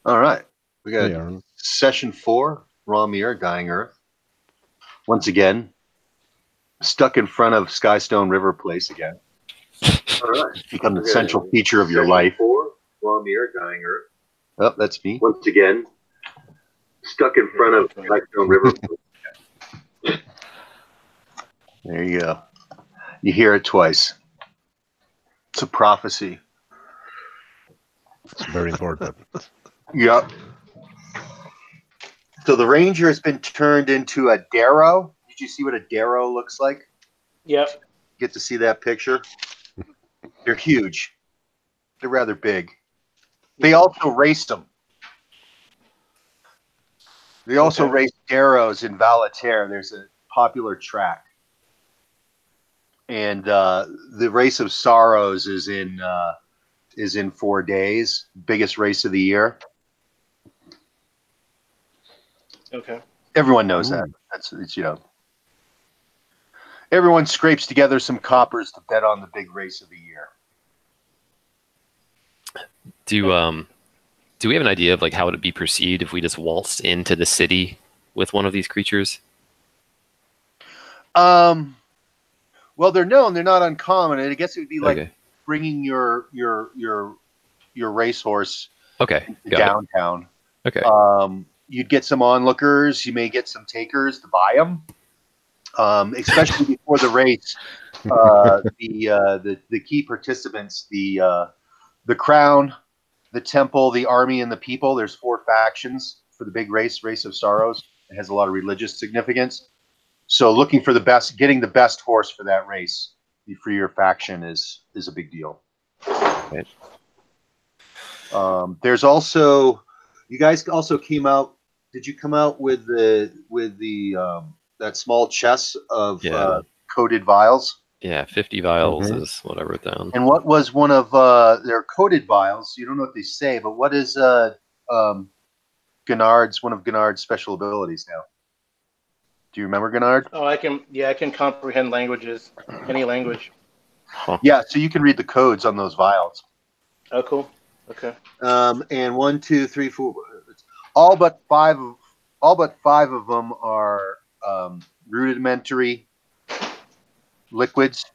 All right. We got Hey, Aaron. session 4, Rom'Myr, Dying Earth. Once again, stuck in front of Skystone River Place again. All right. Become the central feature of your life. 4, Rom'Myr, Dying Earth. Oh, that's me. Once again, stuck in front of Skystone River Place. There you go. You hear it twice. It's a prophecy. It's very important. Yep. So the Ranger has been turned into a Darrow. Did you see what a Darrow looks like? Yep. Get to see that picture? They're huge. They're rather big. They also raced them. They also raced Darrows in Valetaire. There's a popular track. And the Race of Sorrows is in 4 days. Biggest race of the year. Okay. Everyone knows that. It's everyone scrapes together some coppers to bet on the big race of the year. Do we have an idea of like how would it be perceived if we just waltzed into the city with one of these creatures? Well, they're known. They're not uncommon. And I guess it would be like bringing your racehorse downtown. Okay. You'd get some onlookers. You may get some takers to buy them. Especially before the race, the key participants, the crown, the temple, the army, and the people. There's 4 factions for the big race of Sorrows. It has a lot of religious significance. So looking for the best, getting the best horse for that race for your faction is a big deal. Right. There's also, you guys also came out. Did you come out with the that small chest of coded vials? Yeah, 50 vials is what I wrote down. And what was one of their coded vials? You don't know what they say, but what is one of Gennard's special abilities now? Do you remember Gennard? Oh, I can comprehend languages, any language. Huh. Yeah, so you can read the codes on those vials. Oh, cool. Okay. And 1, 2, 3, 4, all but five of them are rudimentary liquids.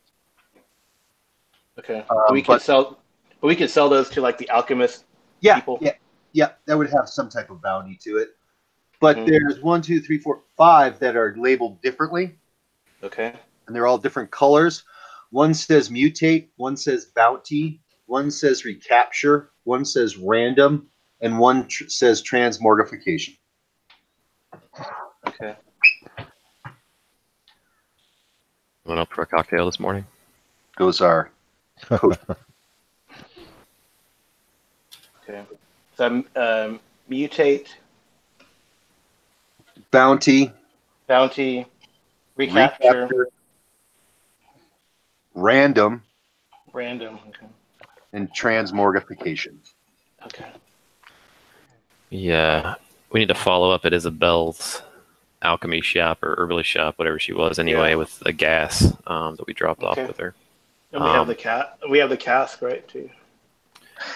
Okay. We could sell those to like the alchemist people. Yeah, that would have some type of bounty to it. But there's 1, 2, 3, 4, 5 that are labeled differently. Okay. And they're all different colors. One says mutate, one says bounty, one says recapture, one says random, and one says transmorgification. Okay. Went up for a cocktail this morning. Those are. Okay. So mutate, bounty, recapture, random, okay, and transmorgification. Okay. Yeah, we need to follow up at Isabel's alchemy shop or herbalist shop, whatever she was anyway, with the gas that we dropped off with her. And we have the cat. We have the cask, right? Too.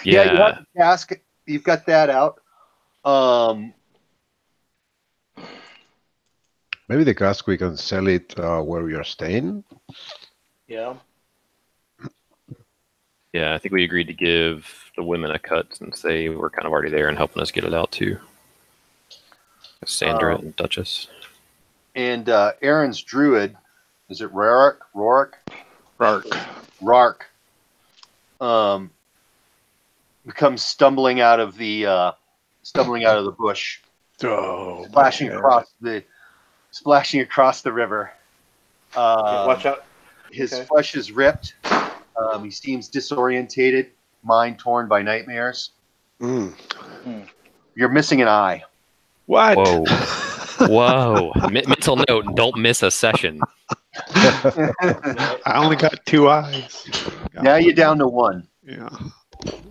Yeah, you have the cask. You've got that out. Maybe the cask we can sell it where we are staying. Yeah. Yeah, I think we agreed to give the women a cut since they were kind of already there and helping us get it out too. Sandra and Duchess. And Aaron's druid, is it Rourke? Rark. Becomes stumbling out of the bush, splashing across the river. Watch out! His flesh is ripped. He seems disorientated, mind torn by nightmares. You're missing an eye. What? Whoa! Mental note: don't miss a session. I only got 2 eyes. Now you're down to 1. Yeah.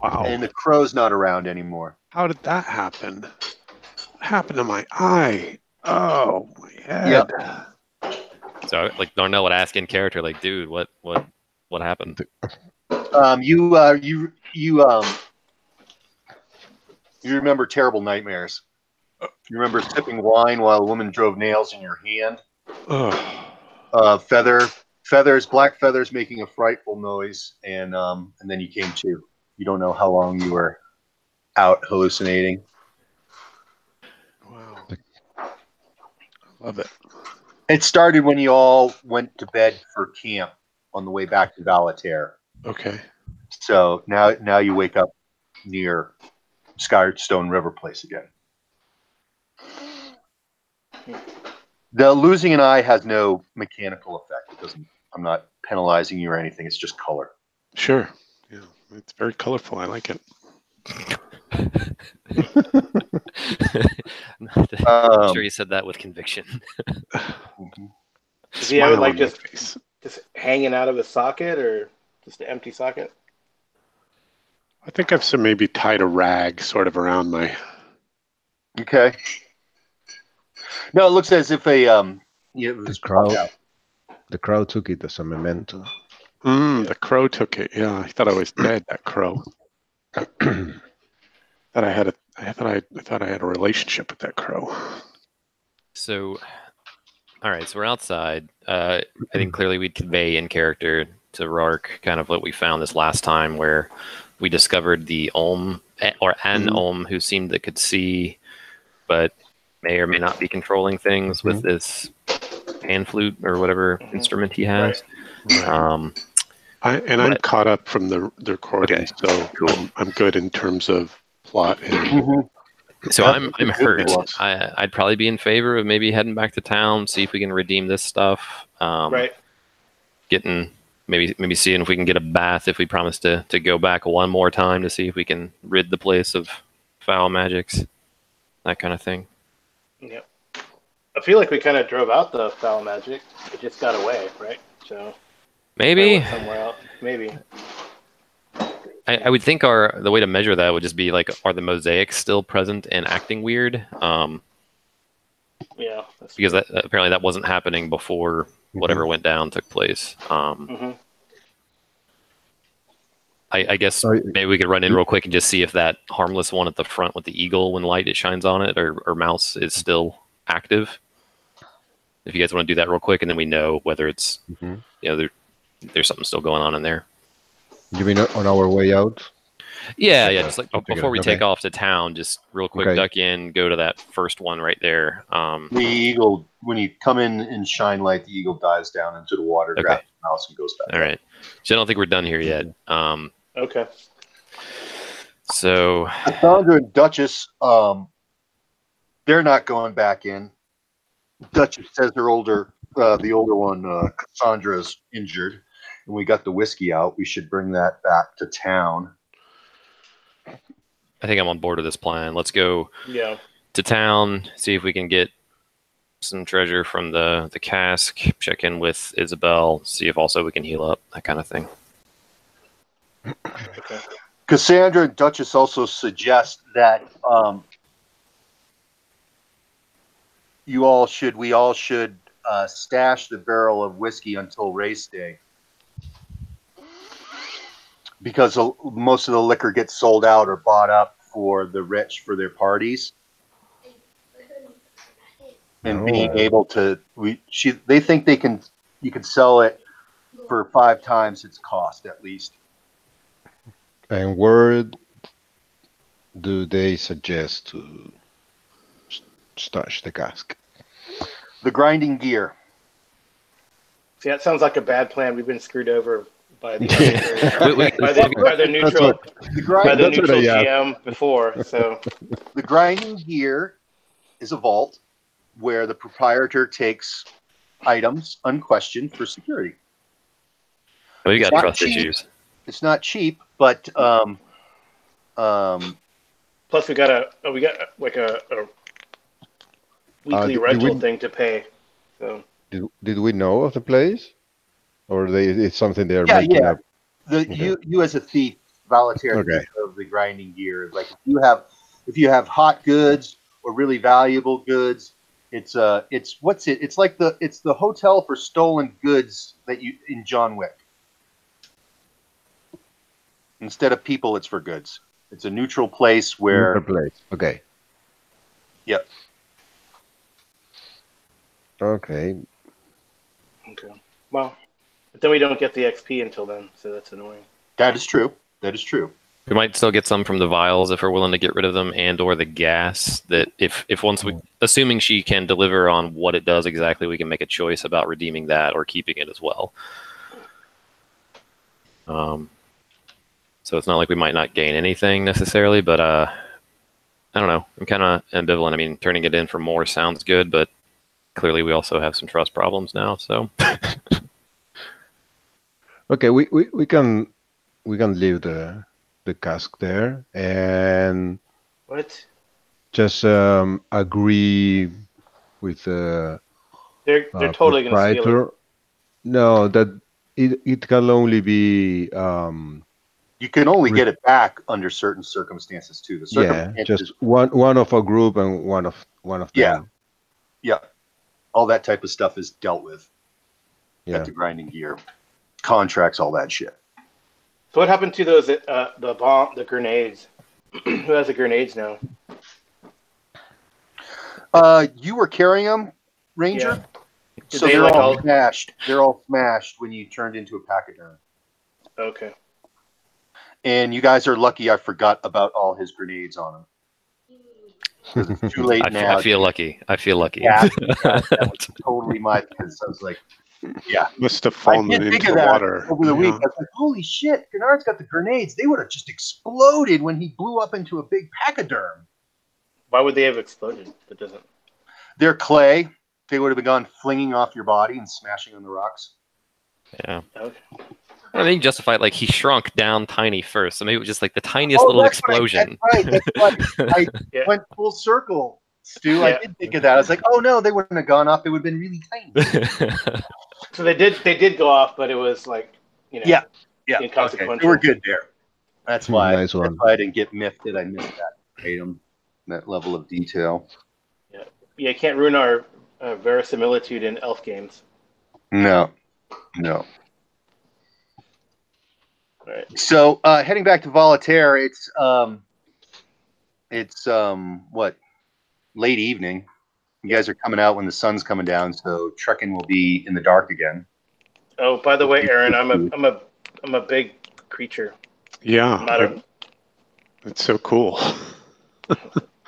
Wow. And the crow's not around anymore. How did that happen? What happened to my eye? Oh, my head. Yep. So, like, Darnell would ask in character, like, dude, what happened? You remember terrible nightmares. You remember sipping wine while a woman drove nails in your hand. Black feathers making a frightful noise, and then you came to. You don't know how long you were out hallucinating. Wow. Love it. It started when you all went to bed for camp on the way back to Valater. Okay. So now you wake up near Skystone River Place again. The losing an eye has no mechanical effect. It doesn't. I'm not penalizing you or anything. It's just color. Sure. Yeah. It's very colorful. I like it. I'm sure you said that with conviction. Does he have it like Smile on my just face. hanging out of a socket or just an empty socket? I think I've maybe tied a rag sort of around my. Okay. No, it looks as if it The was crowd, out. the crowd took it as a memento. The crow took it. Yeah, I thought I was dead. That crow. I thought I had a relationship with that crow. So, all right, so we're outside. I think clearly we'd convey in character to Rark kind of what we found this last time, where we discovered the Olm or an Olm who seemed that could see, but may or may not be controlling things with this pan flute or whatever instrument he has. Right. I'm caught up from the recording, Okay, so cool. I'm good in terms of plot and. So I'm hurt. Nuance. I'd probably be in favor of maybe heading back to town, see if we can redeem this stuff. Right. Getting maybe seeing if we can get a bath if we promise to go back one more time to see if we can rid the place of foul magics, that kind of thing. Yep. I feel like we kind of drove out the foul magic. It just got away, right? So Maybe went somewhere else. Maybe. I would think the way to measure that would just be like, are the mosaics still present and acting weird? Yeah. Because apparently that wasn't happening before whatever went down took place. I guess maybe we could run in real quick and just see if that harmless one at the front with the eagle, when light it shines on it, or mouse is still active. If you guys want to do that real quick, and then we know whether it's there's something still going on in there. You mean on our way out? Yeah, just like Okay, before we okay. take off to town, just real quick, Okay. duck in, go to that first one right there. The eagle, when you come in shine light, the eagle dives down into the water, Okay. grabs the mouse, and goes back. All right. So I don't think we're done here yet. Okay. So Cassandra and Duchess, they're not going back in. Duchess says the older one, Cassandra's injured, and we got the whiskey out. We should bring that back to town. I think I'm on board with this plan. Let's go Yeah. to town, see if we can get some treasure from the cask, check in with Isabel, see if also we can heal up, that kind of thing. Okay. Cassandra and Duchess also suggest that we all should stash the barrel of whiskey until race day, because most of the liquor gets sold out or bought up for the rich for their parties. And being able to, they think you can sell it for 5 times its cost at least. And where do they suggest to stash the cask? The grinding gear. See, that sounds like a bad plan. We've been screwed over by the neutral GM before. So the grinding gear is a vault where the proprietor takes items unquestioned for security. Well, you It's got not trust cheap. issues. It's not cheap, but plus we got like a weekly rental thing to pay. So did we know of the place, or it's something they are making up? You as a thief volunteer Okay. of the grinding gear. Like if you have hot goods or really valuable goods, it's like the hotel for stolen goods that you in John Wick. Instead of people, it's for goods. It's a neutral place where. Neutral place. Okay. Yep. Okay. Okay. Well, but then we don't get the XP until then, so that's annoying. That is true. That is true. We might still get some from the vials if we're willing to get rid of them, and or the gas. That if once we, assuming she can deliver on what it does exactly, we can make a choice about redeeming that or keeping it as well. So it's not like we might not gain anything necessarily, but I don't know. I'm kind of ambivalent. I mean, turning it in for more sounds good, but clearly we also have some trust problems now. So Okay, we can leave the cask there and What? just agree with the They're totally gonna steal it. proprietor. No, that it can only be You can only get it back under certain circumstances too. The circumstances, just one of a group and one of Yeah. them. yeah, all that type of stuff is dealt with Yeah. at the grinding gear, contracts, all that shit. So what happened to those the grenades? Who has the grenades now? You were carrying them, Ranger. Yeah. So they they're like all all- smashed. They're all smashed when you turned into a pachyderm. Okay. And you guys are lucky I forgot about all his grenades on him. 'Cause it's too late now. I feel lucky. I feel lucky. Yeah, that was totally my, because I was like, yeah. Must have I fallen did think into of the that water. over the week. Yeah. I was like, holy shit, Gennard's got the grenades. They would have just exploded when he blew up into a big pachyderm. Why would they have exploded? That doesn't. They're clay. They would have gone flinging off your body and smashing on the rocks. Yeah. Okay. I think justify it like he shrunk down tiny first, so maybe it was just like the tiniest little that's right, explosion. That's right. I Yeah. went full circle, Stu. Yeah. I did think of that. I was like, oh no, they wouldn't have gone off. They would have been really tiny. So they did go off, but it was like, Yeah. Yeah. inconsequential. Okay. So we're good there. That's why. Nice one. That's why I didn't get miffed that I missed that item, that level of detail. Yeah, you can't ruin our verisimilitude in elf games. No. Right. So heading back to Voltaire, it's what, late evening. You guys are coming out when the sun's coming down, so trekking will be in the dark again. Oh, by the way, Aaron, I'm a big creature. Yeah. Not a, It's so cool.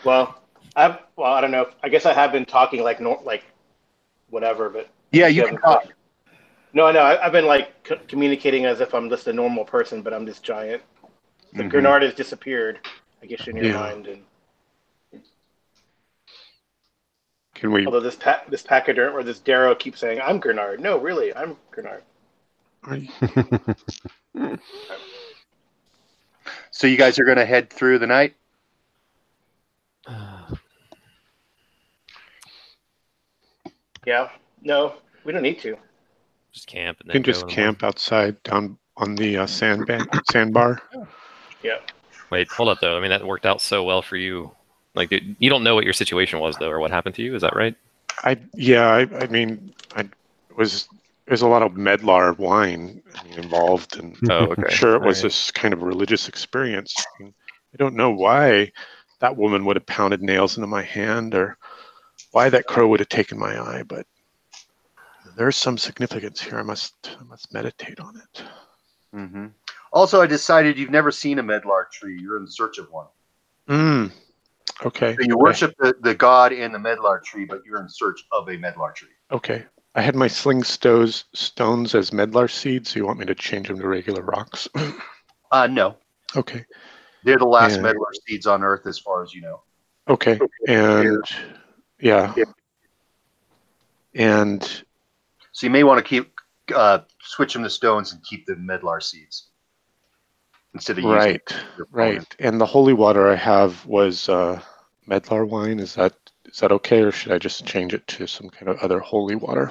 well, I don't know. I guess I have been talking like whatever, but Yeah, you can talk. No, I've been like communicating as if I'm just a normal person, but I'm this giant. The Gernard has disappeared, I guess, in your mind. And Can we? although this pachyderm or this Darrow keeps saying, "I'm Gernard." No, really, I'm Gernard. So you guys are going to head through the night? Yeah. No, we don't need to. Just camp and You then can just camp outside down on the sandbar. Yeah. Wait, hold up though. I mean, that worked out so well for you. Like, you don't know what your situation was though, or what happened to you. Is that right? I mean, there's a lot of Medlar wine involved, and Oh, okay. I'm sure it was Alright. this kind of religious experience. I don't know why that woman would have pounded nails into my hand, or why that crow would have taken my eye, but there's some significance here. I must meditate on it. Mm-hmm. Also, I decided you've never seen a medlar tree. You're in search of one. Okay. So you worship the god and the medlar tree, but you're in search of a medlar tree. Okay. I had my sling stones as medlar seeds. So you want me to change them to regular rocks? No. Okay. They're the last And- medlar seeds on Earth, as far as you know. Okay. And yeah. And So you may want to keep switch them to stones and keep the medlar seeds instead of using your right. And the holy water I have was medlar wine. Is that okay, or should I just change it to some kind of other holy water?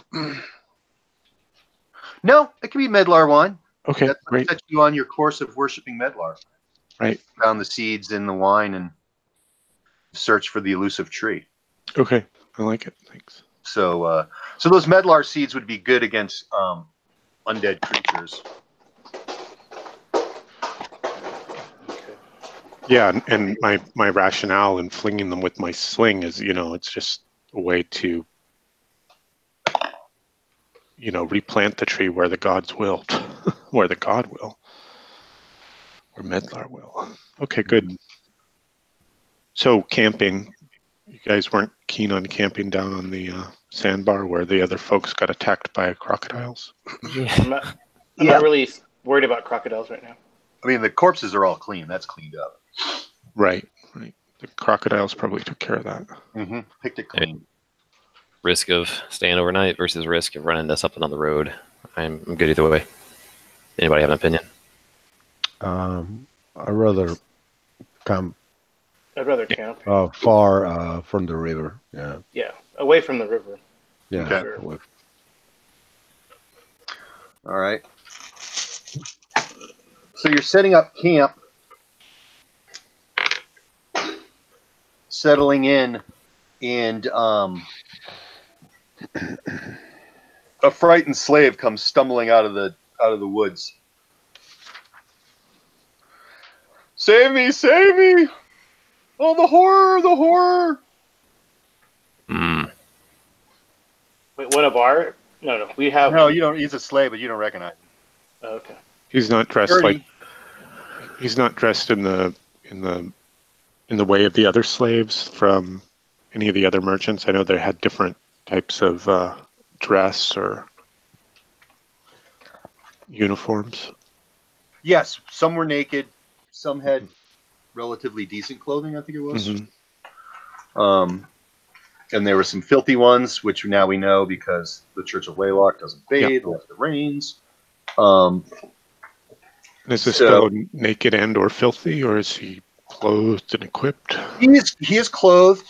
No, it can be medlar wine. Okay, That's what great. sets you on your course of worshiping medlar. Right. Found the seeds in the wine and search for the elusive tree. Okay, I like it. Thanks. So, so those medlar seeds would be good against undead creatures. Yeah, and my rationale in flinging them with my sling is, it's just a way to, replant the tree where the gods will, where the god will, where Medlar will. Okay, good. So camping, you guys weren't keen on camping down on the sandbar where the other folks got attacked by crocodiles? Yeah. I'm not really worried about crocodiles right now. I mean, the corpses are all clean. That's cleaned up. Right. The crocodiles probably took care of that. Mm-hmm. Picked it clean. Risk of staying overnight versus risk of running into something on the road. I'm good either way. Anybody have an opinion? I'd rather camp I'd rather camp. far from the river. Yeah. Yeah, away from the river. Yeah. Okay. away- All right. So you're setting up camp, settling in, and a frightened slave comes stumbling out of the woods. Save me! Save me! Oh, the horror! The horror! Wait, one of our? No, we have. No, you don't. He's a slave, but you don't recognize him. Oh, okay. He's not dressed Dirty. he's not dressed in the way of the other slaves from any of the other merchants. I know they had different types of dress or uniforms. Yes, some were naked. Some had relatively decent clothing, I think it was. Mhm. And there were some filthy ones, which now we know because the Church of Laylock doesn't bathe unless it rains. Is this So- fellow naked and or filthy, or is he clothed and equipped? He is clothed.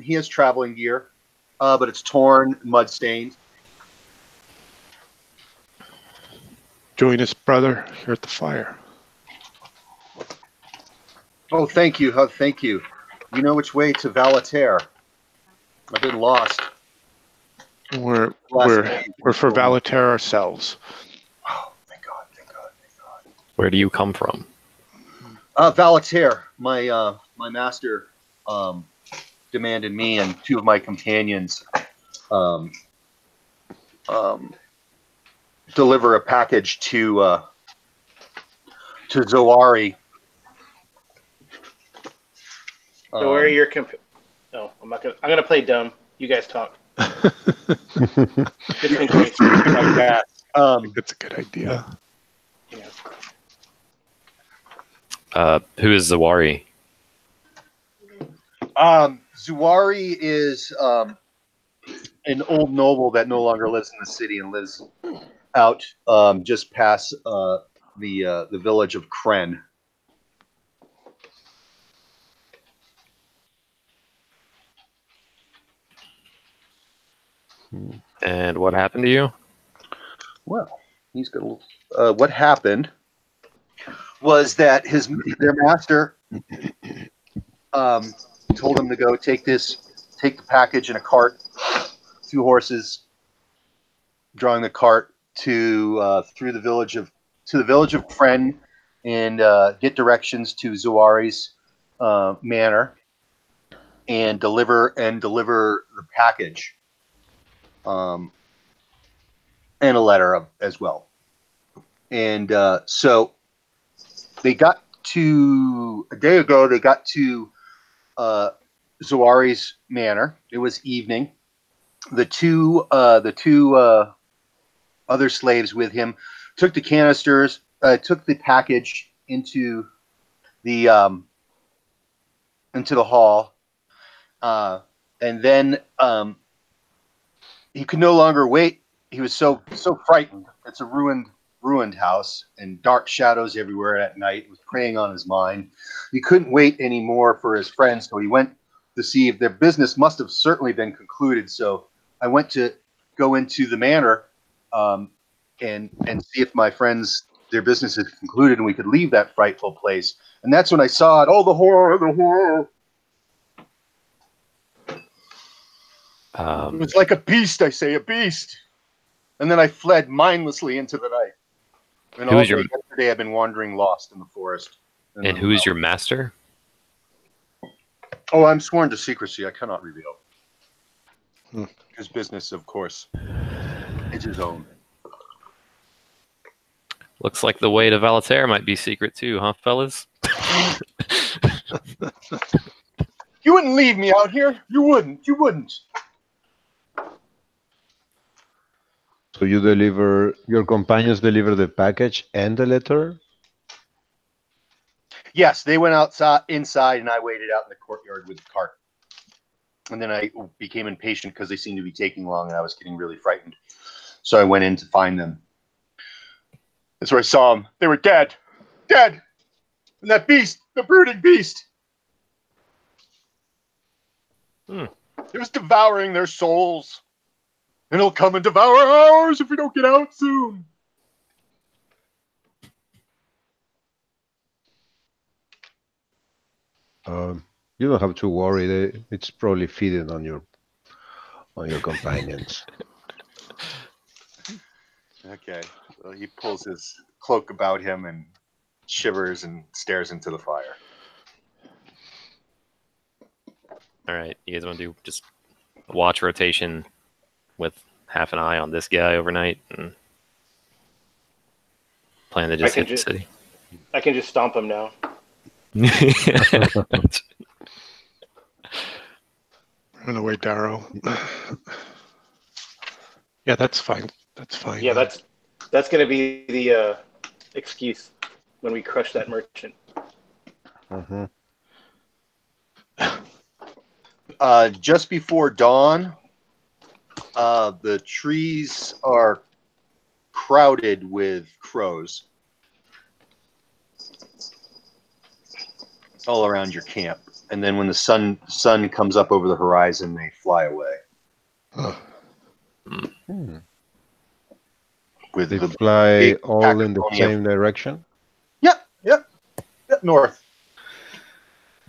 He has traveling gear, but it's torn, mud stained. Join us, brother, here at the fire. Oh, thank you. Oh, thank you. You know which way to Valaterre? I've been lost. We're Last night. for Valaterre ourselves. Oh, thank God, thank God, thank God. Where do you come from? Valaterre, my master, demanded me and two of my companions deliver a package to Zoari. So where are your No, I'm not gonna. I'm gonna play dumb. You guys talk. Just in case. like that. That's a good idea. Yeah. Who is Zawari? Zuari is an old noble that no longer lives in the city and lives out just past the village of Kren. And what happened to you? Well, he's gonna. What happened was that their master told him to go take the package in a cart, 2 horses, drawing the cart to the village of Kren, and get directions to Zuari's manor, and deliver the package. And a letter as well. And so they got to, a day ago, they got to Zuari's manor. It was evening. The two other slaves with him took the canisters, took the package into the hall, and then he could no longer wait. He was so frightened. It's a ruined house, and dark shadows everywhere at night was preying on his mind. He couldn't wait anymore for his friends, so he went to see if their business must have certainly been concluded. So I went to go into the manor and see if my friends, their business had concluded and we could leave that frightful place. And that's when I saw it. Oh, the horror, the horror. It was like a beast, I say, a beast. And then I fled mindlessly into the night. And Who all is your- day yesterday I've been wandering lost in the forest. And who is your master? Oh, I'm sworn to secrecy. I cannot reveal. Hmm. His business, of course, is his own. Looks like the way to Valetaire might be secret too, huh, fellas? You wouldn't leave me out here. You wouldn't. You wouldn't. So your companions deliver the package and the letter? Yes, they went inside, and I waited out in the courtyard with the cart. And then I became impatient because they seemed to be taking long, and I was getting really frightened. So I went in to find them. That's where I saw them. They were dead. Dead! And that beast, the brooding beast, it was devouring their souls. And it'll come and devour ours if we don't get out soon. You don't have to worry. It's probably feeding on your companions. Okay. So he pulls his cloak about him and shivers and stares into the fire. All right, you guys want to do just a watch rotation with half an eye on this guy overnight and plan to just hit the city? I can just stomp him now. Run away, Darrow. Yeah, that's fine. That's fine. Yeah, that's going to be the excuse when we crush that merchant. Mm-hmm. Just before dawn, the trees are crowded with crows all around your camp. And then when the sun comes up over the horizon, they fly away. With They the fly big all in the cacophony same direction? Yep, north.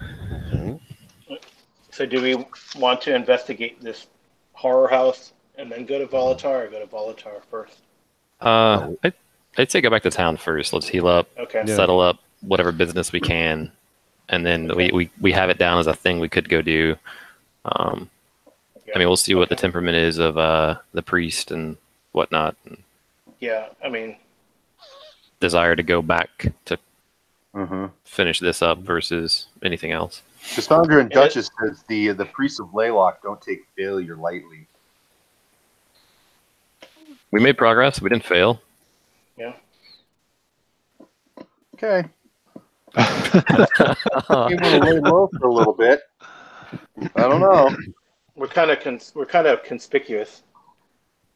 Mhm. So do we want to investigate this horror house and then go to Volatar, or go to Volatar first? I'd say go back to town first. Let's heal up, Okay. Yeah. settle up whatever business we can, and then we have it down as a thing we could go do. I mean, we'll see what the temperament is of the priest and whatnot. And Yeah, I mean, desire to go back to Mm-hmm. finish this up versus anything else. Cassandra and Duchess says the priests of Laylock don't take failure lightly. We made progress. We didn't fail. yeah. Okay. You want to lay low for a little bit. I don't know. We're kind of conspicuous.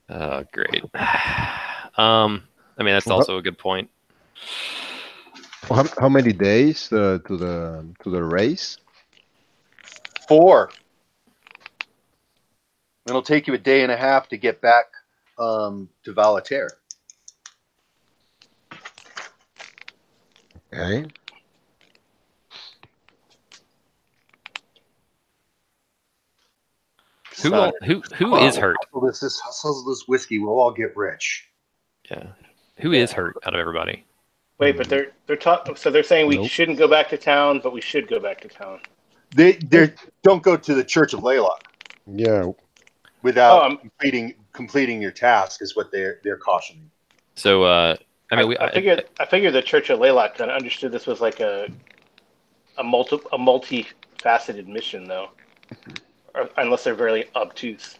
Great. I mean, that's also a good point. How many days to the race? 4. It'll take you a day and a half to get back to Valetaire. Okay. Who is hurt? Hustle this whiskey. We'll all get rich. Yeah. Who is hurt out of everybody? Wait, but they're saying we Nope. shouldn't go back to town, but we should go back to town. They don't go to the Church of Laylock Yeah. without completing your task is what they're cautioning. So, I mean, I figured the Church of Laylock kind of understood this was like a multi-faceted mission, though, or, unless they're very obtuse.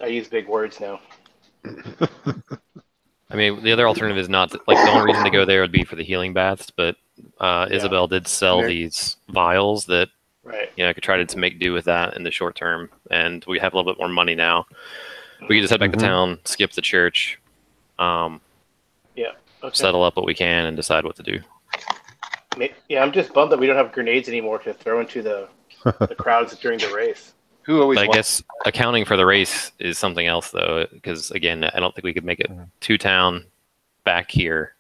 I use big words now. I mean, the other alternative is not like the only reason to go there would be for the healing baths, but Isabel did sell these vials that Right. I could try to make do with that in the short term, and we have a little bit more money now. We can just head back to town, skip the church, Okay. settle up what we can, and decide what to do. Yeah, I'm just bummed that we don't have grenades anymore to throw into the crowds during the race. Who always But I wants guess accounting for the race is something else, though, because again, I don't think we could make it to town back here.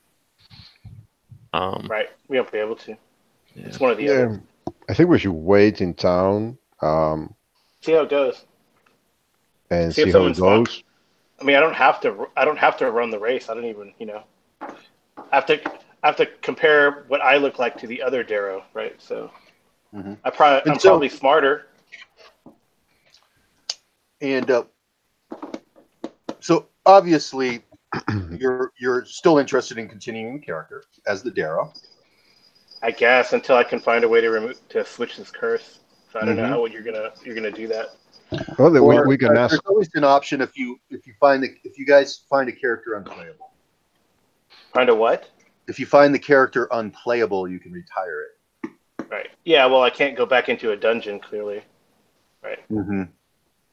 Right. We won't be able to. Yeah. It's one of the Yeah. other. I think we should wait in town See how it goes. and See if see how it someone's not- goes. I mean, I don't have to run the race. I don't even, I have to compare what I look like to the other Darrow, right? So Mhm. I'm And probably smarter. And so obviously you're still interested in continuing the character as the Darrow. I guess until I can find a way to switch this curse. So I don't know Mhm. how you're gonna do that. Well, Or we can ask. there's always an option if you guys find a character unplayable. Find a what? If you find the character unplayable, you can retire it. Right. Yeah. Well, I can't go back into a dungeon. Clearly. Right. Mm-hmm.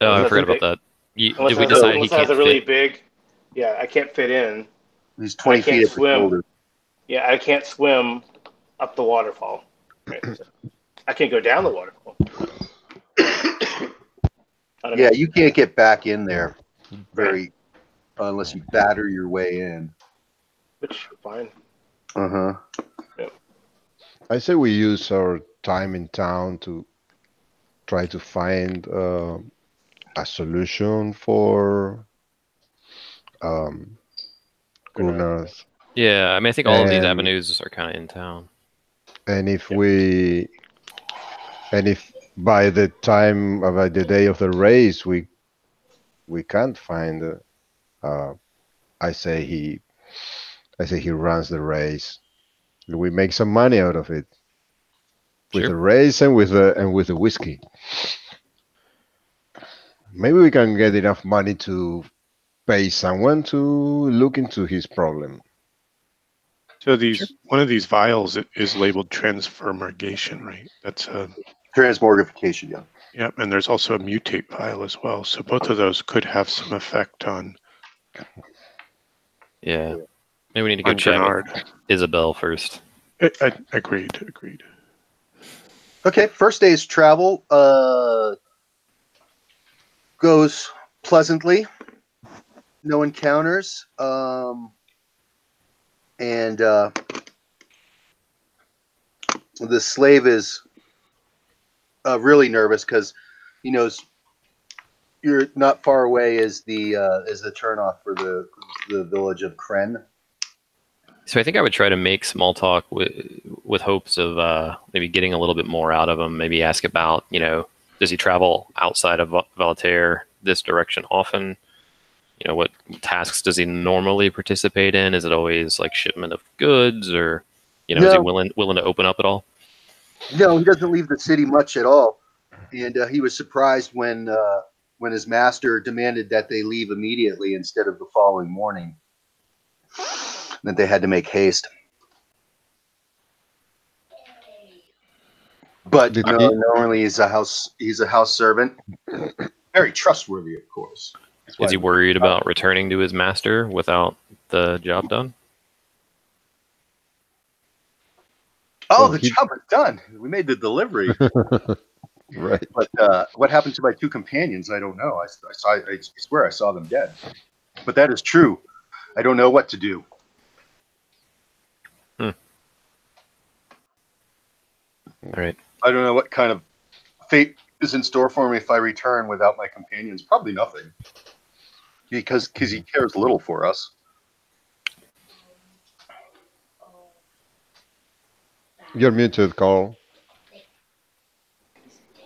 Oh, I Unless forgot it's about that. Unless Did we it has decide he unless it has can't a really fit? big. Yeah, I can't fit in. He's 20 I can't feet at the swim. shoulder. Yeah, I can't swim up the waterfall. Right. So I can't go down the waterfall. I don't Yeah, know. you can't get back in there unless you batter your way in. Which fine. Uh-huh. I say we use our time in town to try to find a solution for Gunnar. Yeah, I mean, I think all of these And avenues are kind of in town. and if by the time by the day of the race we can't find I say he runs the race. We make some money out of it with Sure. the race and with the whiskey. Maybe we can get enough money to pay someone to look into his problem. So one of these vials is labeled transformigration, right? That's Transmogrification, yeah. yeah, and there's also a mutate vial as well. So both of those could have some effect on Yeah. Maybe we need to go on chat Bernard. with Isabel first. I agreed. Okay, first day's travel goes pleasantly. No encounters. And the slave is really nervous because he knows you're not far away is the turnoff for the village of Kren. So I think I would try to make small talk with hopes of maybe getting a little bit more out of him. Maybe ask about, does he travel outside of Valtaire this direction often? What tasks does he normally participate in? Is it always like shipment of goods, or is he willing to open up at all? No, he doesn't leave the city much at all, and he was surprised when his master demanded that they leave immediately instead of the following morning. That they had to make haste. But normally he's a house servant, very trustworthy, of course. Is he worried about returning to his master without the job done? Oh, the job is done. We made the delivery. Right. But what happened to my two companions? I don't know. I swear I saw them dead. But that is true. I don't know what to do. All right. I don't know what kind of fate is in store for me if I return without my companions. Probably nothing. Because he cares little for us. You're muted, Carl.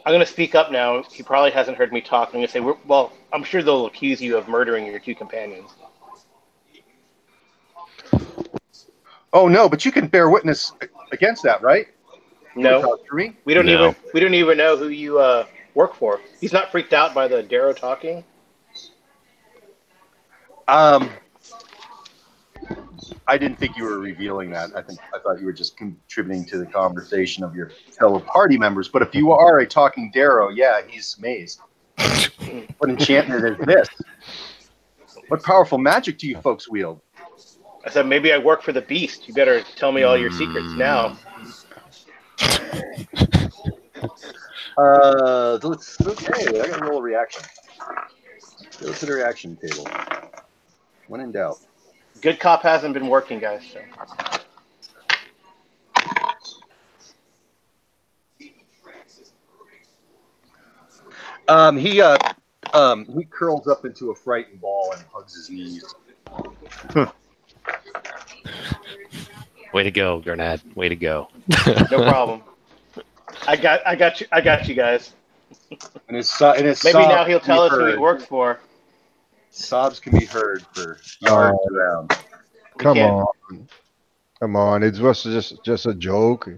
I'm going to speak up now. He probably hasn't heard me talk. I'm going to say, well, I'm sure they'll accuse you of murdering your two companions. Oh no, but you can bear witness against that, right? No, we don't even know who you work for. He's not freaked out by the Darrow talking. I didn't think you were revealing that. I thought you were just contributing to the conversation of your fellow party members. But if you are a talking Darrow, yeah, he's amazed. What enchantment is this? What powerful magic do you folks wield? I said, maybe I work for the Beast. You better tell me all your secrets now. Okay, I got to roll a reaction. Go to the reaction table. When in doubt. Good cop hasn't been working, guys. So. He curls up into a frightened ball and hugs his knees. Way to go, Grenad. Way to go. No problem. I got you guys. And his Maybe sobs now he'll can be tell us who he heard. works for. Sobs can be heard for yards around. Come can't- on. Come on. It was just a joke.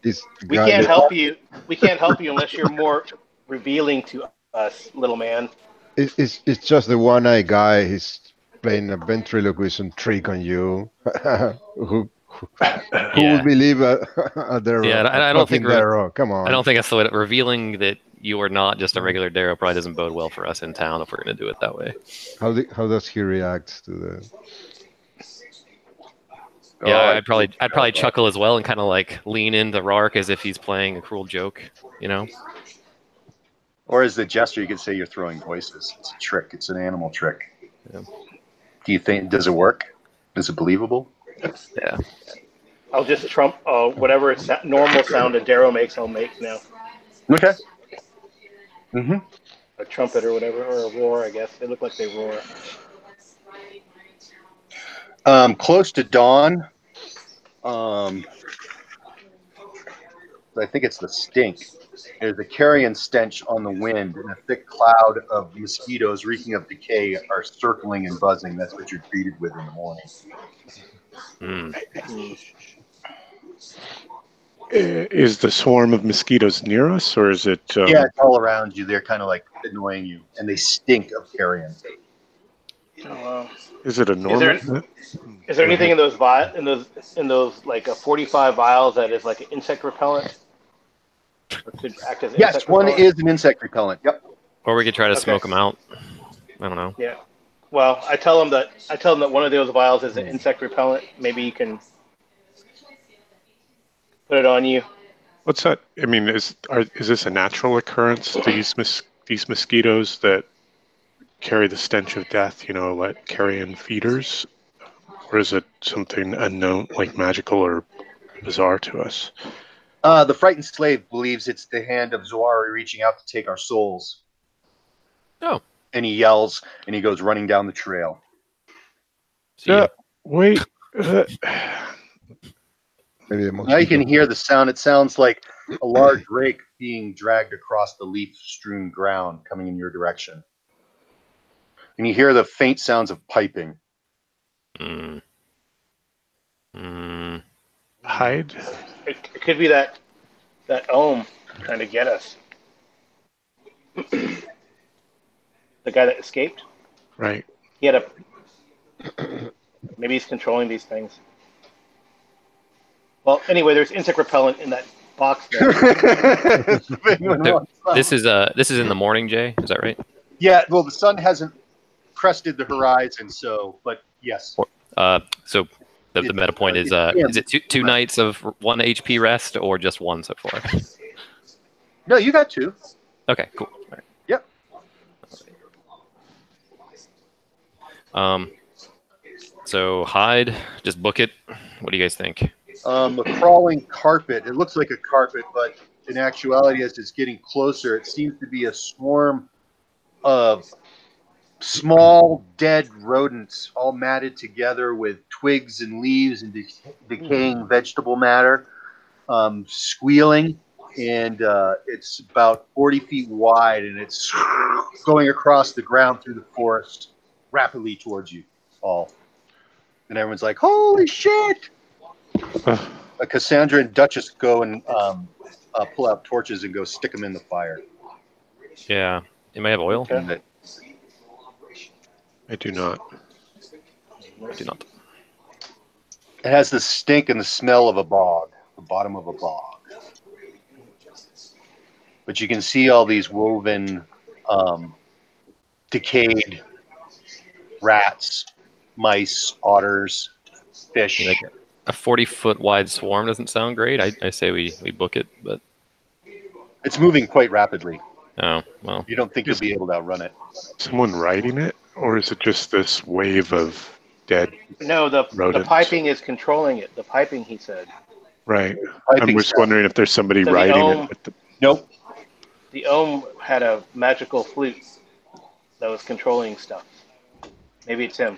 It's the We guy can't that- help you. We can't help you unless you're more revealing to us, little man. It's just the one-eyed guy. He's playing a ventriloquism trick on you. Who Yeah. would believe a Darrow? Yeah, I A don't fucking think Darrow. Come on. I don't think that's the way. Revealing that you are not just a regular Darrow probably doesn't bode well for us in town if we're going to do it that way. How does he react to the? Yeah, I'd probably chuckle as well and kind of like lean into Rark as if he's playing a cruel joke, you know? Or as the gesture, you could say you're throwing voices. It's a trick. It's an animal trick. Yeah. Do you think, does it work? Is it believable? Yeah. I'll just trump whatever normal sound a Darrow makes. I'll make now. Okay. Mm-hmm. A trumpet or whatever, or a roar. I guess they look like they roar. Close to dawn. I think it's the stink. There's a carrion stench on the wind, and a thick cloud of mosquitoes reeking of decay are circling and buzzing. That's what you're greeted with in the morning. Is the swarm of mosquitoes near us, or is it? Yeah, it's all around you. They're kind of like annoying you, and they stink of carrion. Oh, wow. Is it a normal? Is there anything in those like 45 vials that is like an insect repellent? Or could act as Yes, insect one repellent? is an insect repellent. Yep. Or we could try to Okay. smoke them out. I don't know. Yeah. Well, I tell them that one of those vials is an insect repellent. Maybe you can put it on you. What's that? I mean, is this a natural occurrence? These mosquitoes that carry the stench of death, like carrion feeders, or is it something unknown, like magical or bizarre to us? The frightened slave believes it's the hand of Zoari reaching out to take our souls. Oh. And he yells, and he goes running down the trail. See ya. Wait. Maybe the Now you can hear the sound. It sounds like a large rake being dragged across the leaf-strewn ground coming in your direction. And you hear the faint sounds of piping. Hide. It could be that ohm trying to get us. The guy that escaped. Right. He had maybe he's controlling these things. Well, anyway, there's insect repellent in that box there. This is in the morning, Jay. Is that right? Yeah, well, the sun hasn't crested the horizon, but yes. So the meta point is it two nights of 1 HP rest or just one so far? No, you got two. Okay, cool. All right. Yep. So hide, just book it. What do you guys think? A crawling carpet. It looks like a carpet, but in actuality, as it's getting closer, it seems to be a swarm of small dead rodents all matted together with twigs and leaves and decaying vegetable matter, squealing, and it's about 40 feet wide, and it's going across the ground through the forest rapidly towards you all. And everyone's like, holy shit! Cassandra and Duchess go and pull out torches and go stick them in the fire. Yeah. You may have oil. Okay. I do not. I do not. It has the stink and the smell of a bog, the bottom of a bog. But you can see all these woven, decayed rats, mice, otters, fish. Like a 40-foot wide swarm doesn't sound great. I say we book it, but It's moving quite rapidly. oh well. You don't think you'll be able to outrun it. Someone riding it, or is it just this wave of dead No, the rodents? piping is controlling it. The piping, he said. Right. Piping I'm just sound. wondering if there's somebody So the riding ohm- it. With the, Nope. The ohm had a magical flute that was controlling stuff. Maybe it's him.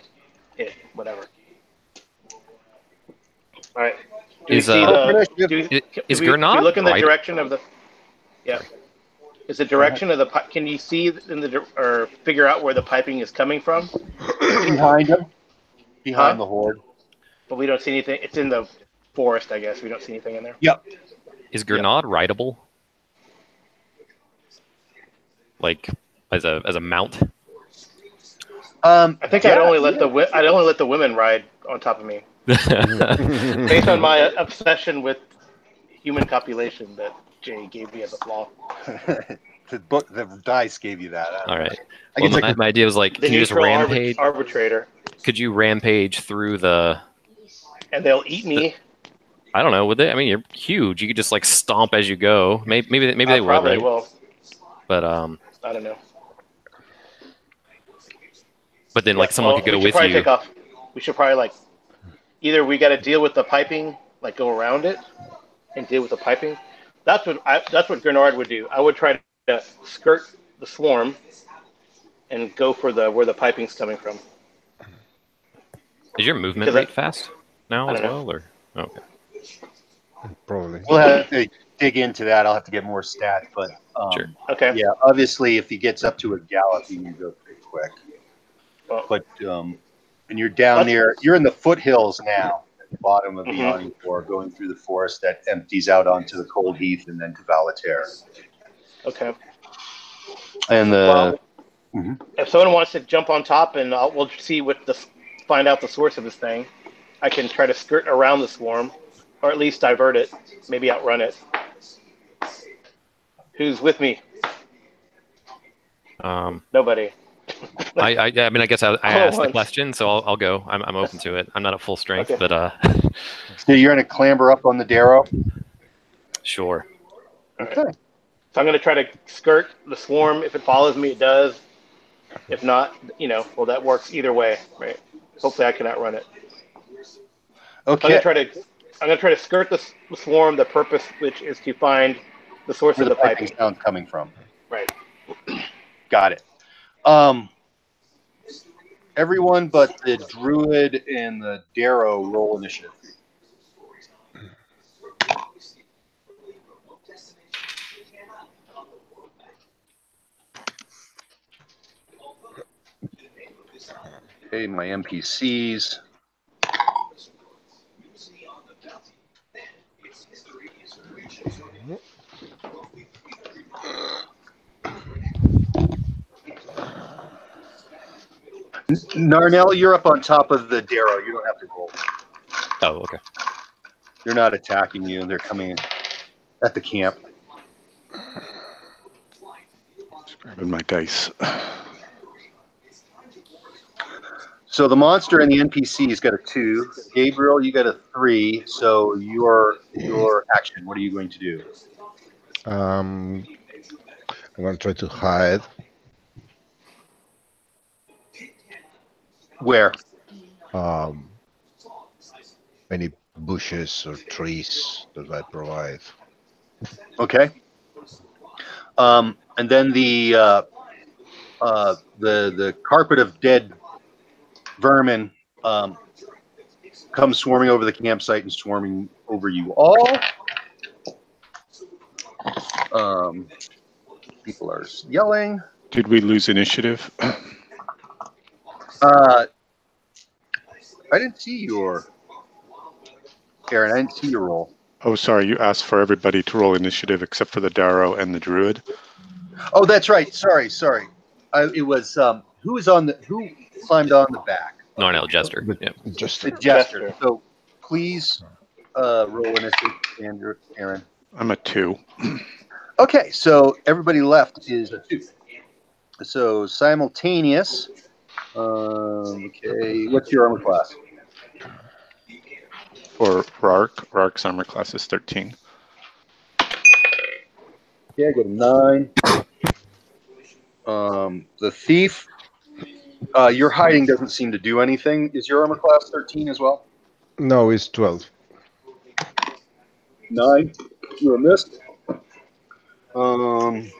It, whatever. All right. Do we Is see the? is Do we Gernot look in the right? direction of the? Yeah. Is the direction of the? Can you see in the or figure out where the piping is coming from? Behind him, behind Huh? the horde. But we don't see anything. It's in the forest, I guess. We don't see anything in there. Yep. Is Gernot rideable? Like as a mount? I think I'd only let the women ride on top of me, based on my obsession with human copulation that Jay gave me as a flaw. the dice gave you that. All right. I Well, guess my idea was like, The can you just neutral rampage? arbitrator, Could you rampage through the? and they'll eat me. I don't know. Would they? I mean, you're huge. You could just like stomp as you go. Maybe they would, Probably right? will. But I don't know. But then like someone could go we should with probably you. take off. We should probably either we got to deal with the piping, like go around it, and deal with the piping. That's what Grenard would do. I would try to skirt the swarm and go for where the piping's coming from. Is your movement 'Cause rate fast now I as don't know. well, or okay? Probably. we'll have to dig into that. I'll have to get more stats, but Sure. Okay. yeah, obviously, if he gets up to a gallop, he can go pretty quick. Well, But and you're down there. You're in the foothills now, at the bottom of the Mhm. yawning floor, going through the forest that empties out onto the cold heath and then to Valater. okay. And If someone wants to jump on top and we'll see find out the source of this thing, I can try to skirt around the swarm, or at least divert it, maybe outrun it. Who's with me? Nobody. I mean, I guess I asked the once. question, so I'll go. I'm open to it. I'm not at full strength, Okay. but so you're going to clamber up on the Darrow. sure. Okay. So I'm going to try to skirt the swarm. If it follows me, it does. If not, well, that works either way, right? Hopefully, I can outrun it. Okay. I'm going to try to skirt the swarm. The purpose, which is to find the source Where of the the piping piping. sound's coming from. Right. Got it. Everyone but the druid and the Darrow roll initiative. Okay, my NPCs. Narnell, you're up on top of the Darrow. You don't have to roll. Oh, okay. They're not attacking you. They're coming at the camp. Just grabbing my dice. So the monster and the NPC's got a 2. Gabriel, you got a 3. So your action, what are you going to do? I'm going to try to hide. Where? Any bushes or trees that I provide. Okay. And then the carpet of dead vermin comes swarming over the campsite and swarming over you all. People are yelling. Did we lose initiative? I didn't see Aaron, I didn't see your roll. Oh, sorry. You asked for everybody to roll initiative except for the Darrow and the Druid. Oh, that's right. Sorry. It was who climbed on the back? Narnell Jester. Yeah. Just The Jester. So please roll initiative, Aaron. I'm a 2. Okay, so everybody left is a 2. So simultaneous. Okay, what's your armor class? For Rark's armor class is 13. Okay, I got a 9. The thief. Your hiding doesn't seem to do anything. Is your armor class 13 as well? no, it's 12. 9. You were missed. The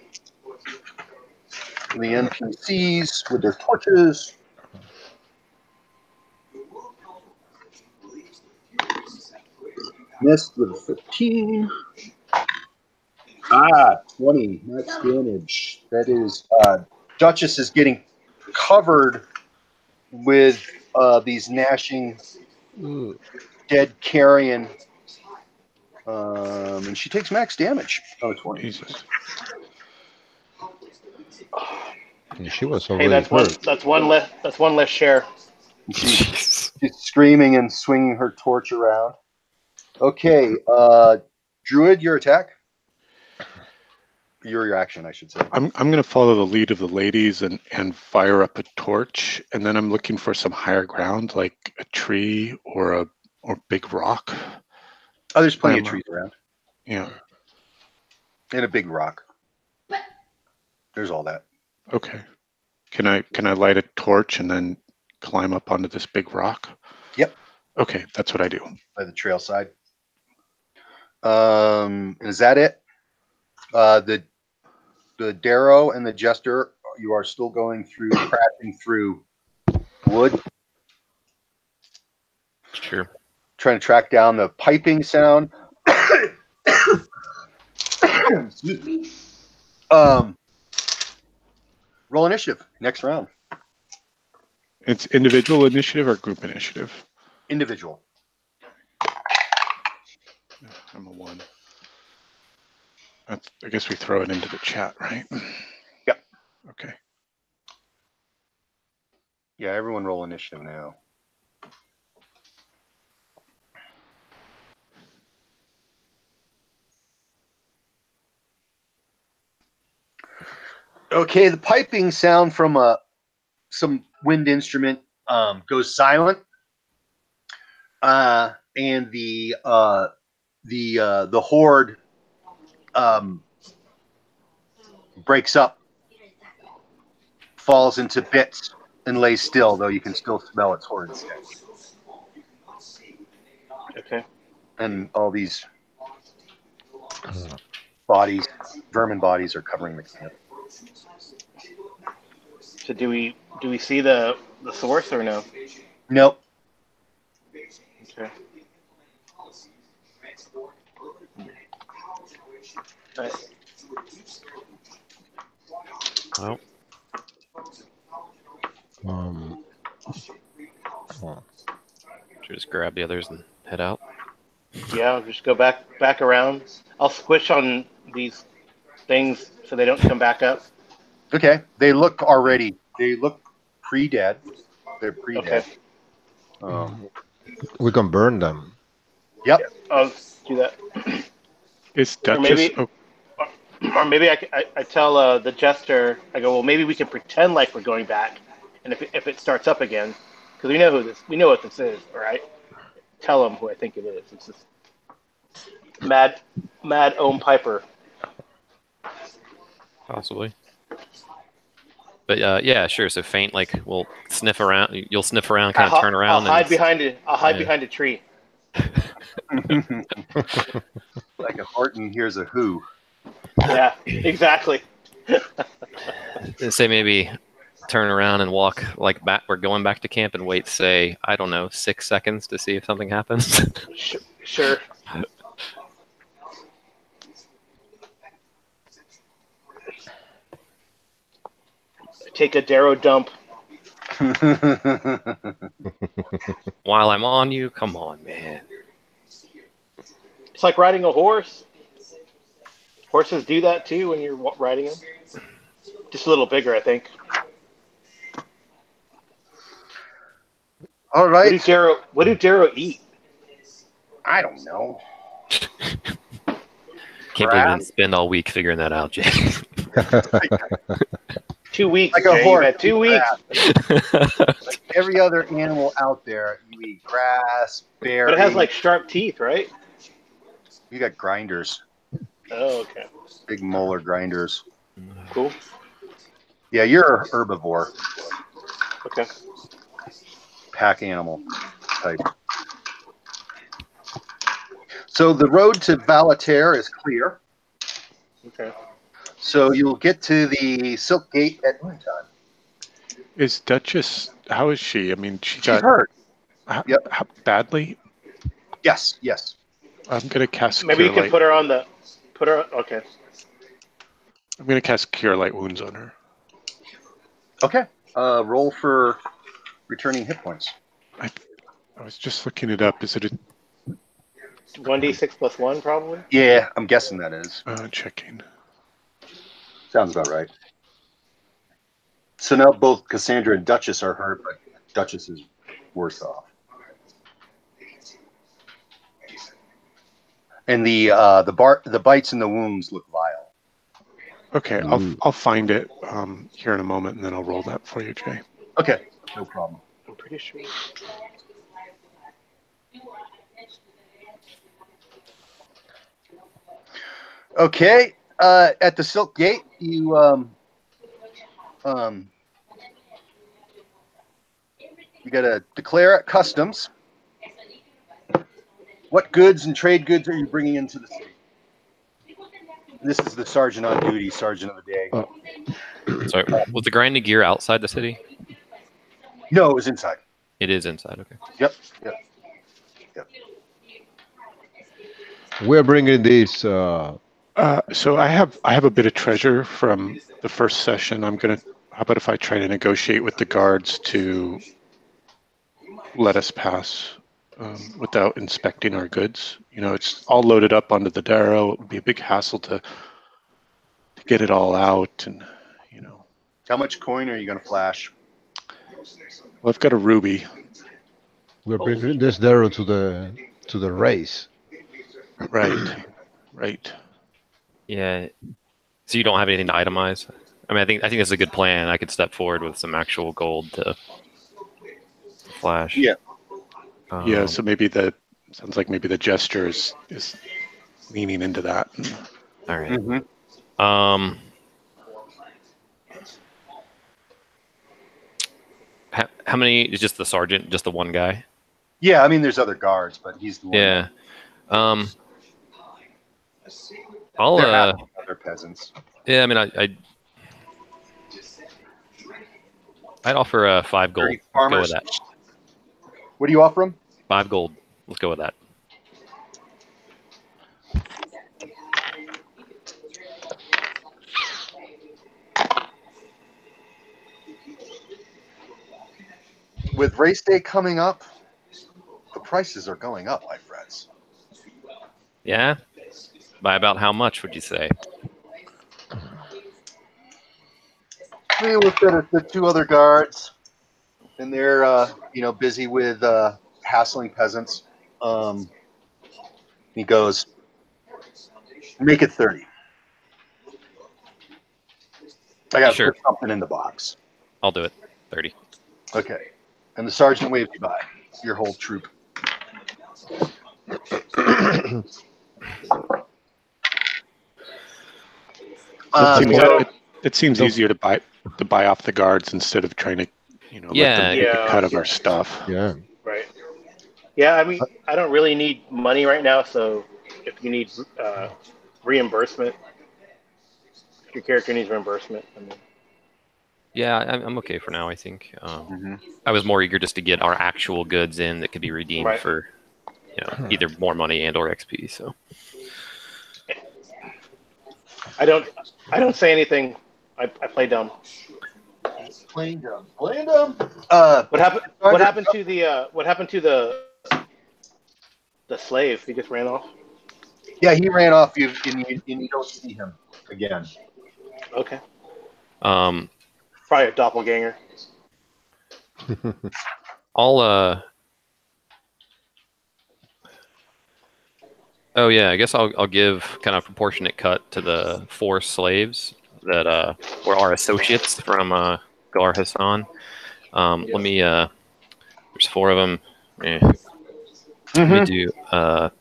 NPCs with their torches. missed with a 15. 20 max damage. That is Duchess is getting covered with these gnashing dead carrion, and she takes max damage. Oh, 20. Jesus. And she was Hey, already that's one. hurt. That's one less. That's one less share. She's screaming and swinging her torch around. Okay, Druid, your attack. Your action, I should say. I'm going to follow the lead of the ladies and fire up a torch, and then I'm looking for some higher ground, like a tree or big rock. Oh, there's plenty of trees around. Yeah. And a big rock. There's all that. Okay. Can I light a torch and then climb up onto this big rock? Yep. Okay, that's what I do. By the trail side. Is that it? The Darrow and the Jester, you are still going through, crashing through wood. Sure. Trying to track down the piping sound. Excuse me. Roll initiative. Next round. It's individual initiative or group initiative? Individual. I'm a 1. I guess we throw it into the chat, right? Yep. Okay. Yeah, everyone roll initiative now. Okay, the piping sound from some wind instrument goes silent, and the horde breaks up, falls into bits, and lays still. Though you can still smell its horrid stench. Okay. And all these bodies, vermin bodies, are covering the camp. So do we see the source or no? Nope. Okay. Right. Well, should we just grab the others and head out? Yeah, I'll just go back around. I'll squish on these things so they don't come back up. Okay. They look pre-dead. They're pre-dead. Okay. We can burn them. Yep. I'll do that. Is Or Duchess? maybe I tell the Jester, I go, well, maybe we can pretend like we're going back, and if it starts up again, because we know what this is, all right? Tell them who I think it is. It's this Mad Ohm Piper. Possibly. But yeah, sure. So faint, like we'll sniff around. You'll sniff around, kind of turn around. I'll hide behind it. I'll hide behind a tree. Like a Horton hears a who. Yeah, exactly. Say maybe turn around and walk like back. We're going back to camp and wait. Say I don't know, 6 seconds to see if something happens. Sure. Take a Darrow dump. While I'm on you, come on, man. It's like riding a horse. Horses do that too when you're riding them. Just a little bigger, I think. All right. What do Darrow eat? I don't know. Can't believe we didn't spend all week figuring that out, Jay. 2 weeks. Like a Jay, horse. you've had 2 weeks. Like every other animal out there, you eat grass, berries. But it has like sharp teeth, right? You got grinders. Oh, okay. Big molar grinders. Cool. Yeah, you're a herbivore. Okay. Pack animal type. So the road to Valater is clear. Okay. So you'll get to the Silk Gate at noontime. Is Duchess? How is she? I mean, she's hurt. How, Yep. how badly? Yes. I'm gonna cast Maybe you Cure can Light. put her on the. Put her. Okay. I'm gonna cast Cure Light Wounds on her. Okay. Roll for returning hit points. I was just looking it up. Is it a 1d6 plus 1, probably. Yeah, I'm guessing that is. checking? Sounds about right. So now both Cassandra and Duchess are hurt, but Duchess is worse off. And the bites and the wounds look vile. Okay, I'll find it here in a moment, and then I'll roll that for you, Jay. Okay, no problem. I'm pretty sure. Okay, at the Silk Gate, you gotta declare at customs. What goods and trade goods are you bringing into the city? This is the sergeant on duty, sergeant of the day. So was the grinding gear outside the city? No, it was inside. It is inside. Okay. Yep. We're bringing this. So I have a bit of treasure from the first session. How about if I try to negotiate with the guards to let us pass without inspecting our goods? It's all loaded up onto the Darrow. It would be a big hassle to get it all out, and How much coin are you gonna flash? Well, I've got a ruby. We're bringing this Darrow to the race. Right. Yeah. So you don't have anything to itemize? I mean, I think that's a good plan. I could step forward with some actual gold to flash. Yeah. Yeah. So sounds like maybe the gesture is leaning into that. All right. Mm-hmm. How many is just the sergeant? Just the one guy? Yeah, I mean, there's other guards, but he's the one. Yeah. I'll. They're other peasants. Yeah. I mean, I'd offer 5 gold. Let's go with that. What do you offer him? 5 gold. Let's go with that. With race day coming up, the prices are going up, my friends. Yeah. By about how much would you say? We looked at the 2 other guards, and they're busy with hassling peasants. He goes, make it 30. I got to put something in the box. I'll do it. 30. Okay. And the sergeant waves you by. Your whole troop. It seems easier to buy off the guards instead of trying to let them take a cut of our stuff. Yeah. Right. Yeah, I mean, I don't really need money right now, so if you need reimbursement, if your character needs reimbursement, I mean. Yeah, I'm okay for now, I think. I was more eager just to get our actual goods in that could be redeemed for either more money and or XP. So I don't say anything. I play dumb. Playing dumb. Playing dumb. What happened to the slave? He just ran off. Yeah, he ran off. And you don't see him again. Okay. Probably a doppelganger. I'll Oh yeah, I guess I'll give kind of a proportionate cut to the 4 slaves that were our associates from Gar Hassan. Let me there's 4 of them. Let me do I'll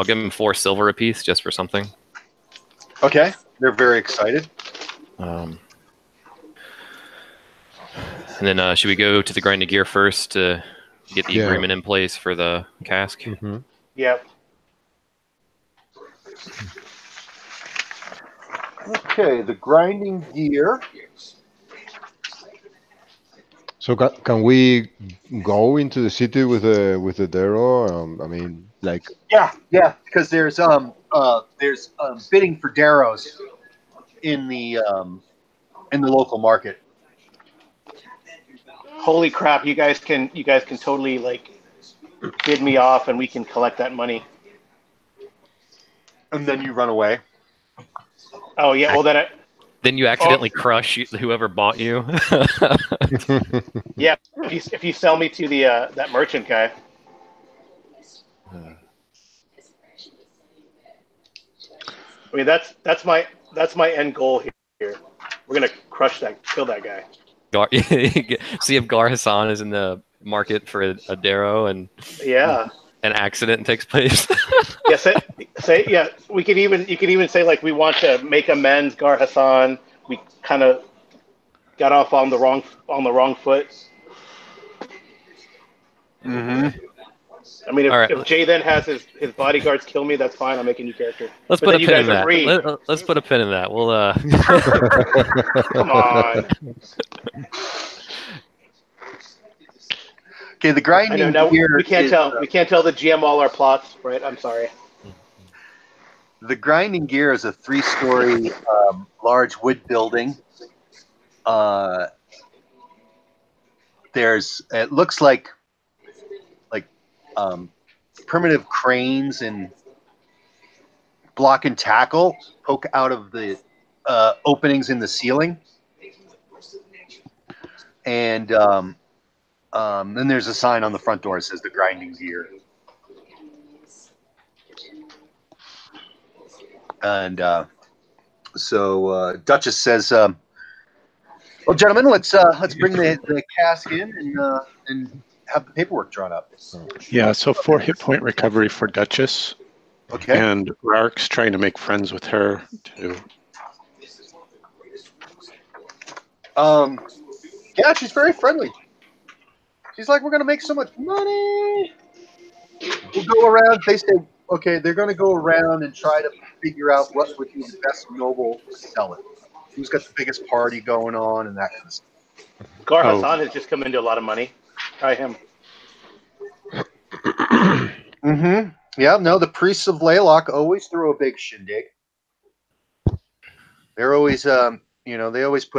give them 4 silver apiece just for something. Okay. They're very excited. And then should we go to the grinding gear first to get the agreement in place for the cask? Yep. Okay, the grinding gear. So can we go into the city with the Darrow? I mean, like, Yeah, because there's bidding for Darrows in the local market. Holy crap! You guys can totally like bid me off, and we can collect that money. And then you run away. Oh yeah, well Then you accidentally crush whoever bought you. yeah. If you sell me to the that merchant guy, I mean that's my end goal here. We're gonna kill that guy. See if Gar Hassan is in the market for a Darrow and Yeah. an accident takes place. Yes. Yeah. You could even say like we want to make amends, Gar Hassan. We kind of got off on the wrong foot. Mm-hmm. I mean, All right. if Jay then has his bodyguards kill me, that's fine. I'll make a new character. Let's But put then a you pin guys in that. agree. Let's put a pin in that. We'll Come on. Okay, the I grinding know. Now gear we can't is, tell. We can't tell the GM all our plots, right? I'm sorry. the grinding gear is a 3-story large wood building. It looks like primitive cranes and block and tackle poke out of the openings in the ceiling, and then there's a sign on the front door that says the grinding gear. And so Duchess says, "Well, gentlemen, let's bring the cask in and have the paperwork drawn up." Yeah, so 4 hit point recovery for Duchess. Okay. And Rark's trying to make friends with her too. Yeah, she's very friendly. She's like, "We're gonna make so much money. We'll go around." They say, "Okay, they're gonna go around and try to figure out what would be the best noble to sell it. Who's got the biggest party going on and that kind of stuff." Gar Hassan has just come into a lot of money. Try him. Mm-hmm. Yeah, no, the priests of Laylock always throw a big shindig. They're always, they always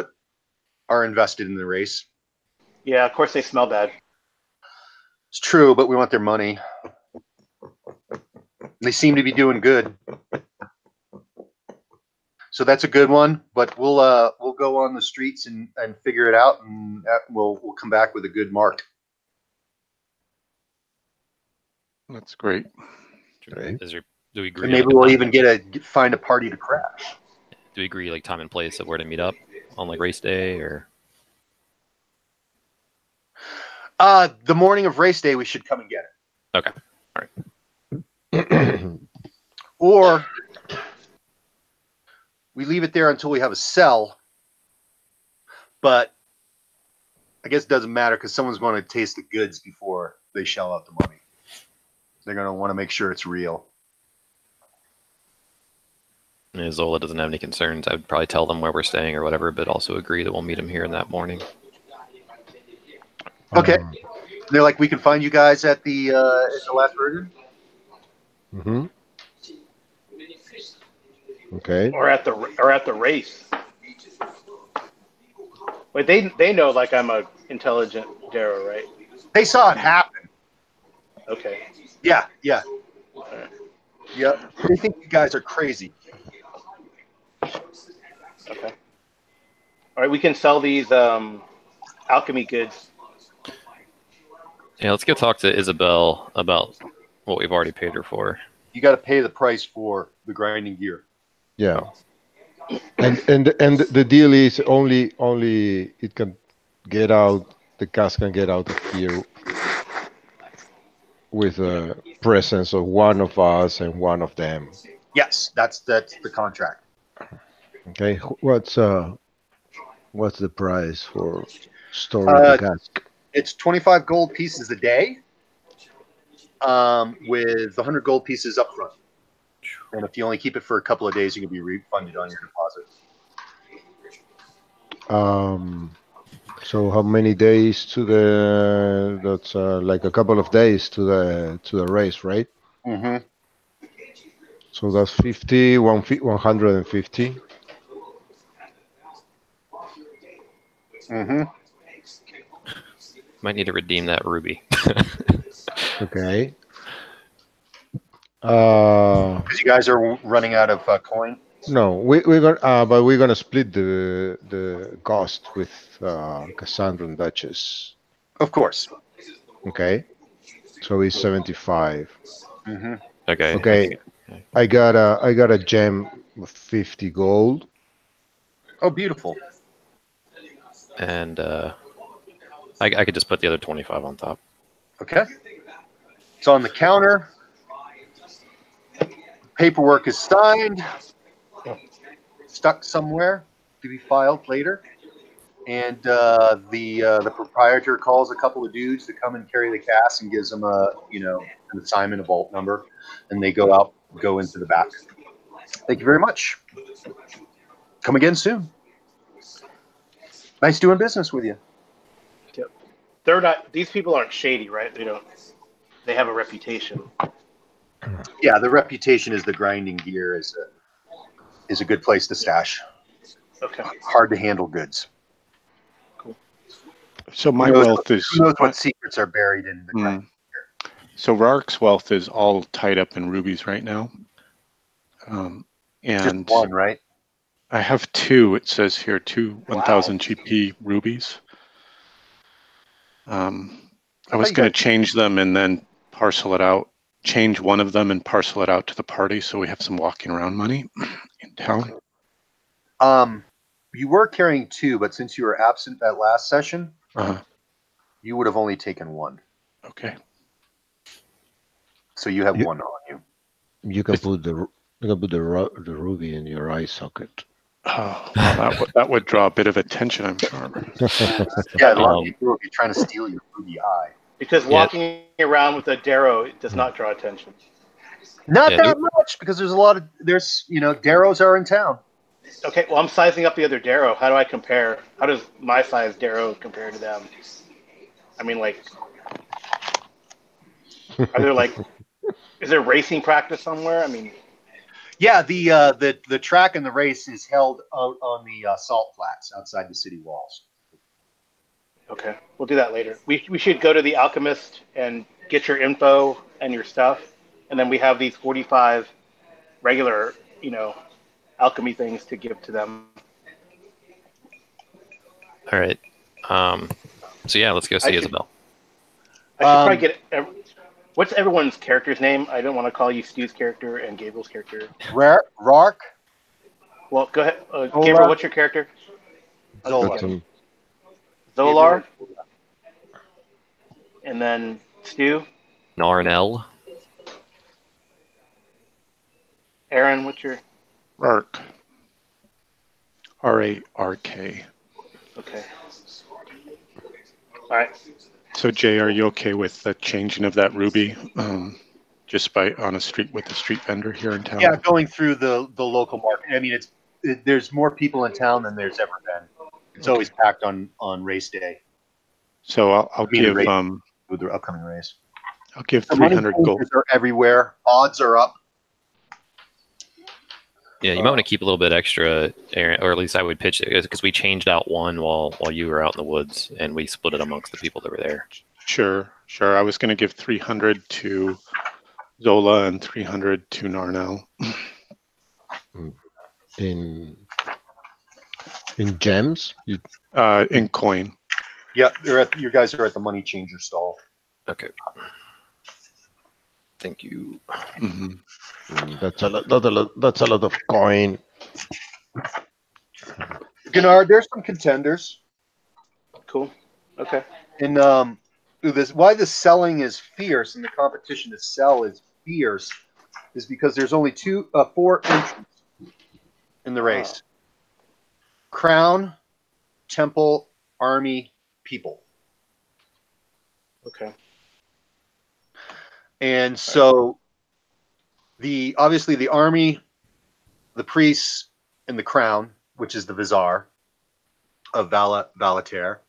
are invested in the race. Yeah, of course they smell bad. It's true, but we want their money. They seem to be doing good. So that's a good one, but we'll go on the streets and figure it out, and we'll come back with a good mark. That's great. Great. do we agree? And maybe on, we'll like, even find a party to crash. do we agree like time and place of where to meet up on like race day or? The morning of race day, we should come and get it. Okay. All right. Or we leave it there until we have a sell. But I guess it doesn't matter because someone's going to taste the goods before they shell out the money. They're going to want to make sure it's real. And if Zola doesn't have any concerns, I would probably tell them where we're staying or whatever, but also agree that we'll meet him here in that morning. Okay. They're like, we can find you guys at the Last Virgin. Mm-hmm. Okay. Or at the race. Wait, they know like I'm a intelligent Darrow, right? They saw it happen. Okay. Yeah. Yep. They think you guys are crazy. Okay. All right, we can sell these alchemy goods. Yeah, let's go talk to Isabel about what we've already paid her for. You got to pay the price for the grinding gear. Yeah. And the deal is only it can get out, the cask can get out of here with a presence of one of us and one of them. Yes, that's the contract. Okay. What's the price for storing the cask? It's 25 gold pieces a day, with 100 gold pieces up front. And if you only keep it for a couple of days, you can be refunded on your deposit. So how many days to the? That's like a couple of days to the race, right? Mm-hmm. So that's 150. Mm-hmm. Might need to redeem that ruby. Okay. Because you guys are running out of coin. No, we're gonna but we're gonna split the cost with Cassandra and Duchess. Of course. Okay. So it's 75. Mm-hmm. Okay. Okay. I got a gem of 50 gold. Oh, beautiful. And I could just put the other 25 on top. Okay. So on the counter, paperwork is signed, stuck somewhere to be filed later, and the proprietor calls a couple of dudes to come and carry the cash and gives them an assignment, a vault number, and they go into the back. Thank you very much. Come again soon. Nice doing business with you. Yep. They're not. These people aren't shady, right? They don't. They have a reputation. Yeah, the reputation is the grinding gear is a good place to stash. Okay. Hard to handle goods. So my Who knows, wealth is. who knows what secrets are buried in the ground? So Rark's wealth is all tied up in rubies right now. And Just one, right? I have two. It says here 1,000 GP rubies. I was going to change them and then parcel it out. Change one of them and parcel it out to the party, so we have some walking around money in town. You were carrying two, but since you were absent that last session, Uh-huh. you would have only taken one. Okay. So you have one on you. You can put the ruby in your eye socket. Oh, well, that would draw a bit of attention, I'm sure. Yeah, a lot of people will be trying to steal your ruby eye. Because walking around with a darrow does not draw attention. Not that much, because there's darrows are in town. Okay, well, I'm sizing up the other darrow. How do I compare? How does my size darrow compare to them? I mean, like, are there is there racing practice somewhere? I mean, yeah, the track and the race is held out on the salt flats outside the city walls. Okay, we'll do that later. We should go to the alchemist and get your info and your stuff, and then we have these 45 regular, alchemy things to give to them. All right. So yeah, let's go see Isabel. I should probably get. What's everyone's character's name? I don't want to call you Stu's character and Gabriel's character. Rark. Well, go ahead. Gabriel, what's your character? Zola. Zolar. And then Stu. Narnell. Aaron, what's your? Rark. R-A-R-K. Okay. All right. So Jay, are you okay with the changing of that ruby, just on a street with the street vendor here in town? Yeah, going through the local market. I mean, there's more people in town than there's ever been. It's always packed on race day. So I'll give with the upcoming race. I'll give 300 gold. Are everywhere. Odds are up. Yeah, you might want to keep a little bit extra, Aaron, or at least I would pitch it, because we changed out one while you were out in the woods, and we split it amongst the people that were there. Sure. I was going to give 300 to Zola and 300 to Narnell. In gems? In coin. Yeah, you guys are at the money changer stall. Okay. Thank you. Mm-hmm. That's a lot of coin. Gennard, there's some contenders. Cool. Okay. And why the selling is fierce and the competition to sell is fierce is because there's only 4 entrants in the race. Crown, Temple, Army, People. Okay. And so obviously the Army, the priests, and the Crown, which is the Vizier of Valater,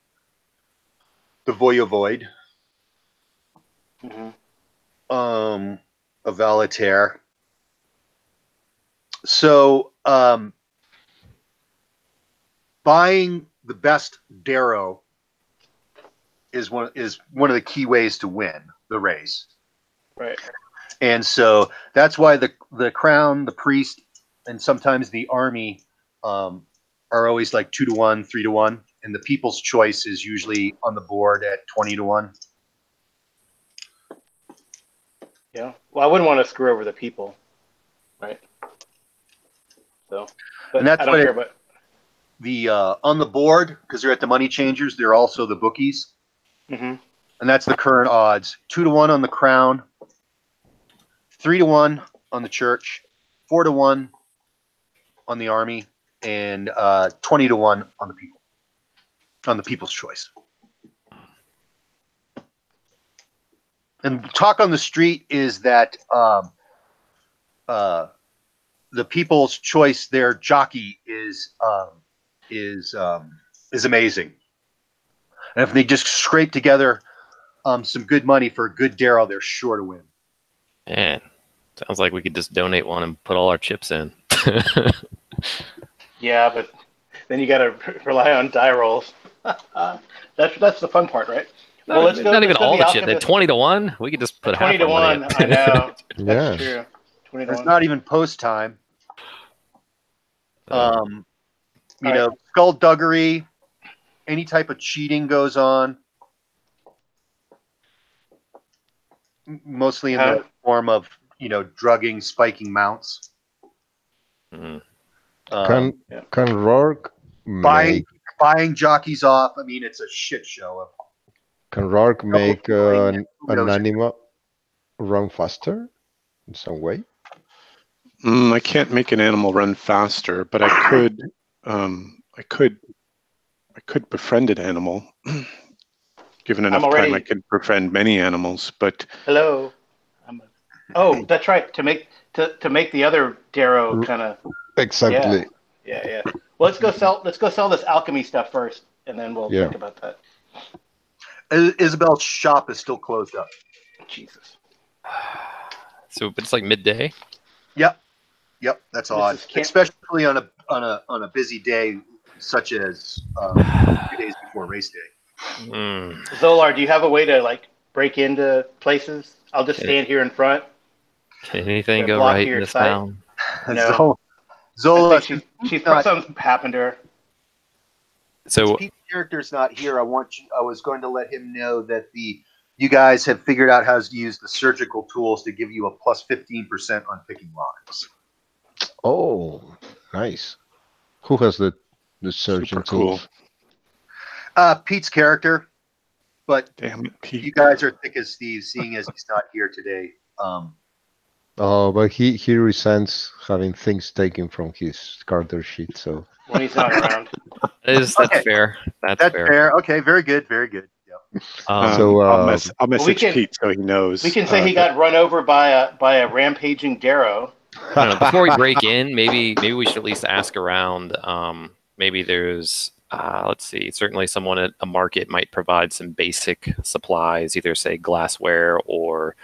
the Voivode, Hmm. a Valetaire. So buying the best Darrow is one of the key ways to win the race. Right. And so that's why the crown, the priest, and sometimes the army are always like 2-1, 3-1, and the people's choice is usually on the board at 20-1. Yeah. Well, I wouldn't want to screw over the people, right? So, but And that's I don't what care about. the on the board, because they're at the money changers, they're also the bookies, Hmm. and that's the current odds: 2-1 on the crown, 3-1 on the church, 4-1 on the army, and 20-1 on the people, on the people's choice. And talk on the street is that the people's choice, their jockey is amazing. And if they just scrape together some good money for a good Darrow, they're sure to win. Man, sounds like we could just donate one and put all our chips in. Yeah, but then you got to rely on die rolls. That's the fun part, right? Well, let's go. Not Let's even go all the the chips. At alchemist. 20-1, we could just put half 20 to our money 1. in. I know. Yeah. That's true. 20 to It's 1. not even post time. All Know, skullduggery, any type of cheating goes on, mostly in the form of drugging, spiking mounts. Mhm. Can yeah. can Rourke Buying make jockeys off. I mean, it's a shit show. an animal run faster in some way? I can't make an animal run faster, but I could. I could befriend an animal. Given enough time, I could befriend many animals. But hello. Oh, that's right. To make the other Darrow kind of Exactly. Yeah. Well, let's go sell this alchemy stuff first, and then we'll think about that. Isabel's shop is still closed up. Jesus. So, but it's like midday. Yep, that's odd, especially on a busy day such as 2 days before race day. Zolar, do you have a way to like break into places? I'll just stand here in front. Can anything go right in this town? No. Zola, she's something happened to her. So Pete's character's not here. I was going to let him know that you guys have figured out how to use the surgical tools to give you a plus 15% on picking lines. Oh, nice. Who has the surgeon tools? Cool. Pete's character, but damn it, Pete. You guys are thick as thieves, seeing as he's not here today. Oh, but he resents having things taken from his character sheet. So when he's not around, that's fair. That's fair. Okay, very good, very good. Yeah. I'll message Pete so he knows. We can say he got run over by a rampaging Darrow. I don't know, before we break in, maybe we should at least ask around. Maybe there's let's see. Certainly, someone at a market might provide some basic supplies, either say glassware or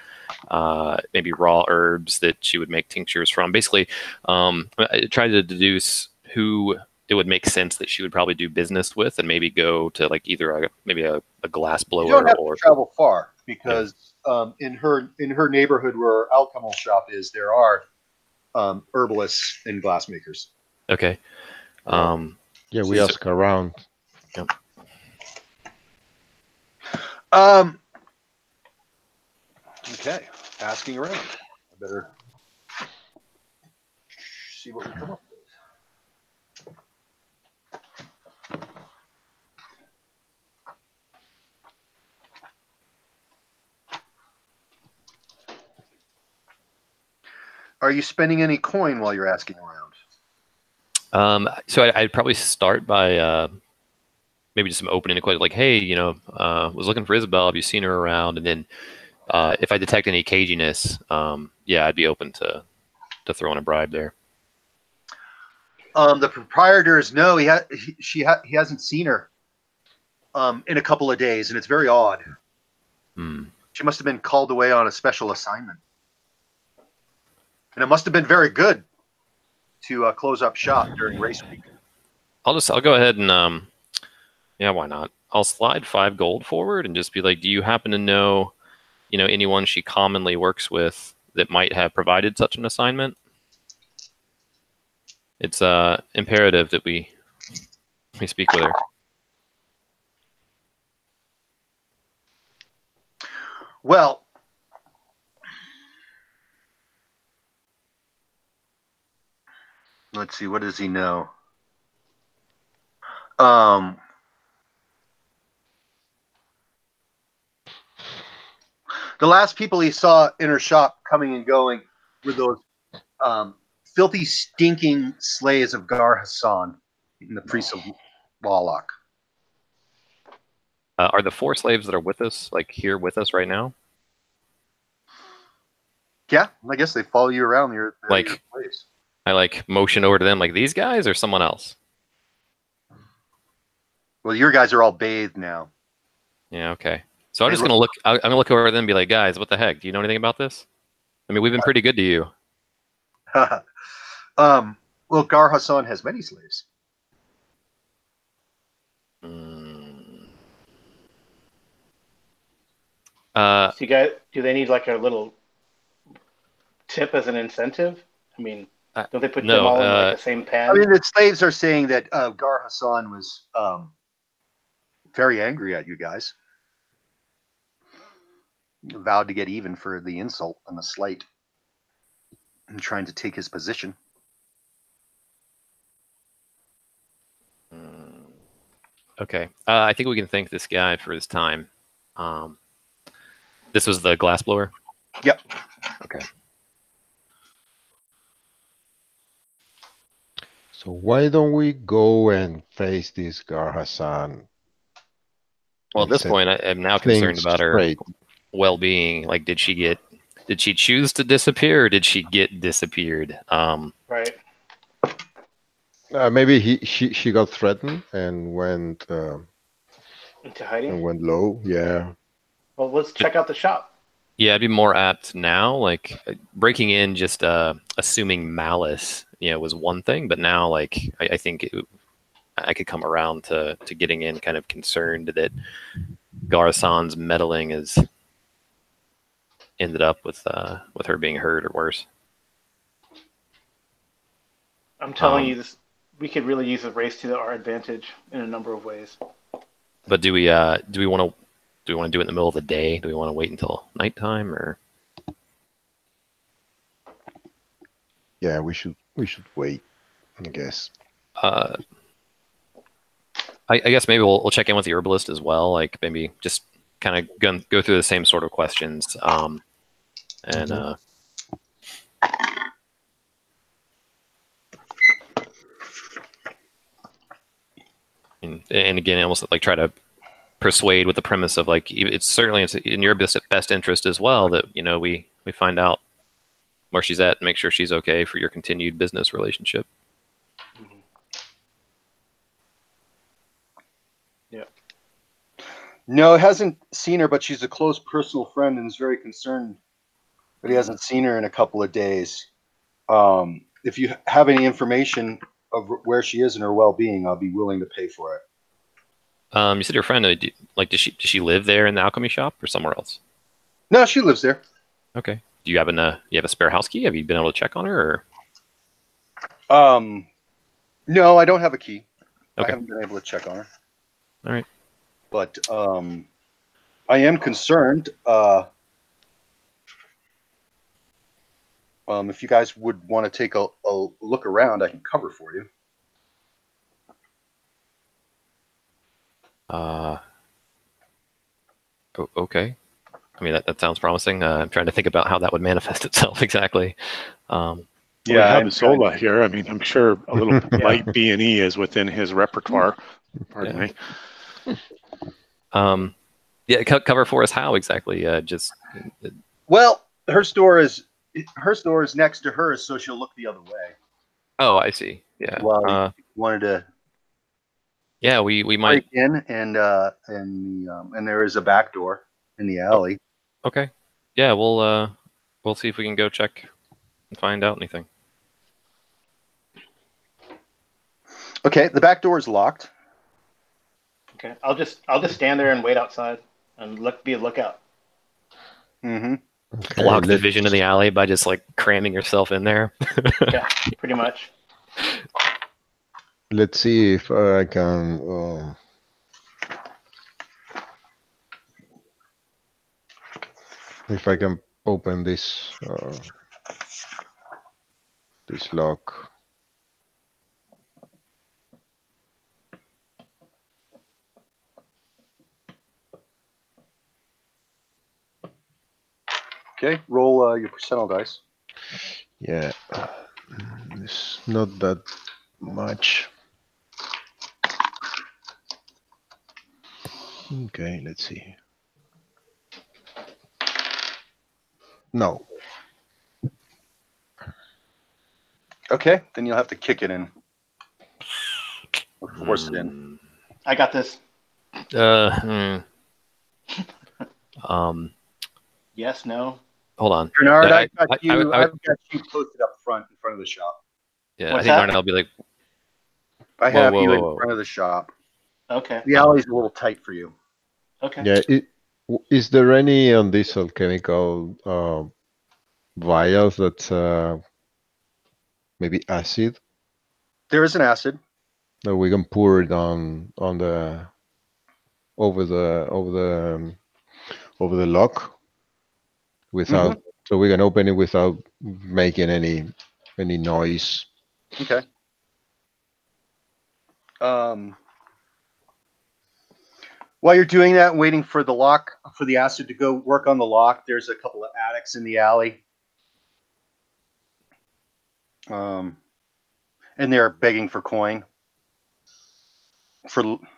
maybe raw herbs that she would make tinctures from. Basically, I tried to deduce who it would make sense that she would probably do business with, and maybe go to like either maybe a glass blower. You don't have to travel far because in her neighborhood where her alchemical shop is, there are herbalists and glassmakers. Okay. Yeah, we ask around. Yeah. Okay, asking around. I better see what we come up with. Are you spending any coin while you're asking around? So I'd probably start by maybe just some opening questions, like, hey, was looking for Isabel. Have you seen her around? And then if I detect any caginess, I'd be open to throwing a bribe there. The proprietor is no, he hasn't seen her. in a couple of days, and it's very odd. Hmm. She must have been called away on a special assignment. And it must have been very good to close up shop during race week. I'll go ahead and yeah, why not? I'll slide 5 gold forward and just be like, do you happen to know, anyone she commonly works with that might have provided such an assignment? It's imperative that we speak with her. Well, let's see, what does he know? The last people he saw in her shop coming and going were those filthy, stinking slaves of Gar Hassan and the priests of Warlock. Are the 4 slaves that are with us, like, here with us right now? Yeah, I guess they follow you around your place. I like motion over to them, like these guys or someone else. Well, your guys are all bathed now. Yeah, okay. So I'm just gonna look. I'm gonna look over at them and be like, guys, what the heck? Do you know anything about this? I mean, we've been pretty good to you. Well, Gar Hassan has many slaves. So you guys, do they need like a little tip as an incentive? I mean, don't they put them all in like the same pan? I mean, the slaves are saying that Gar Hassan was very angry at you guys. Vowed to get even for the insult and the slight, and trying to take his position. Okay, I think we can thank this guy for his time. This was the glassblower? Yep. Okay. So why don't we go and face this Gar Hassan? Well, at this point, I am now concerned about her well-being. Like, did she choose to disappear, or did she get disappeared? Right. Maybe she got threatened and went into hiding and went low. Yeah. Well, let's check out the shop. Yeah, I'd be more apt now. Like breaking in, just assuming malice, was one thing, but now, like, I think I could come around to getting in, kind of concerned that Gar Hassan's meddling has ended up with her being hurt or worse. I'm telling you, this we could really use a race to our advantage in a number of ways. But do we want to do it in the middle of the day? Do we want to wait until nighttime, or? Yeah, we should wait, I guess. I guess maybe we'll check in with the herbalist as well. Like maybe just kind of go through the same sort of questions. And again, almost like try to persuade with the premise of like it's in your best interest as well that we find out where she's at and make sure she's okay for your continued business relationship. Yeah. No, hasn't seen her, but she's a close personal friend and is very concerned that he hasn't seen her in a couple of days. If you have any information of where she is and her well-being, I'll be willing to pay for it. You said your friend, does she live there in the alchemy shop or somewhere else? No, she lives there. Okay. Do you have a spare house key? Have you been able to check on her? Or? No, I don't have a key. Okay. I haven't been able to check on her. All right. But I am concerned. If you guys would want to take a look around, I can cover for you. Okay. I mean, that sounds promising. I'm trying to think about how that would manifest itself exactly. Yeah, we have Zola here. I mean, I'm sure a little light B&E is within his repertoire. Pardon me. Yeah, cover for us. How exactly? Well, her store is next to hers, so she'll look the other way. Oh, I see. Yeah. Well, you wanted to Yeah, we might. break in, and there is a back door in the alley. Okay. Yeah, we'll see if we can go check and find out anything. Okay, the back door is locked. Okay, I'll just stand there and wait outside and be a lookout. Mm-hmm. Okay, Block the let's, vision of the alley by just like cramming yourself in there. Yeah, pretty much. let's see if I can. If I can open this this lock. Okay, roll your percentile dice. Yeah, it's not that much. Okay, let's see. No. Okay, then you'll have to kick it in. Or force it in. I got this. Yes, no. Hold on. Bernard, I- I've got you. I- I've got you posted up front in front of the shop. Yeah, What's I think that? Darnell will be like, I Whoa, have whoa, you whoa, in whoa. front of the shop. Okay. The alley's a little tight for you. Okay. Yeah. Is there any on this alchemical vials that's maybe acid There is an acid. that we can pour it on the over the lock without, so we can open it without making any noise. Okay. While you're doing that and waiting for the acid to go work on the lock, there's a couple of addicts in the alley. And they're begging for coin.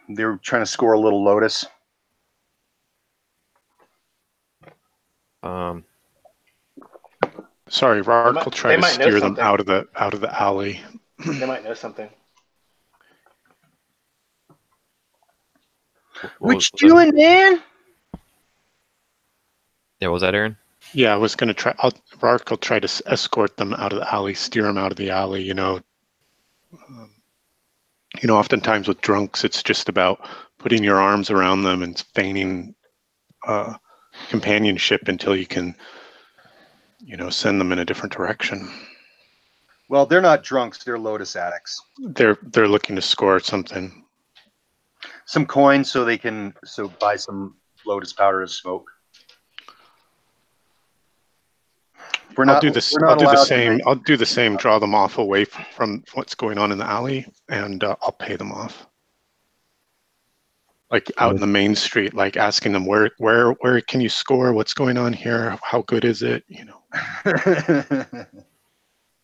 They're trying to score a little Lotus. Sorry, Rark will try they to might know steer them something. out of the alley. They might know something. What you doing, man? Yeah, what was that, Aaron? Yeah, I was gonna try. Rark will try to escort them out of the alley, steer them out of the alley. Oftentimes with drunks, it's just about putting your arms around them and feigning companionship until you can, send them in a different direction. Well, they're not drunks. They're Lotus addicts. They're looking to score something. Some coin so they can buy some Lotus powder to smoke. I'll do the same. I'll do the same. Draw them off away from what's going on in the alley, and I'll pay them off. Like out in the main street, like asking them where can you score? What's going on here? How good is it?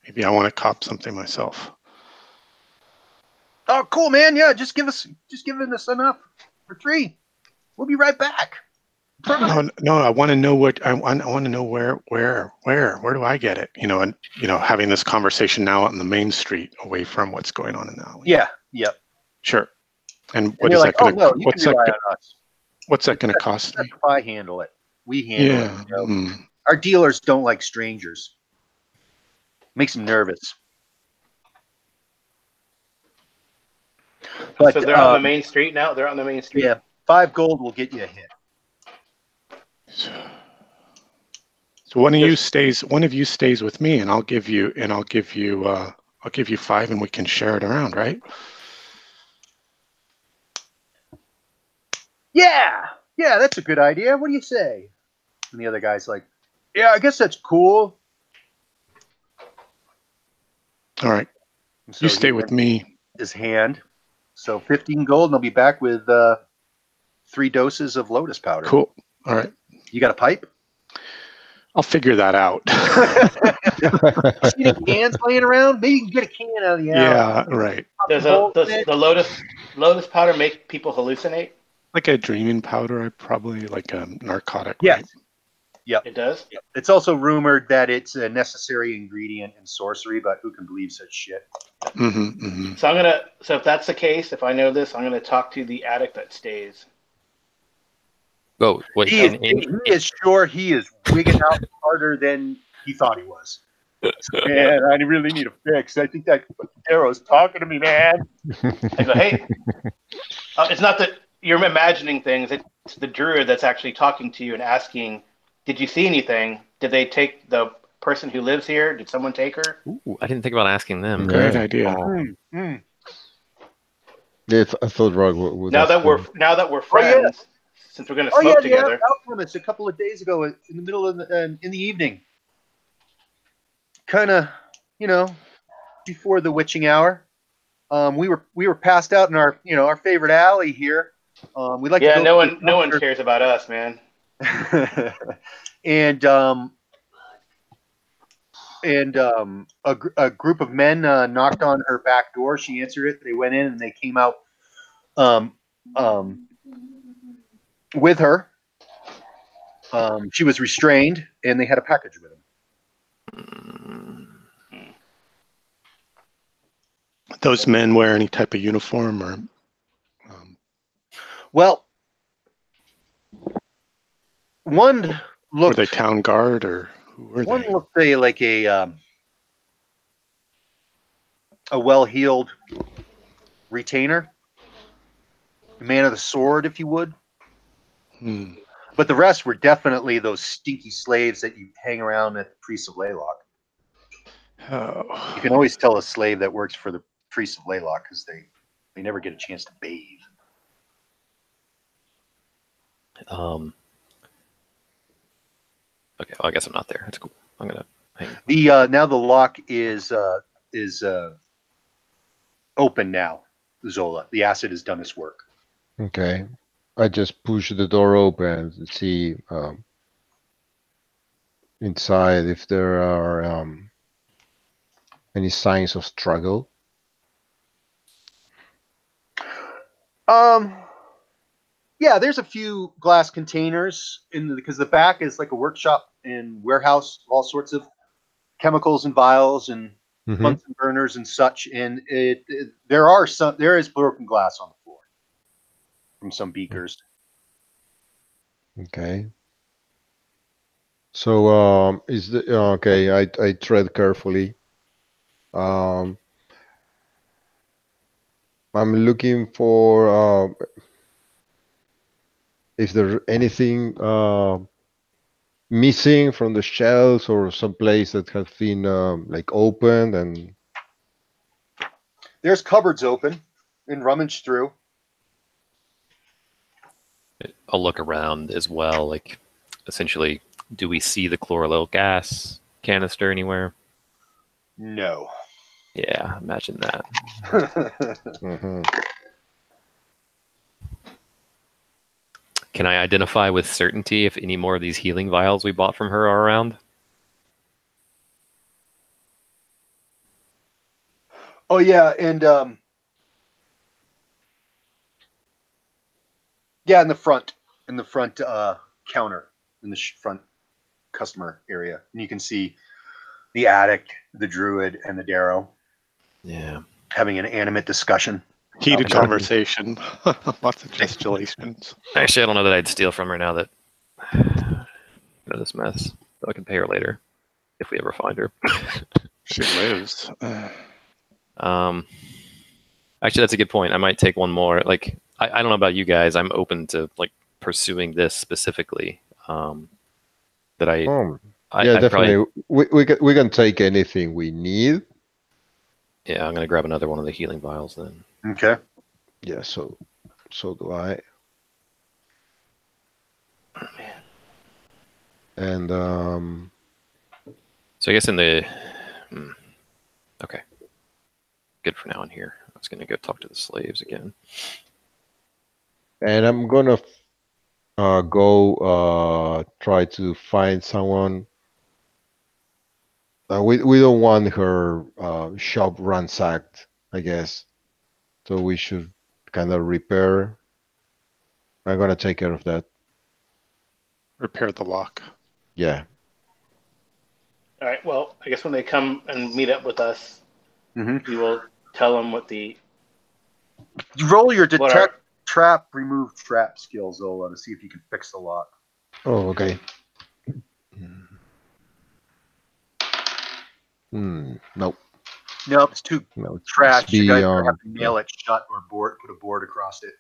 Maybe I want to cop something myself. Oh, cool, man. Yeah, just give us enough for free. We'll be right back. No, I want to know I want to know where do I get it? And having this conversation now out in the main street, away from what's going on in the alley. Yeah. Yep. Sure. And what is that going to? What's that going to cost me? If I handle it, we handle it. Mm. Our dealers don't like strangers. Makes them nervous. But, so they're on the main street now? They're on the main street? Yeah. 5 gold will get you a hit. So one of you stays with me, and I'll give you 5, and we can share it around, right? Yeah, that's a good idea. What do you say? And the other guy's like, yeah, I guess that's cool. All right. So you stay with me. His hand. So 15 gold, and I'll be back with 3 doses of Lotus powder. Cool. All right. You got a pipe? I'll figure that out. See any cans laying around? Maybe you can get a can out of the alley. Yeah, right. Does the Lotus powder make people hallucinate? Like a dreaming powder, probably like a narcotic. Yes. Right? Yep. It does? It's also rumored that it's a necessary ingredient in sorcery, but who can believe such shit? So if that's the case, if I know this, I'm gonna talk to the addict that stays. Oh, what? He is sure he is wigging out harder than he thought he was. Man, I really need a fix. I think that arrow's talking to me, man. I go, hey, it's not that you're imagining things. It's the druid that's actually talking to you and asking, did you see anything? Did they take the person who lives here? Did someone take her? Ooh, I didn't think about asking them. Great idea. Yeah, I thought Rock would. Now that we're friends, since we're gonna smoke together. Alchemist a couple of days ago in the middle of in the evening. Kind of, before the witching hour. We were passed out in our favorite alley here. We like to go no one cares about us, man. and a group of men knocked on her back door. She answered it. They went in and they came out with her. She was restrained and they had a package with them. Those men wear any type of uniform or? Well, one looked. Were they town guard or who were One they? looked like a well-heeled retainer, a man of the sword, if you would. But the rest were definitely those stinky slaves that you hang around at the Priest of Laylock. Oh. You can always tell a slave that works for the Priest of Laylock because they never get a chance to bathe. Okay, well, I guess I'm not there. That's cool. I'm gonna hang. Now the lock is open now, Zola. The acid has done its work. Okay. I just push the door open to see inside if there are any signs of struggle. Yeah, there's a few glass containers because the back is like a workshop and warehouse, all sorts of chemicals and vials and Bunsen burners and such. And there is broken glass on the floor from some beakers. Okay. So okay? I tread carefully. I'm looking for is there anything missing from the shelves or some place that has been like opened and there's cupboards open and rummage through. I'll look around as well. Like, essentially, do we see the chloral gas canister anywhere? No. Yeah, imagine that. Can I identify with certainty if any more of these healing vials we bought from her are around? Oh yeah, and yeah, in the front counter, in the front customer area, and you can see the addict, the druid, and the Darrow. Yeah, having an animate discussion. Heated conversation. Lots of gesticulations. Actually, I don't know that I'd steal from her now that this mess. But I can pay her later if we ever find her. She lives. Actually, that's a good point. I might take one more. Like, I don't know about you guys. I'm open to like pursuing this specifically. That yeah, definitely. Probably... we can take anything we need. Yeah, I'm gonna grab another one of the healing vials then. Okay. Yeah, so do I. Oh, man. And so I guess in the okay, good for now in here. I was gonna go talk to the slaves again. And I'm gonna go try to find someone. We don't want her shop ransacked, I guess. So we should kind of repair. I'm gonna take care of that. Repair the lock. Yeah. All right. Well, I guess when they come and meet up with us, Mm-hmm. we will tell them what the You roll your what detect, trap, remove trap skill, Zola, to see if you can fix the lock. Oh, okay. Nope. No, it's too No, it's trash. You guys are gonna have beyond. to nail it shut or put a board across it.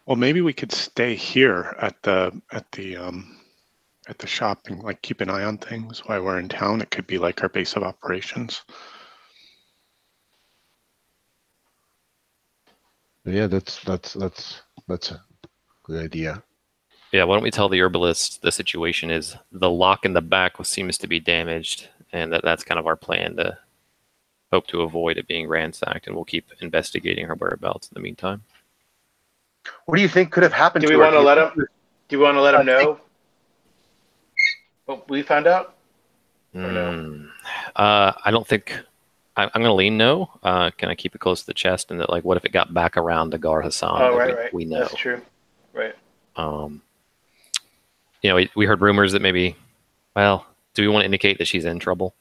Well, maybe we could stay here at the shop and like keep an eye on things while we're in town. It could be like our base of operations. Yeah, that's a good idea. Yeah, why don't we tell the herbalist the situation is the lock in the back seems to be damaged, and that's kind of our plan to hope to avoid it being ransacked, and we'll keep investigating her whereabouts in the meantime. What do you think could have happened do to we her? want to let them? Do we want to let I them know what we found out? Or no? I don't think I'm going to lean no. Can I keep it close to the chest? And that, like, what if it got back around to Gar Hassan? Oh, right. We know. That's true. Right. You know, we heard rumors that maybe. Well, do we want to indicate that she's in trouble?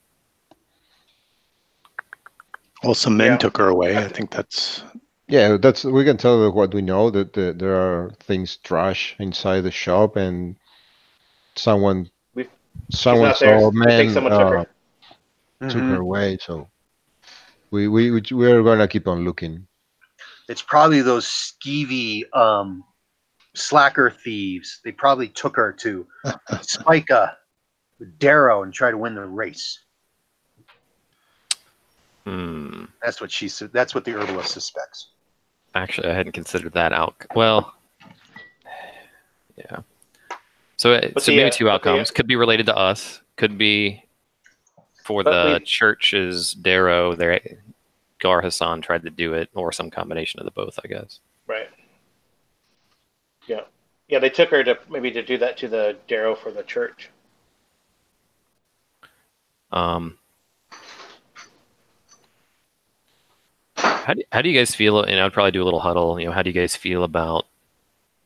Well, some men Yeah. took her away. I think that's. Yeah, we can tell what we know, that there are things trash inside the shop, and someone She's not there. saw a We think man someone took her. took her away. So we're gonna keep on looking. It's probably those skeevy slacker thieves. They probably took her to Spica, Darrow, and try to win the race. That's what that's what the herbalist suspects. Actually, I hadn't considered that out. Well, yeah. So maybe two outcomes. Could be related to us. Could be for the church's Darrow. Gar Hassan tried to do it, or some combination of the both, I guess. Right. Yeah. Yeah, they took her to do that to the Darrow for the church. How do you guys feel? And I'd probably do a little huddle. You know, how do you guys feel about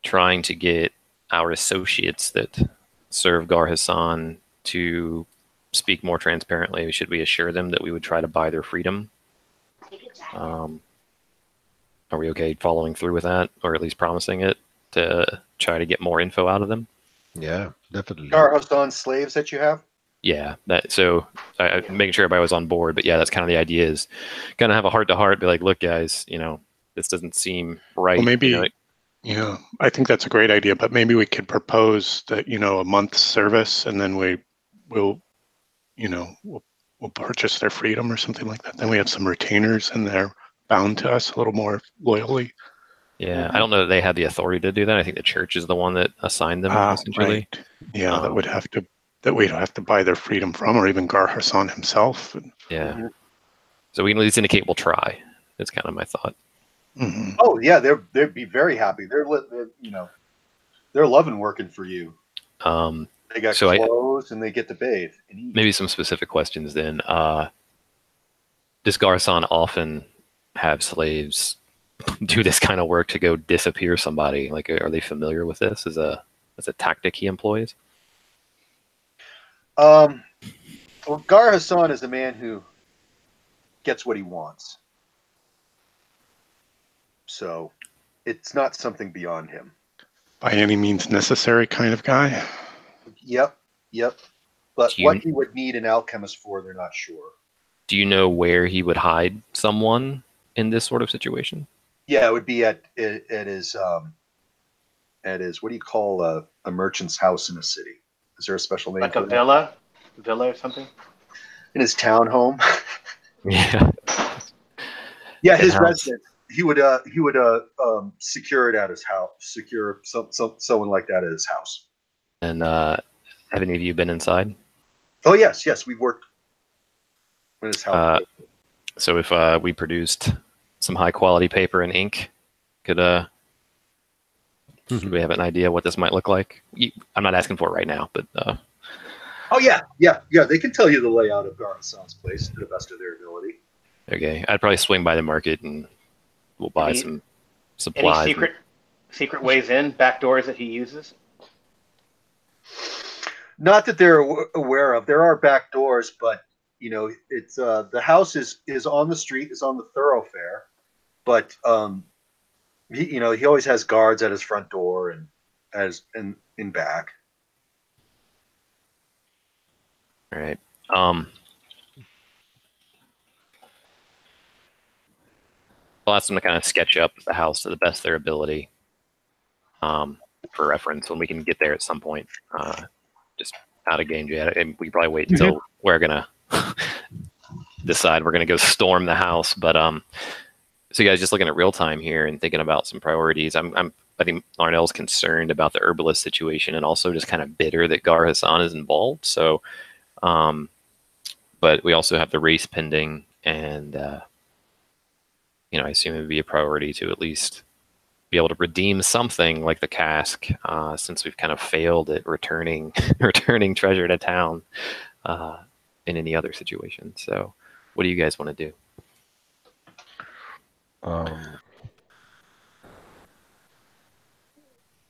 trying to get our associates that serve Gar Hassan to speak more transparently? Should we assure them that we would try to buy their freedom? Are we okay following through with that, or at least promising it to try to get more info out of them? Yeah, definitely. Gar Hassan slaves that you have? Yeah, making sure everybody was on board. But yeah, that's kind of the idea, is kind of have a heart-to-heart, be like, look, guys, you know, this doesn't seem right. Well, maybe, you know, yeah, I think that's a great idea, but maybe we could propose that, you know, a month's service, and then we'll purchase their freedom or something like that. Then we have some retainers, and they're bound to us a little more loyally. Yeah, I don't know that they have the authority to do that. I think the church is the one that assigned them, essentially. Right. Yeah, we'd have to buy their freedom from, or even Gar Hassan himself. Yeah. So we can at least indicate we'll try. That's kind of my thought. Mm-hmm. Oh yeah, they'd be very happy. They're loving working for you. They got clothes and they get to bathe and eat. Maybe some specific questions then. Does Gar Hassan often have slaves do this kind of work to go disappear somebody? Like, are they familiar with this as a tactic he employs? Well, Gar Hassan is a man who gets what he wants. So it's not something beyond him. By any means necessary kind of guy? Yep. But what he would need an alchemist for, they're not sure. Do you know where he would hide someone in this sort of situation? Yeah, it would be at his what do you call a merchant's house in a city? Is there a special name? Like a villa or something? In his townhome. Yeah. Yeah, his residence. He would secure it at his house. Secure someone like that at his house. And have any of you been inside? Oh yes, we've worked in his house. So if we produced some high quality paper and ink, could we have an idea what this might look like? I'm not asking for it right now, but oh yeah, they can tell you the layout of Gar Hassan's place to the best of their ability. Okay, I'd probably swing by the market and we'll buy some supplies. Any secret ways in, back doors that he uses? Not that they're aware of. There are back doors, but it's the house is on the street, is on the thoroughfare, but he always has guards at his front door and as in back. All right. I'll ask them to kind of sketch up the house to the best of their ability, for reference when we can get there at some point. Just out of game yet, and we probably wait until we're gonna decide we're gonna go storm the house. But so you guys just looking at real time here and thinking about some priorities. I think Larnell's concerned about the herbalist situation and also just kind of bitter that Gar Hassan is involved. So, but we also have the race pending, and I assume it would be a priority to at least be able to redeem something like the cask, since we've kind of failed at returning treasure to town in any other situation. So, what do you guys want to do?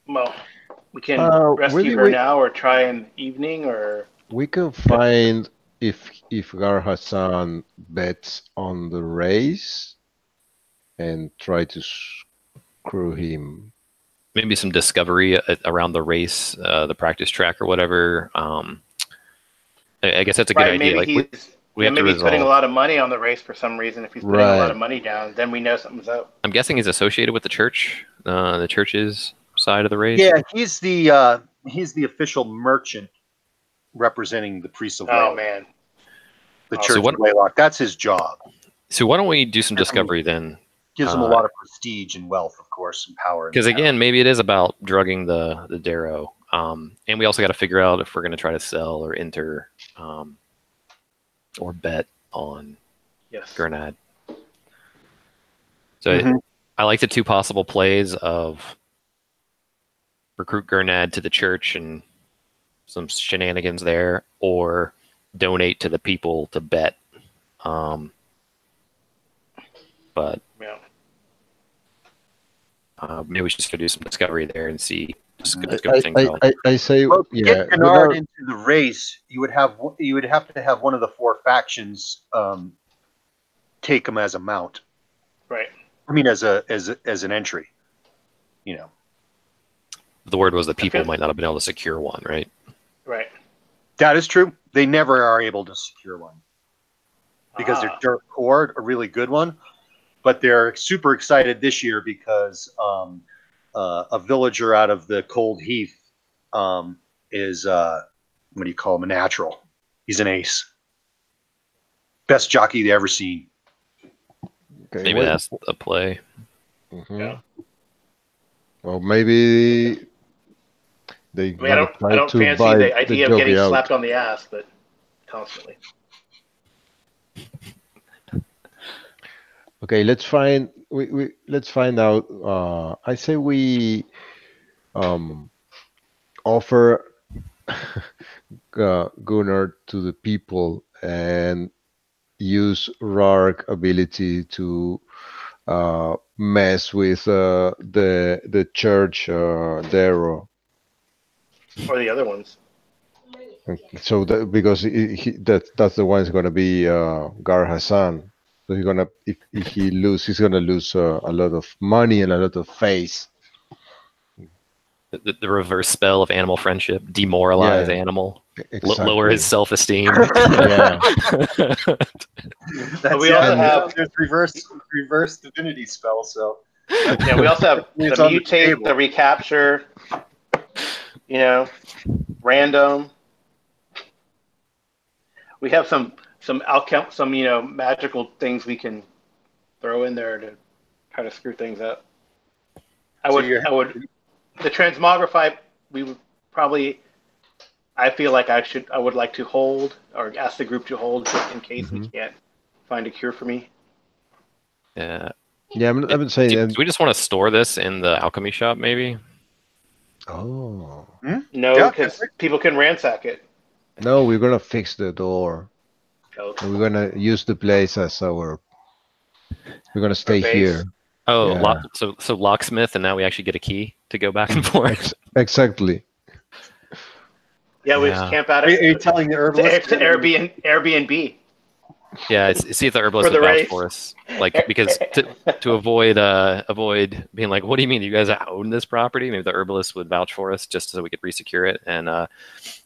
Well, we can rescue her now, or try in evening, or we can find if Gar Hassan bets on the race and try to screw him. Maybe some discovery around the race, the practice track or whatever. I guess that's a good idea. Maybe like we have maybe to he's putting a lot of money on the race for some reason. If he's putting a lot of money down, then we know something's up. I'm guessing he's associated with the church, the church's side of the race. Yeah, he's the official merchant representing the priests of Laylock. Oh man, the church of Laylock. That's his job. So why don't we do some discovery then? Gives him a lot of prestige and wealth, of course, and power. Because again, maybe it is about drugging the Darrow, and we also got to figure out if we're going to try to sell or enter, or bet on Gurnad. So I like the two possible plays of recruit Gurnad to the church and some shenanigans there, or donate to the people to bet. But yeah. Maybe we should just go do some discovery there and see. I say, get Gurnard into the race. You would have to have one of the four factions take him as a mount. Right. I mean, as an entry. The word was that people might not have been able to secure one, right? Right. That is true. They never are able to secure one because they're dirt poor, a really good one. But they're super excited this year because a villager out of the Cold Heath is what do you call him? A natural. He's an ace. Best jockey they ever seen. Okay, maybe that's a play. Yeah. Well, maybe they. I don't fancy the idea of getting slapped on the ass, but constantly. Okay, let's find out. I say we offer Gunnar to the people and use Rark ability to mess with the church Darrow. Or the other ones. So because that's the one who's going to be Gar Hassan. So if he loses, he's gonna lose a lot of money and a lot of face. The reverse spell of animal friendship, demoralize animal, lower his self-esteem. Yeah. We also have there's reverse divinity spell. So yeah, we also have the mutate, the recapture. Random. We have some magical things we can throw in there to try to screw things up. The transmogrify we would probably. I feel like I would like to hold or ask the group to hold just in case we can't find a cure for me. Yeah. Yeah, I've been saying. Do we just want to store this in the alchemy shop, maybe? Oh. No, because people can ransack it. No, we're gonna fix the door. Okay. We're gonna use the place as our. We're gonna stay here. Oh, yeah. So locksmith, and now we actually get a key to go back and forth. Exactly. Yeah, we just camp out Are at you telling the herbalist? Airbnb Yeah, see if the herbalist for the would vouch race. for us. Like, because to avoid being like, what do you mean you guys own this property? Maybe the herbalist would vouch for us just so we could resecure it, and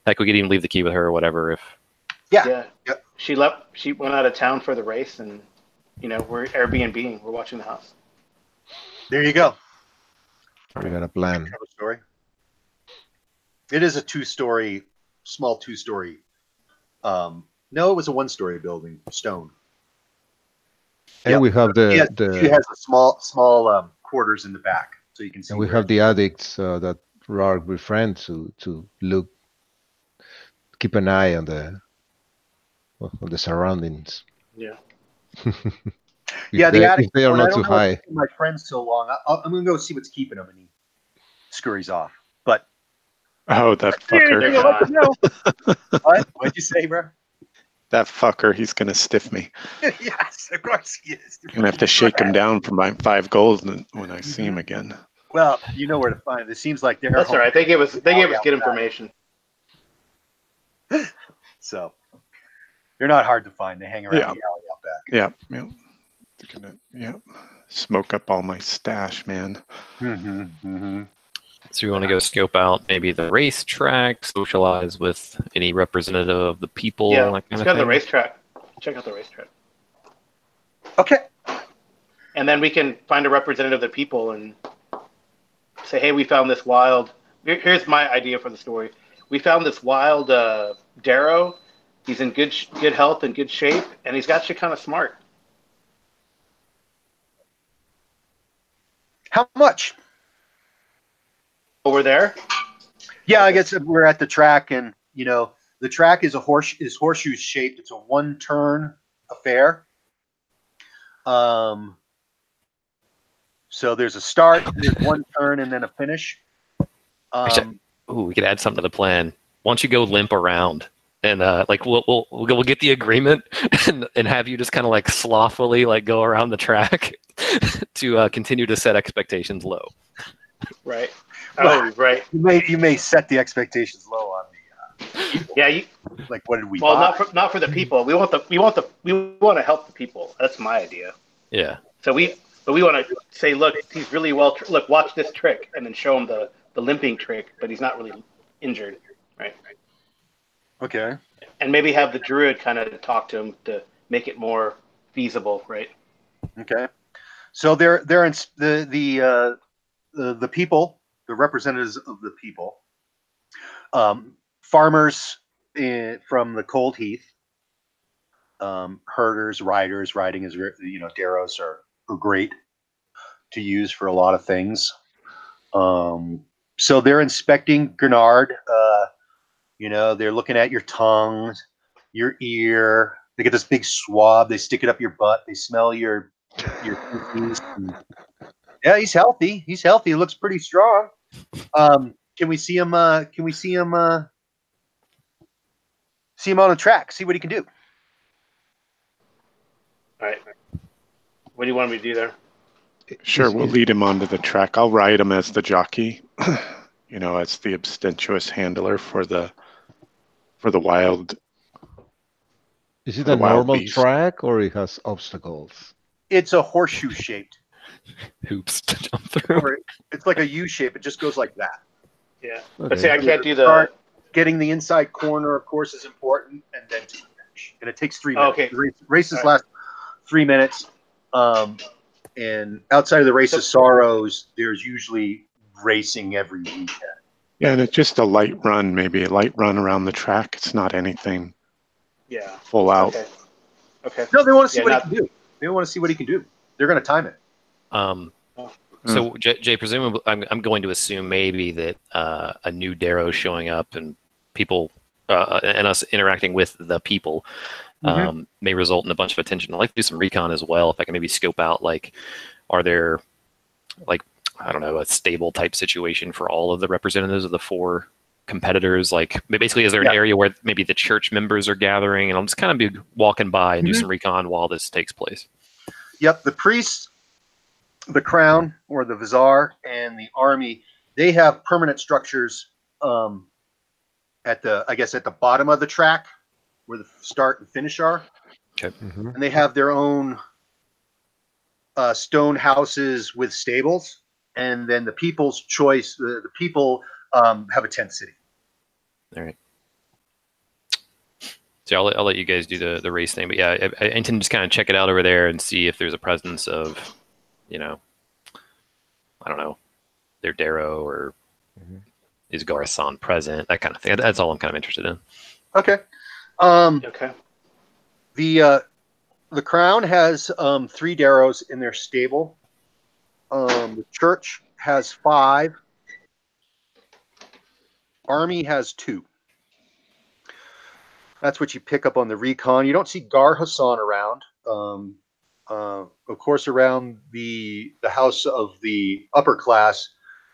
heck, we could even leave the key with her or whatever. If Yeah. She left. She went out of town for the race, and we're Airbnb. We're watching the house. There you go. We got a plan. Cover story. It is a small two-story. No, it was a one-story building, stone. And we have She has a small quarters in the back, so you can see. and we have the addicts that Rark befriend to look, keep an eye on the surroundings. Yeah. The if they are not too high. My friend's so long. I'm gonna go see what's keeping him, and he scurries off. But Oh, that fucker. what? What'd you say, bro? That fucker, he's going to stiff me. Yes, of course he is. I'm going to have to shake him down for my 5 goals when I see him again. Well, you know where to find it. It seems like they're. That's all right. They gave us good information. So they're not hard to find. They hang around the alley out back. Yeah. They're gonna, smoke up all my stash, man. so, we want to go scope out maybe the racetrack, socialize with any representative of the people. Yeah, like let's go to the racetrack. Check out the racetrack. Okay. And then we can find a representative of the people and say, hey, we found this wild. Here's my idea for the story. We found this wild Darrow. He's in good health and good shape, and he's actually kind of smart. How much? Over there? Yeah, I guess we're at the track, and the track is horseshoe shaped. It's a one-turn affair. So there's a start, there's one turn, and then a finish. We could add something to the plan. Why don't you go limp around, and we'll get the agreement, and have you just kind of like slothfully go around the track to continue to set expectations low. Right. Well, right. You may set the expectations low on me. Yeah. What did we? Well, buy? not for the people. We want to help the people. That's my idea. Yeah. So we want to say, look, he's really well. Look, watch this trick, and then show him the limping trick, but he's not really injured, right? Okay. And maybe have the druid kind of talk to him to make it more feasible, right? Okay. So they're in the people, the representatives of the people, farmers from the Cold Heath, herders, riders. Riding is, Darrows are great to use for a lot of things. So they're inspecting Grenard. They're looking at your tongue, your ear. They get this big swab. They stick it up your butt. They smell your feces. Yeah, he's healthy. He looks pretty strong. Can we see him? See him on the track. See what he can do. All right. What do you want me to do there? Sure, we'll lead him onto the track. I'll ride him as the jockey, as the abstentious handler for the wild. Is it a normal track or it has obstacles? It's a horseshoe shaped. Hoops to jump through. It's like a U shape. It just goes like that. Yeah. Okay. But see, I can't do the. Getting the inside corner, of course, is important, and then to the finish. And it takes 3 minutes. Okay. Races last 3 minutes. And outside of the Race of Sorrows, there's usually racing every weekend. Yeah, and it's just a light run, maybe a light run around the track. It's not anything. Yeah. Full out. Okay. No, they want to see what he can do. They want to see what he can do. They're going to time it. So Jay, presumably, I'm going to assume maybe that a new Darrow showing up and people and us interacting with the people may result in a bunch of attention. I'd like to do some recon as well. If I can maybe scope out, are there, I don't know, a stable type situation for all of the representatives of the 4 competitors? Basically, is there an area where maybe the church members are gathering? And I'll just kind of be walking by and do some recon while this takes place. Yep, the priests, the crown or the vizier, and the army, they have permanent structures at the bottom of the track where the start and finish are. Okay. Mm-hmm. And they have their own stone houses with stables. And then the people's choice, the people have a tent city. All right. So I'll let you guys do the race thing, but yeah, I intend to just kind of check it out over there and see if there's a presence of, I don't know, their Darrow or is Garson present, that kind of thing. That's all I'm kind of interested in. Okay. Okay. The Crown has 3 Darrows in their stable. The Church has 5. Army has 2. That's what you pick up on the recon. You don't see Gar Hassan around. Of course, around the house of the upper class,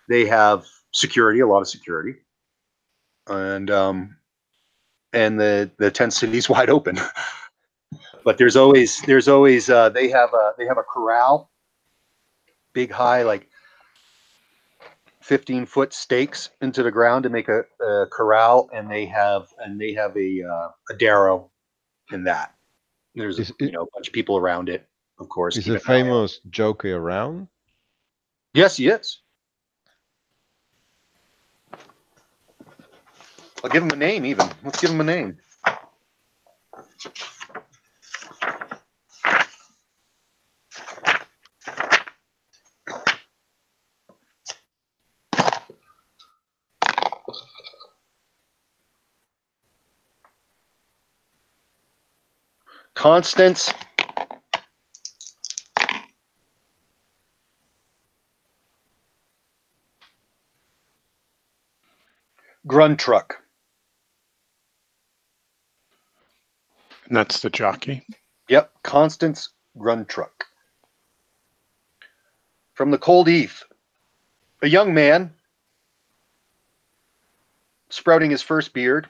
they have security, a lot of security, and the tent city's wide open. But there's always they have a corral, big high like 15-foot stakes into the ground to make a corral, and they have a Darrow in that. There's a bunch of people around it, of course. Is the famous jockey around? Yes, he is. I'll give him a name. Even let's give him a name. Constance Gruntruck. And that's the jockey. Yep, Constance Gruntruck. From the Cold Heath, a young man sprouting his first beard.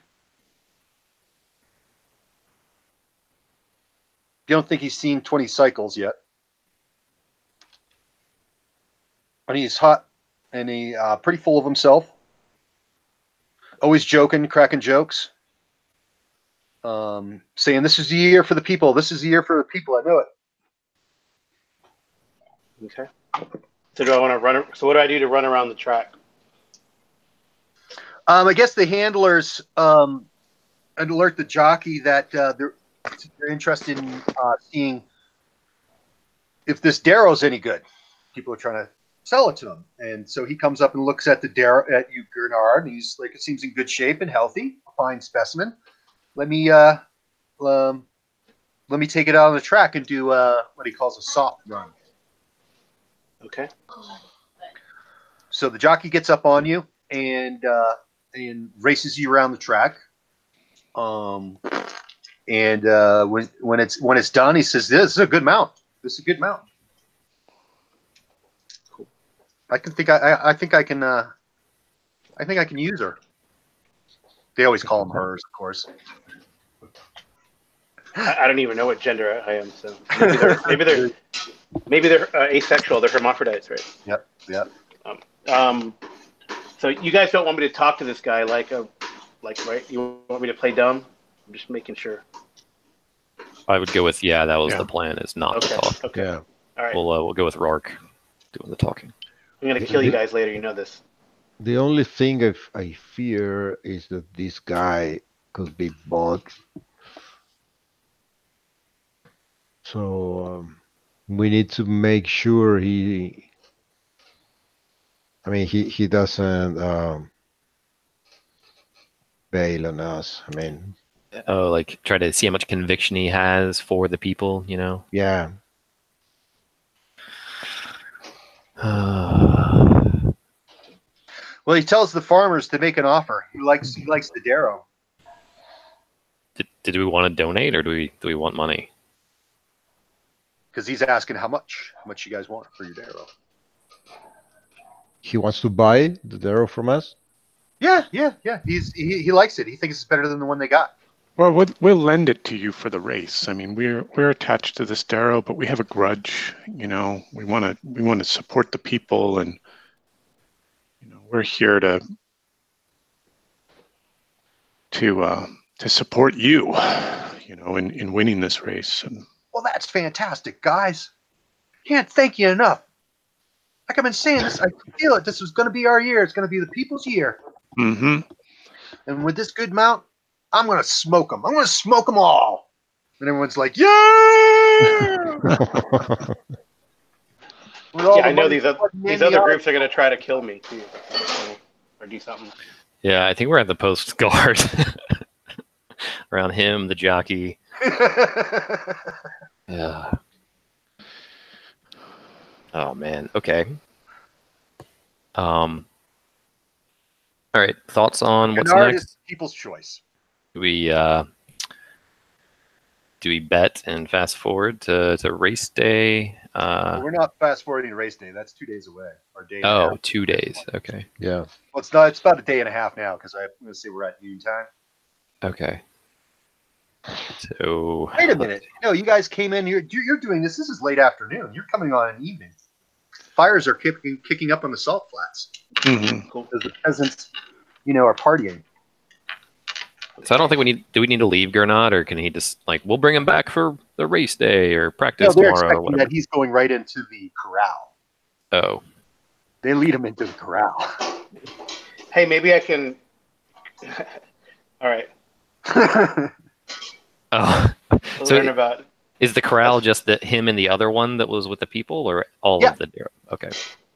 You don't think he's seen 20 cycles yet. And he's hot and he pretty full of himself. Always joking, cracking jokes. Saying, this is the year for the people. This is the year for the people. I know it. Okay. So do I want to run? So what do I do to run around the track? I guess the handlers alert the jockey that they're interested in seeing if this Darrow's any good. People are trying to sell it to him, and so he comes up and looks at the Darrow at you, Gernard, and he's like, it seems in good shape and healthy, a fine specimen. Let me take it out on the track and do what he calls a soft run. Okay. So the jockey gets up on you and races you around the track. And when it's done, he says, "This is a good mount. This is a good mount." Cool. I think I can use her. They always call them hers, of course. I don't even know what gender I am, so maybe they're asexual. They're hermaphrodites, right? Yep. So you guys don't want me to talk to this guy like right? You want me to play dumb? I'm just making sure. I would go with that was the plan, is not to talk. Okay. Yeah. All right. We'll go with Rourke doing the talking. I'm gonna kill you guys later. You know this. The only thing I fear is that this guy could be bought. So we need to make sure he doesn't bail on us. I mean, Like try to see how much conviction he has for the people, yeah. Well, he tells the farmers to make an offer. He likes the Darrow. Did we want to donate, or do we want money? Because he's asking how much you guys want for your Darrow. He wants to buy the Darrow from us. Yeah. He likes it. He thinks it's better than the one they got. Well, we'll lend it to you for the race. I mean, we're attached to this Darrow, but we have a grudge. We want to support the people, and we're here to to support you, in winning this race. And Well, that's fantastic, guys. Can't thank you enough. Like I've been saying this, I feel it. This was going to be our year. It's going to be the people's year. mm-hmm. And with this good mount, I'm going to smoke them. I'm going to smoke them all. And everyone's like, yeah! Yeah, I know these other groups are going to try to kill me, too. Or do something. Yeah, I think we're at the post guard. Around him, the jockey. Yeah. Oh, man. Okay. All right. Thoughts on what's Bernard next? is people's choice. Do we bet and fast forward to race day? Well, we're not fast forwarding to race day. That's 2 days away. Or day and a half. 2 days. Okay. Yeah. Well, it's not. It's about a day and a half now because I'm going to say we're at noon time. Okay. So Wait a minute. No, you guys came in. You're doing this. This is late afternoon. You're coming on an evening. Fires are kicking up on the salt flats. Mm-hmm. Cool. Because the peasants, are partying. So I don't think we need. Do we need to leave Gernot, or can he just we'll bring him back for the race day or practice No, they're tomorrow or expecting whatever? that he's going right into the corral. Oh. They lead him into the corral. Hey, maybe I can. All right. Oh. So Learn about. is the corral just him and the other one that was with the people, or all of the Darrow? Okay.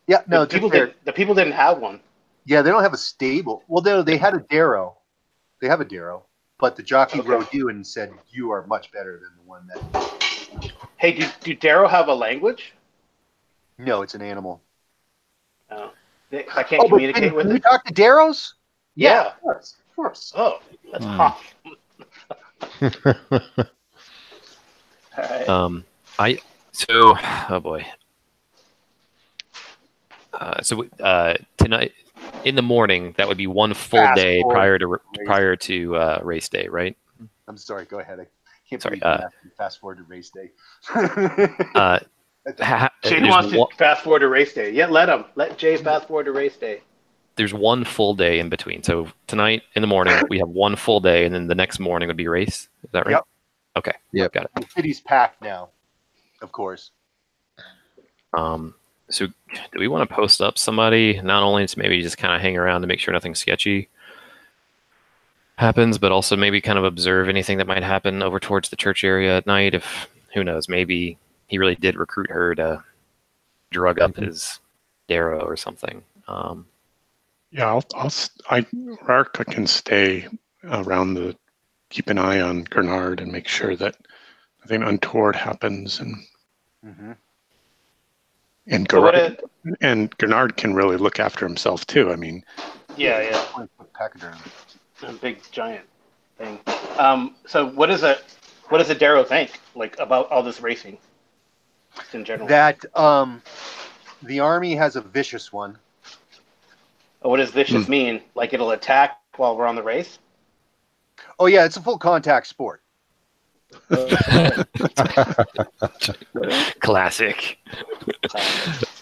Yeah, no, The people didn't have one. Yeah, they don't have a stable. Well, they had a Darrow. They have a Darrow, but the jockey rode you and said you are much better than the one that. Hey, do Darrow have a language? No, it's an animal. Oh, I can't communicate with it. You it. talk to Darrows? Yeah, of course. Oh, that's hot. All right. Oh boy. Tonight in the morning, that would be one full day prior to race day, right? I'm sorry. Go ahead. I can't Sorry, believe you fast forward to race day. Jay wants to fast forward to race day. Yeah, let Jay fast forward to race day. There's one full day in between. So tonight in the morning we have one full day, and then the next morning would be race. Is that right? Yep. Okay. Yep. Got it. The city's packed now, of course. So do we want to post up somebody, not only to maybe just kind of hang around to make sure nothing sketchy happens, but also maybe kind of observe anything that might happen over towards the church area at night? If, who knows, maybe he really did recruit her to drug up his Darrow or something. Yeah, Rarka can stay around keep an eye on Gernard and make sure that nothing untoward happens, and and Gernard can really look after himself too. I mean, yeah, Pachyderm. A big giant thing. So what does a Darrow think about all this racing in general? That the army has a vicious one. What does vicious mean? Like it'll attack while we're on the race? Oh yeah, it's a full contact sport. Classic.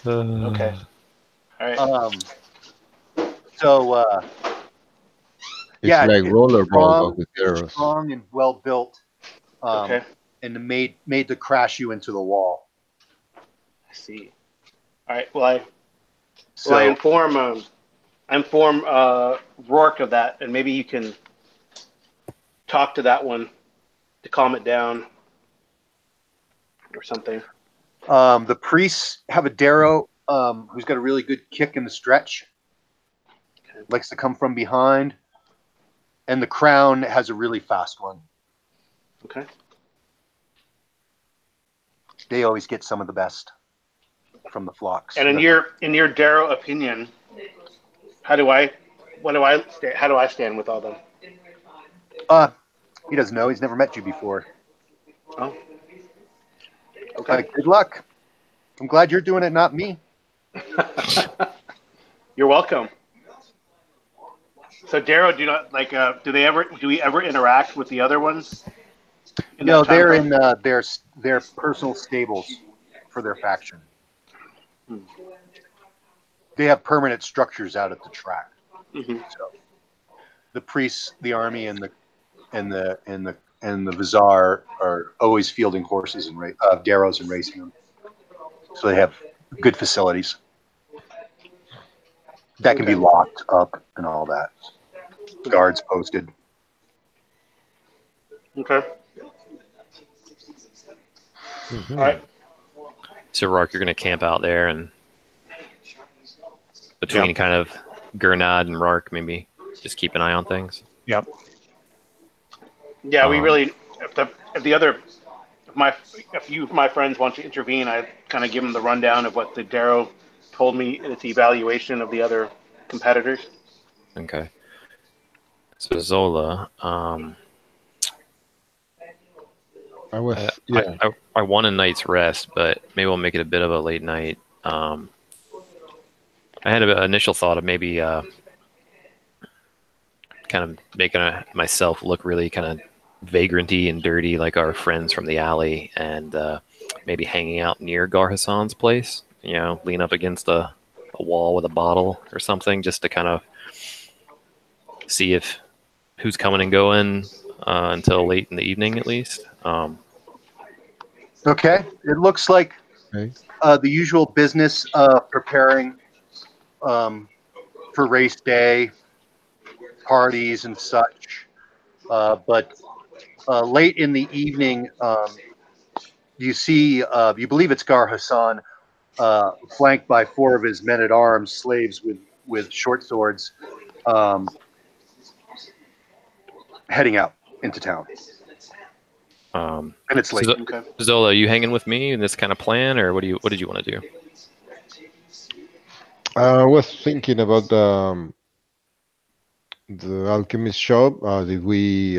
Okay. All right. It's like rollerball with It's arrows. strong and well built. Okay. And made to crash you into the wall. I see. All right. Well, I inform Rourke of that, and maybe you can talk to that one to calm it down or something. The priests have a Darrow who's got a really good kick in the stretch. Okay. Likes to come from behind. And the Crown has a really fast one. Okay. They always get some of the best from the flocks. And in your Darrow opinion, how do I stand with all them? He doesn't know. He's never met you before. Oh. Okay. Good luck. I'm glad you're doing it, not me. You're welcome. So Darrow, do we ever interact with the other ones? No, they're in their personal stables for their faction. They have permanent structures out at the track. Mm-hmm. So the priests, the army, and the Vizier are always fielding horses and Darrows and racing them. So they have good facilities that can be locked up and all that. Guards posted. Okay. Mm-hmm. All right. So, Rourke, you're going to camp out there, and between kind of Gernad and Rourke, maybe just keep an eye on things. Yep. Yeah, we really. If the other, if you, my friends, want to intervene, I kind of give them the rundown of what the Darrow told me in its evaluation of the other competitors. Okay. So Zola, I was I want a night's rest, but maybe we'll make it a bit of a late night. I had an initial thought of maybe kind of making myself look really kind of vagranty and dirty like our friends from the alley, and maybe hanging out near Gar Hassan's place, lean up against a wall with a bottle or something, just to kind of see if who's coming and going until late in the evening at least. Okay, it looks like okay. the usual business preparing for race day, parties and such. But late in the evening, you see, you believe it's Gar Hassan, flanked by 4 of his men-at-arms, slaves with short swords, heading out into town. And it's late. Okay. Zola, are you hanging with me in this kind of plan, or what did you want to do? I was thinking about the alchemist shop. Did we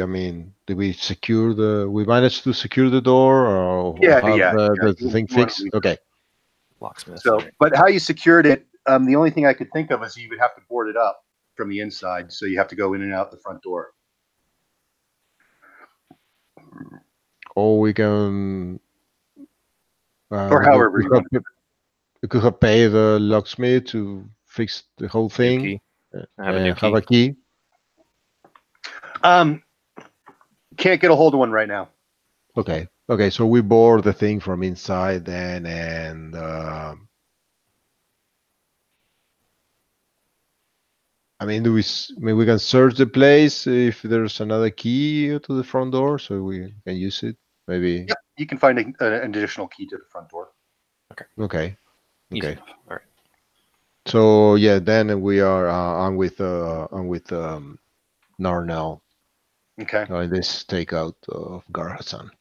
secure we managed to secure the door, or have the thing fixed? Okay. Locksmith. So, but how you secured it, the only thing I could think of is you would have to board it up from the inside. So you have to go in and out the front door. Or we can, or however you want to do it. We could have paid the locksmith to fix the whole thing. Have a new have a key. Can't get a hold of one right now. Okay. Okay. So we board the thing from inside then, and we can search the place if there's another key to the front door, so we can use it. Maybe. Yep. You can find an additional key to the front door. Okay. Easy enough. All right. So yeah, then we are on with Narnell. Okay. In this takeout of Gar Hassan.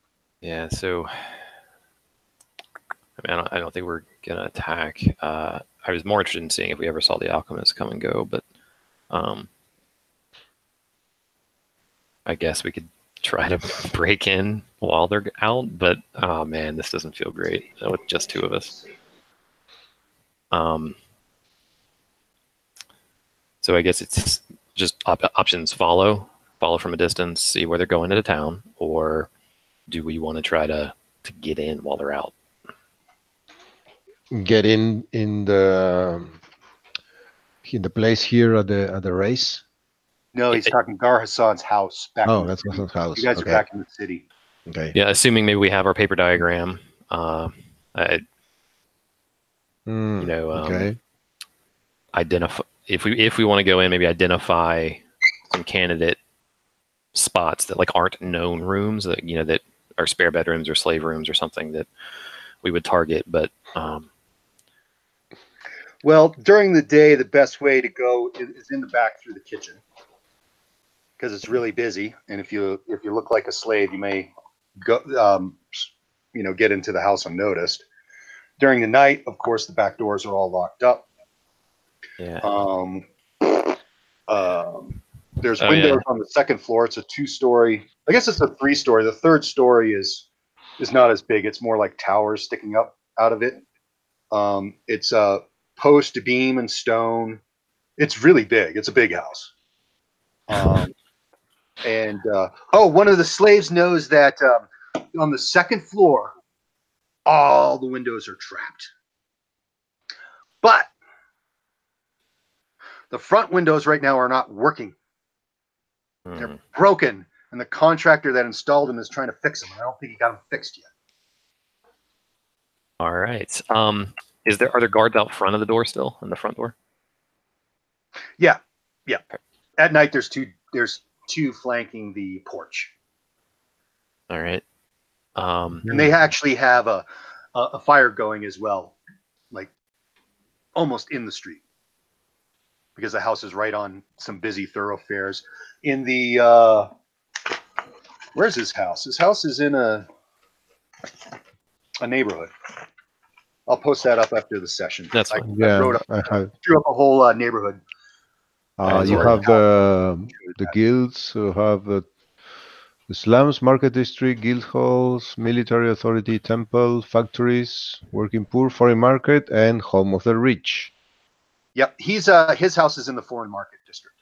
Yeah. So, I don't think we're gonna attack. I was more interested in seeing if we ever saw the alchemists come and go, but I guess we could try to break in while they're out. But oh man, this doesn't feel great with just 2 of us. So I guess it's just options: follow from a distance, see where they're going into town, or do we want to try to get in while they're out? Get in the place here at the race. No, he's talking Gar Hassan's house. That's Hassan's house. You guys are back in the city. Okay. Yeah, assuming maybe we have our paper diagram. Okay. Identify if we want to go in, maybe identify some candidate spots that aren't known rooms that that are spare bedrooms or slave rooms or something that we would target. But well, during the day, the best way to go is in the back through the kitchen, because it's really busy, and if you look like a slave, you may go get into the house unnoticed. During the night, of course, the back doors are all locked up. Yeah. There's windows on the second floor. It's a 2-story. I guess it's a 3-story. The 3rd story is not as big. It's more like towers sticking up out of it. It's a post, beam, and stone. It's really big. It's a big house. And one of the slaves knows that on the second floor, all the windows are trapped. But the front windows right now are not working. They're broken, and the contractor that installed them is trying to fix them. I don't think he got them fixed yet. All right. Are there guards out front of the door still, in the front door? Yeah. At night, there's two flanking the porch. All right. And they actually have a fire going as well, like almost in the street, because the house is right on some busy thoroughfares. In the where's his house? His house is in a neighborhood. I'll post that up after the session. That's fine. Yeah, Drew up a whole neighborhood. You have the guilds who have the slums, market district, guild halls, military authority, temple, factories, working poor, foreign market, and home of the rich. Yep, his house is in the foreign market district.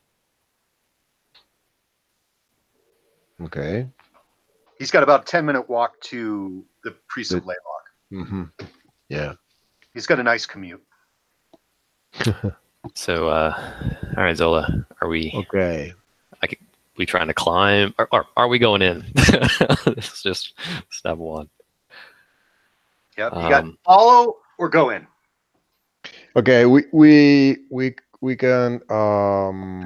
Okay. He's got about a 10-minute walk to the Priest of Laylock. Mm-hmm. Yeah. He's got a nice commute. So, all right, Zola, are we okay? We trying to climb, or are we going in? It's just step one. Yep, you got follow or go in. Okay, we can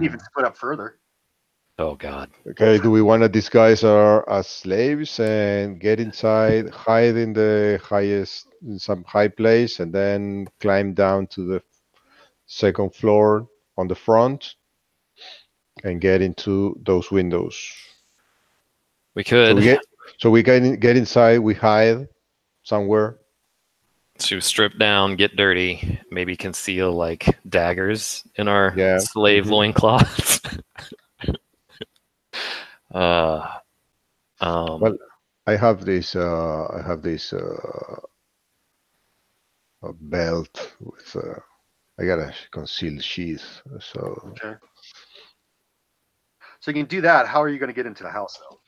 even split up further. Oh God. Okay, do we want to disguise as slaves and get inside, hide in some high place, and then climb down to the second floor on the front and get into those windows? We could. So we can get inside, we hide somewhere. To strip down, get dirty, maybe conceal like daggers in our slave loincloths. Well, I have this belt with I got a concealed sheath. So okay. So you can do that. How are you going to get into the house, though?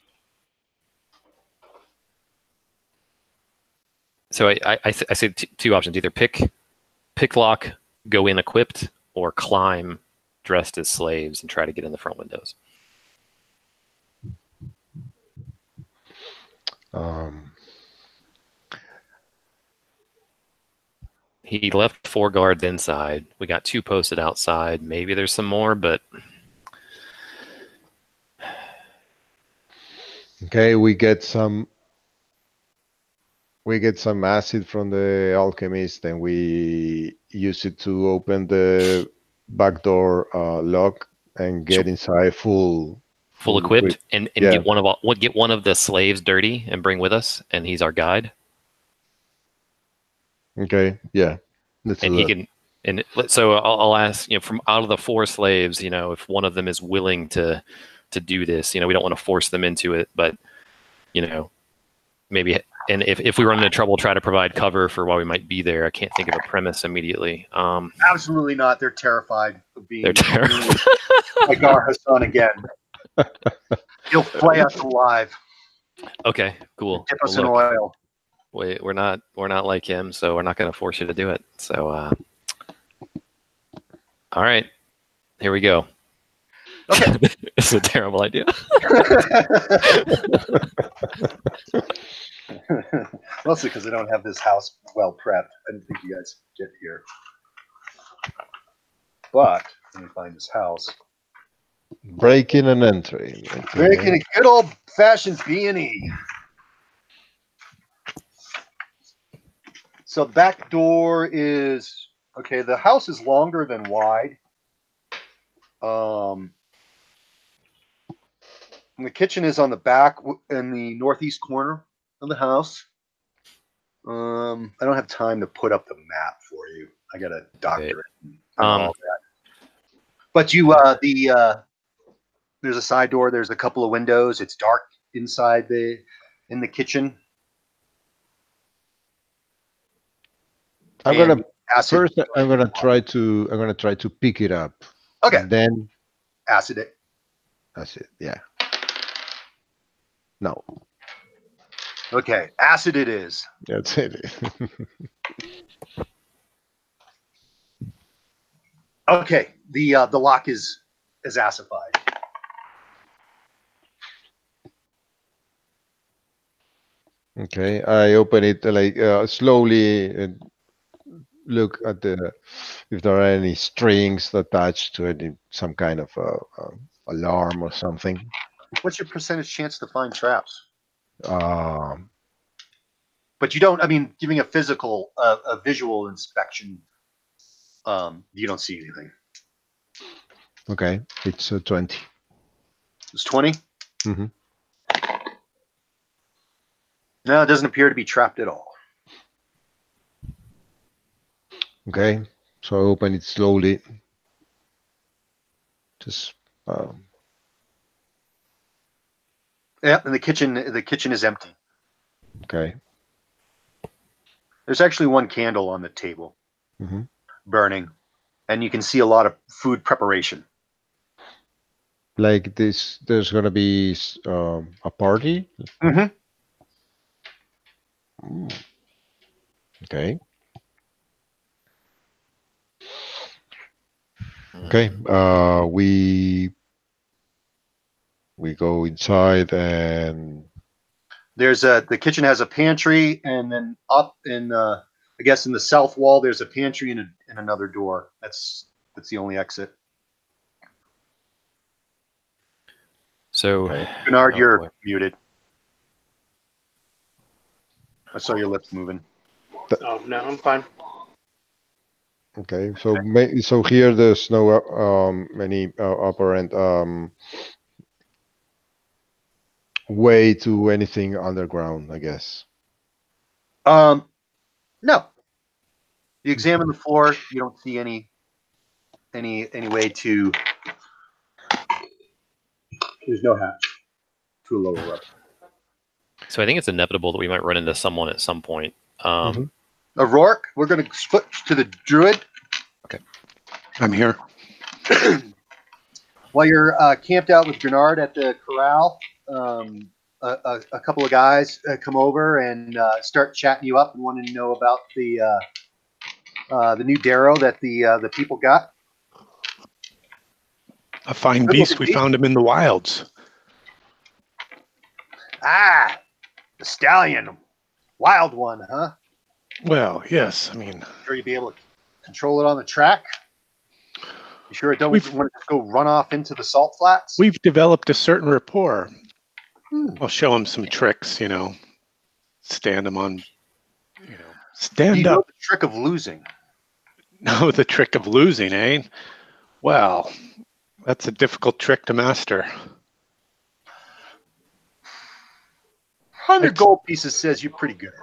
So I say two options: either pick lock, go in equipped, or climb dressed as slaves and try to get in the front windows. He left 4 guards inside. We got 2 posted outside. Maybe there's some more, but okay, we get some acid from the alchemist, and we use it to open the back door lock and get inside full equipped and get one of the slaves dirty and bring with us, and he's our guide. Okay, yeah. And he can, and so I'll ask, from out of the 4 slaves, if one of them is willing to do this, we don't want to force them into it, but maybe, and if we run into trouble, try to provide cover for while we might be there. I can't think of a premise immediately. Absolutely not. They're terrified of being. They're terrified. Like our Hassan again. He'll flay us alive. Okay, cool. Dip us in oil. We're not like him, so we're not going to force you to do it. So, all right, here we go. Okay. It's a terrible idea. Mostly because I don't have this house well prepped. I didn't think you guys would get here. But let me find this house. Breaking and entering. Breaking a good old-fashioned B&E. So the back door is okay. The house is longer than wide. And the kitchen is on the back in the northeast corner of the house. I don't have time to put up the map for you. I got a doctorate and all that. But there's a side door. There's a couple of windows. It's dark inside in the kitchen. I'm gonna try to pick it up. Okay. And then acid it. Acid, yeah. No. Okay, acid it is. That's it. Okay, the lock is acidified. Okay, I open it like slowly and look at the if there are any strings attached to it, some kind of alarm or something. What's your percentage chance to find traps? Um, But you don't. I mean, giving a physical, a visual inspection, you don't see anything. okay, it's 20. It's 20. Hmm. No, it doesn't appear to be trapped at all. Okay, so I open it slowly. Just Yeah, and the kitchen is empty. okay. There's actually one candle on the table, Hmm. burning, and you can see a lot of food preparation. Like this, there's gonna be a party. Mm-hmm. Mm, okay. Okay. We go inside and There's the kitchen has a pantry, and then up in I guess in the south wall there's a pantry and another door. That's the only exit. So, okay. Bernard, oh, you're boy. muted. I saw your lips moving. Oh no, I'm fine. Okay. So so here there's no any apparent way to anything underground, I guess. No. You examine the floor. You don't see any way to. There's no hatch to a lower level. So I think it's inevitable that we might run into someone at some point. Mhm. Rourke, we're going to switch to the druid. I'm here. While you're camped out with Bernard at the corral, a couple of guys come over and start chatting you up and wanting to know about the new Darrow that the people got. A fine Good beast. looking We beast. found him in the wilds. Ah, the stallion, wild one, huh? Well, yes. I mean, Sure, you'll be able to control it on the track. You sure it don't want to just go run off into the salt flats? we've developed a certain rapport. Hmm. I'll show him some tricks, stand him on, Do stand you know up. the trick of losing? Know the trick of losing, eh? Well, that's a difficult trick to master. 100 gold pieces says you're pretty good.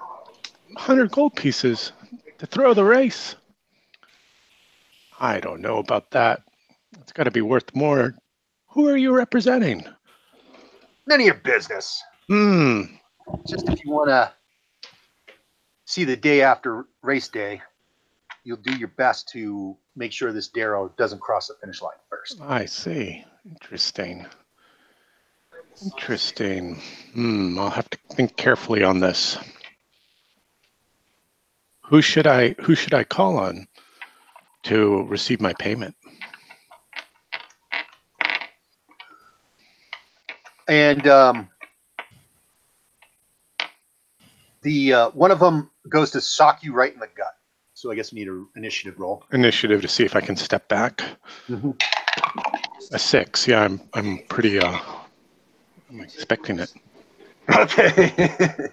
100 gold pieces to throw the race. I don't know about that. It's got to be worth more. Who are you representing? None of your business. Just if you want to see the day after race day, you'll do your best to make sure this Darrow doesn't cross the finish line first. I see. Interesting. Interesting. I'll have to think carefully on this. Who should I call on to receive my payment? And the one of them goes to sock you right in the gut. So I guess you need an initiative roll. Initiative to see if I can step back. Mm-hmm. A 6. Yeah, I'm pretty I'm expecting it. Okay.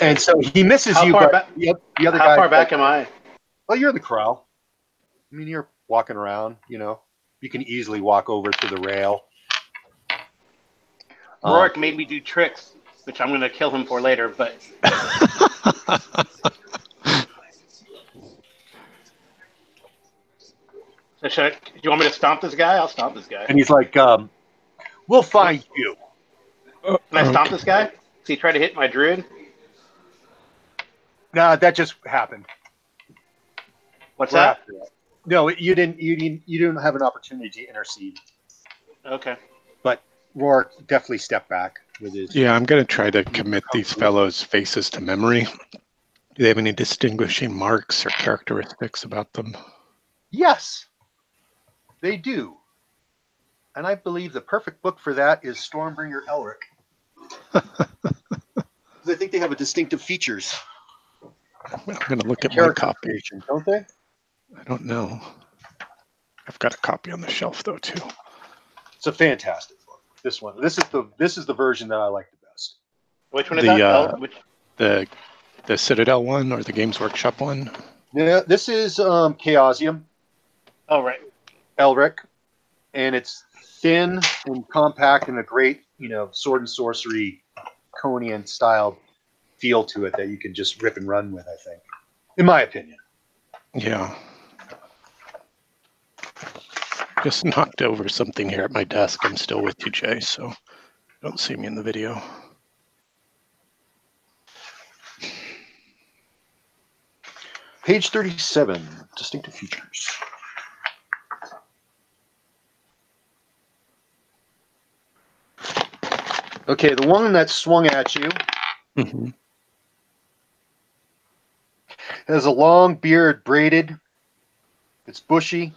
And so he misses How you, far but back? the other How guy. far back am I? Well, you're in the corral. I mean, you're walking around. You can easily walk over to the rail. Rourke made me do tricks, which I'm going to kill him for later. But so do you want me to stomp this guy? I'll stomp this guy. And he's like, "We'll find you." Can I stomp this guy? Does he try to hit my druid? Nah, that just happened. What's We're that? after that. No, you didn't have an opportunity to intercede. Okay. But Rourke definitely stepped back with his. Yeah, I'm going to try to commit these fellows' faces to memory. Do they have any distinguishing marks or characteristics about them? Yes, they do. And I believe the perfect book for that is Stormbringer Elric. because I think they have a distinctive features. I'm going to look at my Character copy. creation, don't they? I don't know. I've got a copy on the shelf though too. It's a fantastic book. This one. This is the version that I like the best. Which one is that? The Citadel one or the Games Workshop one? Yeah, this is Chaosium. Oh, right. Elric, and it's thin and compact and a great, sword and sorcery Conian style feel to it that you can just rip and run with, I think, in my opinion. Yeah. Just knocked over something here at my desk. I'm still with you, Jay, so don't see me in the video. Page 37, distinctive features. Okay, the one that swung at you has a long beard, braided. It's bushy,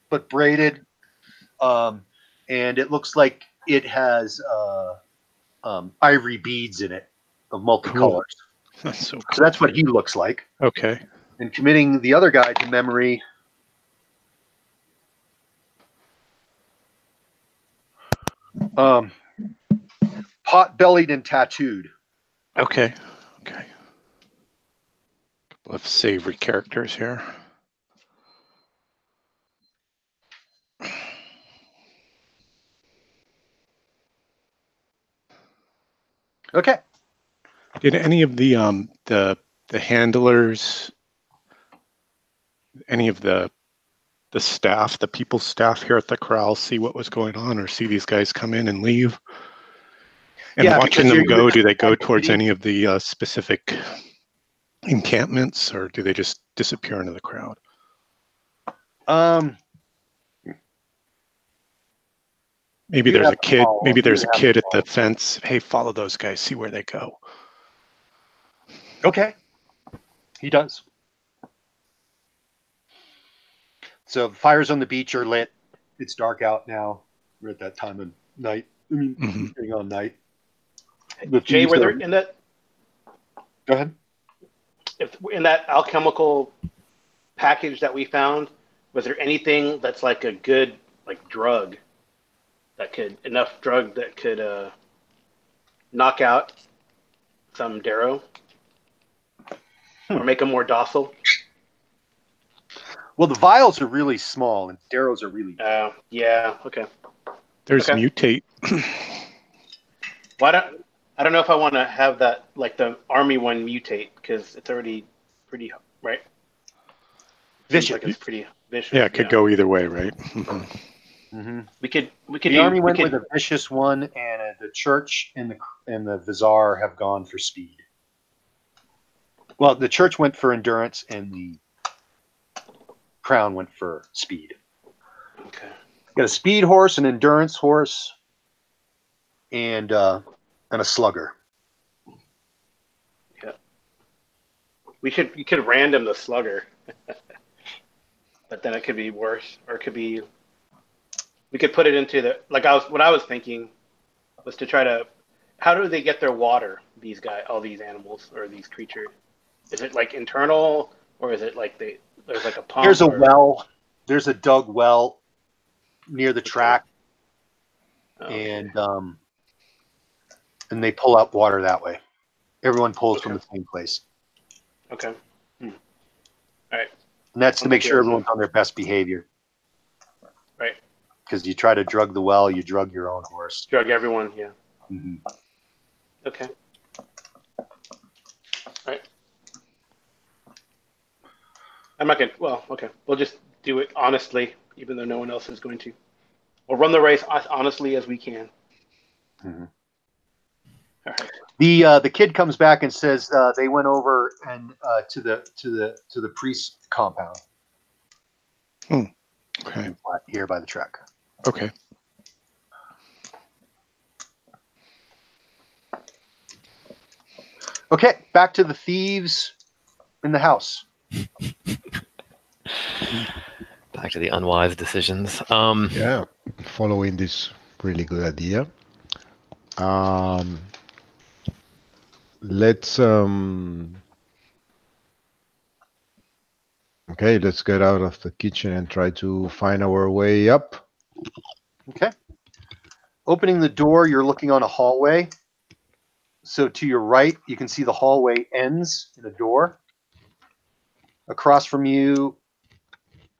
but braided, and it looks like it has ivory beads in it of multicolors. Cool. That's so cool. So that's what he looks like. Okay. And committing the other guy to memory. Pot-bellied and tattooed. Okay. Okay. Couple of savory characters here. Okay. Did any of the handlers, any of the staff, the people's staff here at the corral, see what was going on, or see these guys come in and leave? And yeah, watching them go, do they go towards any of the specific encampments, or do they just disappear into the crowd? Maybe there's a kid. Maybe there's a kid at the fence. Hey, follow those guys. See where they go. Okay. He does. So the fires on the beach are lit. It's dark out now. We're at that time of night. Getting on night. Jay, were there in that? Go ahead. If in that alchemical package that we found, was there anything that's like a good drug that could knock out some Darrow or make them more docile? Well, the vials are really small and Darrow's are really big. Yeah, okay. There's mutate. I don't know if I want to have that, like the army one, mutate, because it's already pretty, right? Vicious. Like it's pretty vicious. Yeah, it could go either way, right? We could. The army went with a vicious one, and the church and the Vizar have gone for speed. Well, the church went for endurance, and the crown went for speed. Okay. Got a speed horse, an endurance horse, and a slugger. Yeah. You could random the slugger, but then it could be worse, or it could be. We could put it into what I was thinking was to try to. How do they get their water? These guys, all these animals or these creatures, is it like internal, or is it like there's like a pump? There's a well. There's a dug well near the track, and they pull out water that way. Everyone pulls from the same place. Okay. All right. And that's to make sure everyone's on their best behavior. Right. Because you try to drug the well, you drug your own horse. Drug everyone, yeah. Mm-hmm. Okay. All right. I'm not going to, well, okay. We'll just do it honestly, even though no one else is going to. We'll run the race as honestly as we can. Mm-hmm. All right. The kid comes back and says they went over and to the priest's compound. Okay. Here by the track. Okay. Okay, back to the thieves in the house. Back to the unwise decisions. Yeah, following this really good idea. let's okay, let's get out of the kitchen and try to find our way up. Okay. Opening the door, you're looking on a hallway. So to your right, you can see the hallway ends in a door. Across from you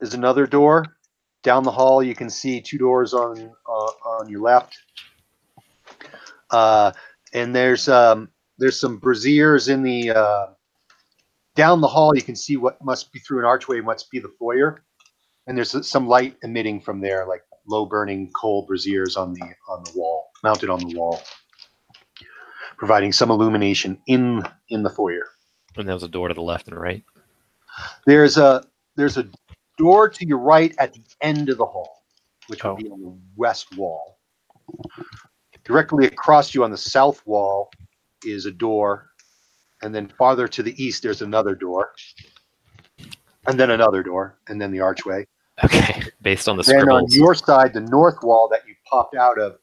is another door. Down the hall, you can see two doors on your left. And there's some braziers in the down the hall. You can see what must be through an archway, must be the foyer. And there's some light emitting from there, like low burning coal braziers on the wall, mounted on the wall, providing some illumination in the foyer. And there was a door to the left and right. There's a door to your right at the end of the hall, which would be on the west wall. Directly across you on the south wall is a door, and then farther to the east there's another door, and then another door, and then the archway. Okay, based on the Then on scribbles. your side, the north wall that you popped out of,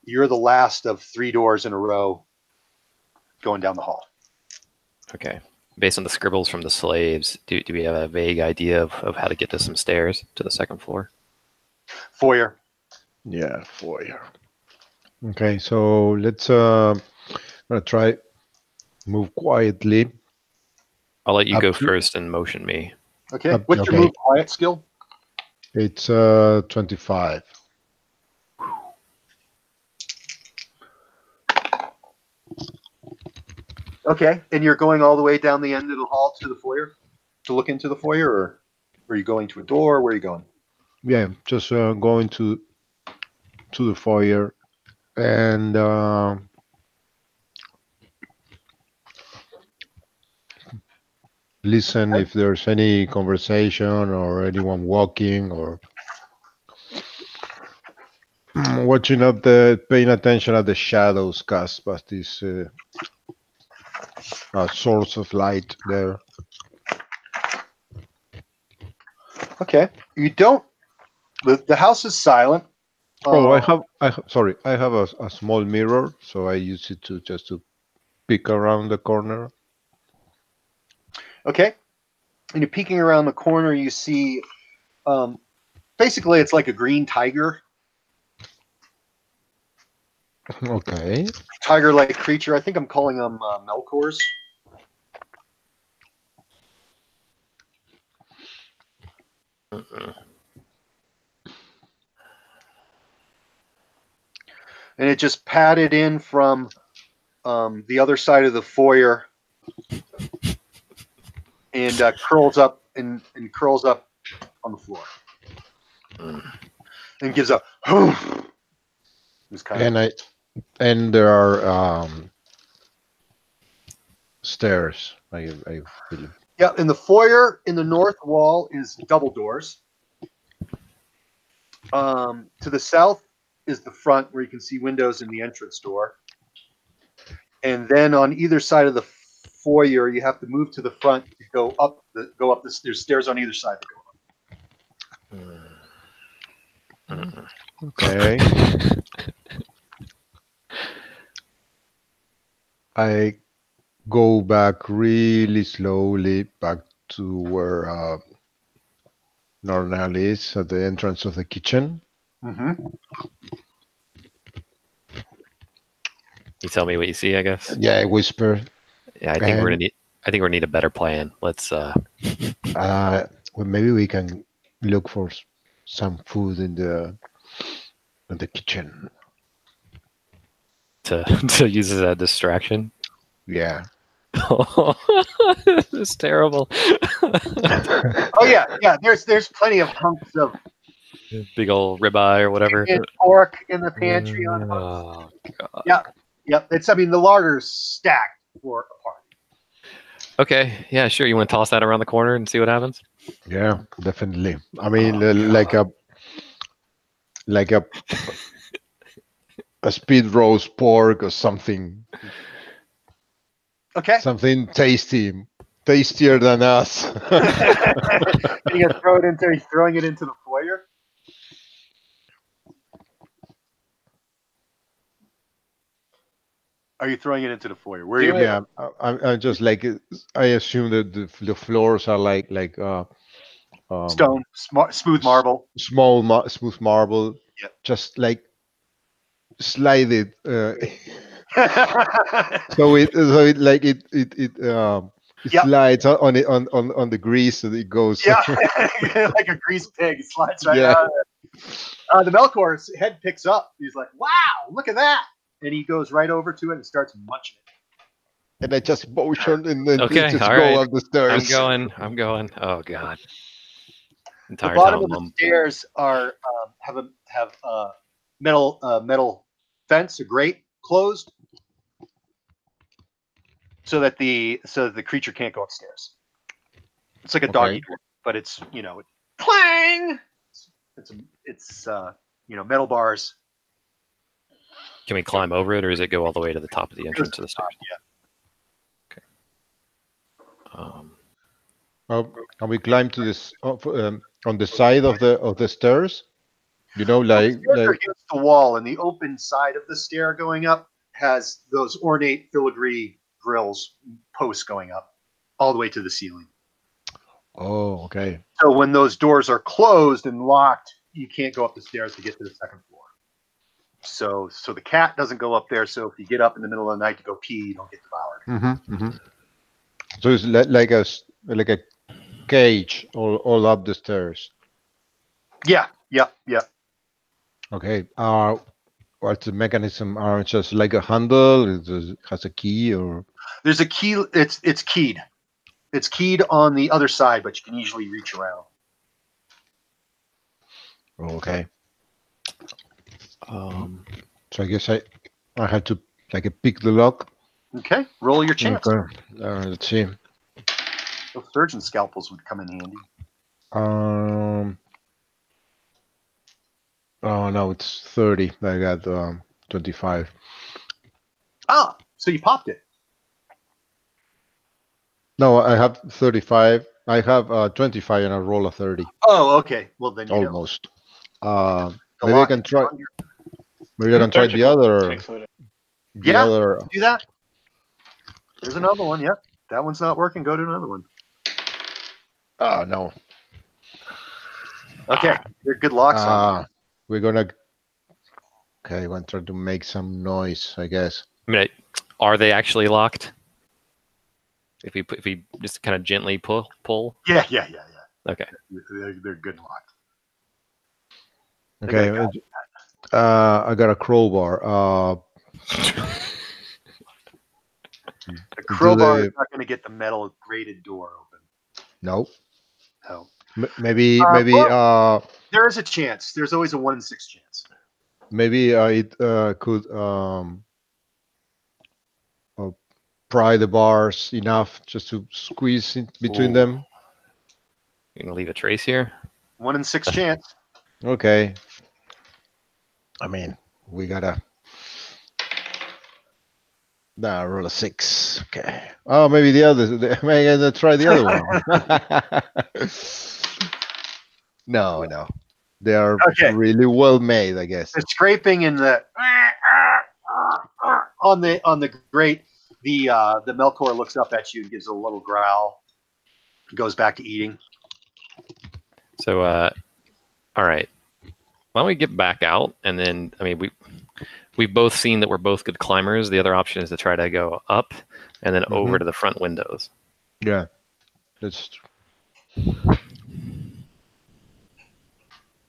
you're the last of three doors in a row going down the hall. Okay, based on the scribbles from the slaves, do we have a vague idea of how to get to some stairs to the second floor? Foyer. Yeah, foyer. Okay, so let's gonna try move quietly. I'll let you Up go to- first and motion me. Okay. What's your move quiet skill? It's 25. Okay. And you're going all the way down the end of the hall to the foyer to look into the foyer, or are you going to a door? Where are you going? Yeah, just going to the foyer and listen if there's any conversation or anyone walking or watching up paying attention at the shadows cast by this source of light there. Okay. You don't. The house is silent. Oh, I have sorry, I have a small mirror, so I use it just to peek around the corner. Okay. And you're peeking around the corner, you see basically it's like a green tiger. Okay. Tiger-like creature. I think I'm calling them Melkors. And it just padded in from the other side of the foyer and curls up and curls up on the floor and gives a this kind of and there are stairs. I believe. Yeah, in the foyer in the north wall is double doors. To the south is the front where you can see windows in the entrance door. And then on either side of the foyer, you have to move to the front to go up the there's stairs on either side to go up. Okay. I go back really slowly back to where Nornal is at the entrance of the kitchen. Mm-hmm. You tell me what you see, I guess. Yeah, I whisper. Yeah, I think we're gonna need a better plan. Let's well, maybe we can look for some food in the kitchen. to use as a distraction. Yeah. This is terrible. Oh yeah. There's plenty of hunks of Big old ribeye or whatever. and pork in the pantry on hooks. Oh, God. Yep. The larder's stacked for a party. Okay, yeah, sure. You want to toss that around the corner and see what happens? Yeah, definitely. I mean, like a speed roast pork or something. Okay. Something tastier than us. And you throw it into he's throwing it into the foyer. Are you throwing it into the foyer? Where are Do you? it. Yeah, I'm just like I assume that the floors are like Stone, smooth s- marble. smooth marble. Yep. Just like slide it. Yep. So it like it slides on it on the grease so that it goes. Yeah, like a grease pig. It slides right Yeah. out. The Melkor's head picks up. He's like, "Wow, look at that!" And he goes right over to it and starts munching it. And I just motion and then Okay, just all go right. up the stairs. I'm going. Oh god. The Entire bottom time of the I'm stairs are have a metal fence, a grate closed, so that the creature can't go upstairs. It's like a doggy door, but it's clang. It's metal bars. Can we climb over it, or does it go all the way to the top of the entrance of the stairs? Yeah. Can we climb to this on the side of the stairs? You know, Well, the like stairs are against the wall, and the open side of the stair going up has those ornate filigree grills, posts going up all the way to the ceiling. oh, okay. So when those doors are closed and locked, you can't go up the stairs to get to the second floor. So the cat doesn't go up there. So if you get up in the middle of the night to go pee, you don't get devoured. So it's like a cage all up the stairs. Yeah. Okay. What's the mechanism? Are just like a handle? It has a key or? There's a key. It's keyed. It's keyed on the other side, but you can easily reach around. Okay. So I guess I have to pick the lock. Okay. Roll your chance. Okay. Let's see. Those surgeon scalpels would come in handy. Oh no, it's 30. I got 25. Ah, so you popped it. No, I have 35. I have 25 and I roll a 30. Oh, okay. Well, then you Almost. know. Maybe I can try. Maybe I can try the other. Yeah, do that. There's another one. Yep. That one's not working. Go to another one. Oh no. Okay. They're good locks on. We're gonna. Okay, I'm gonna try to make some noise, I guess. I mean, are they actually locked? If we just kind of gently pull. Yeah. Okay. They're good locked. Okay. I got a crowbar. The crowbar is not going to get the metal grated door open. No. No. Maybe. Well, there is a chance. There's always a 1 in 6 chance. Maybe it could pry the bars enough just to squeeze in between them. You gonna leave a trace here? 1 in 6 chance. Okay. I mean, we gotta. Nah, roll a 6. Okay. Oh, maybe the others. Maybe I gotta try the other one. No. They are really well made, I guess. The scraping and the on the grate, the Melkor looks up at you and gives a little growl. Goes back to eating. So, all right. Why don't we get back out, and then we've both seen that we're both good climbers. The other option is to try to go up and then over to the front windows. Yeah, that's.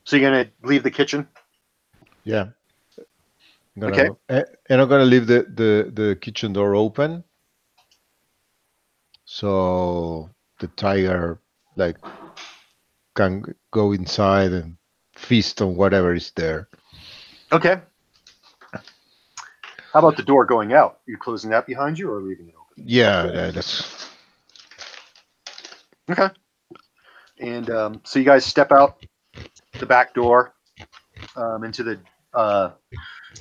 So you're gonna leave the kitchen? Yeah. Okay. And I'm gonna leave the kitchen door open, so the tiger can go inside and feast on whatever is there. Okay. How about the door going out? Are you closing that behind you or leaving it open? Yeah, that's. Okay. And so you guys step out the back door into the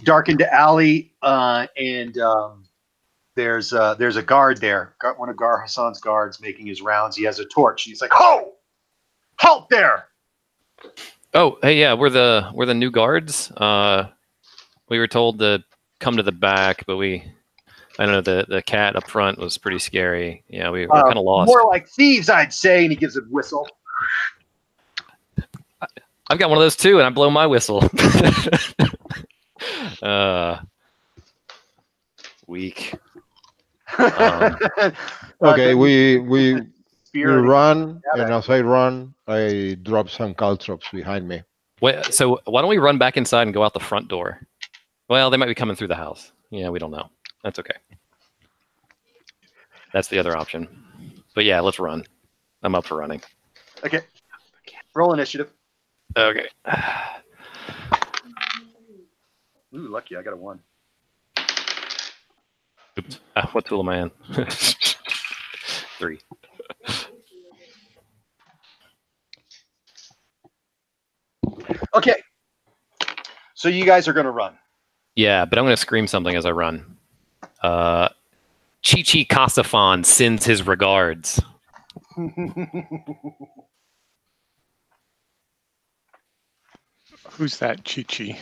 darkened alley, and there's a guard there. One of Gar Hassan's guards making his rounds. He has a torch. He's like, "Ho! Halt there!" Oh, hey, yeah, we're the new guards. We were told to come to the back, but we I know the cat up front was pretty scary. Yeah, we're kind of lost. More like thieves, I'd say. And he gives a whistle. I've got one of those too, and I blow my whistle. Weak. Okay, we Spirit run, and as I run, I drop some caltrops behind me. Wait, so why don't we run back inside and go out the front door? Well, they might be coming through the house. Yeah, we don't know. That's okay. That's the other option. But yeah, let's run. I'm up for running. Okay. Roll initiative. Okay. Ooh, lucky. I got a 1. Oops. What tool am I in? 3. Okay. So you guys are going to run. Yeah, but I'm going to scream something as I run. Chi-Chi Kasafan sends his regards. Who's that Chi-Chi?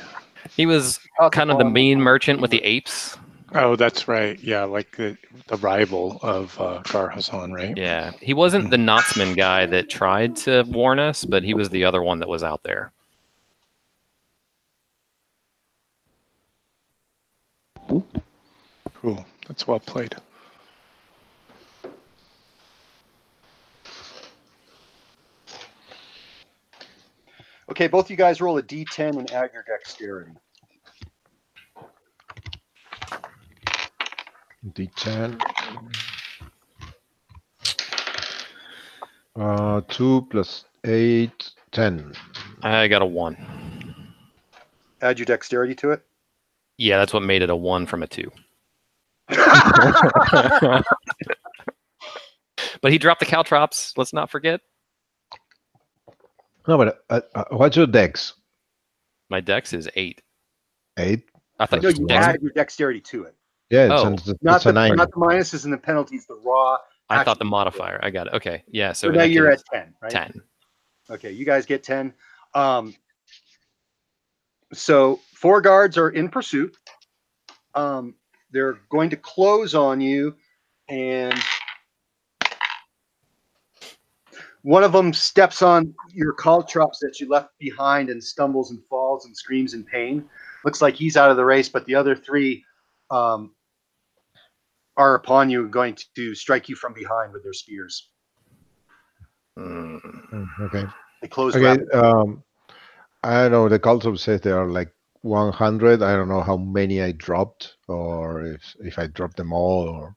He was kind of the main merchant with the apes. Oh, that's right. Yeah, like the rival of Gar Hassan, right? Yeah, he wasn't the Knotsman guy that tried to warn us, but he was the other one that was out there. Cool. That's well played. Okay, both you guys roll a d10 and add your dexterity. D10. 2 plus 8, 10. I got a 1. Add your dexterity to it. Yeah, that's what made it a 1 from a 2. But he dropped the caltrops. Let's not forget. No, but what's your dex? My dex is 8. 8? I thought No, That's you one. add your dexterity to it. Yeah, Oh. Not a the 9. minuses and the penalties, the raw. I thought the actual- modifier. I got it. Okay, yeah. So So in now that you're case, at 10, right? 10. Okay, you guys get 10. So 4 guards are in pursuit. They're going to close on you, and one of them steps on your caltrops that you left behind and stumbles and falls and screams in pain. Looks like he's out of the race, but the other 3 are upon you, going to strike you from behind with their spears. Okay. They close Okay. rapidly. I don't know. The caltrop says there are like 100. I don't know how many I dropped, or if I dropped them all, or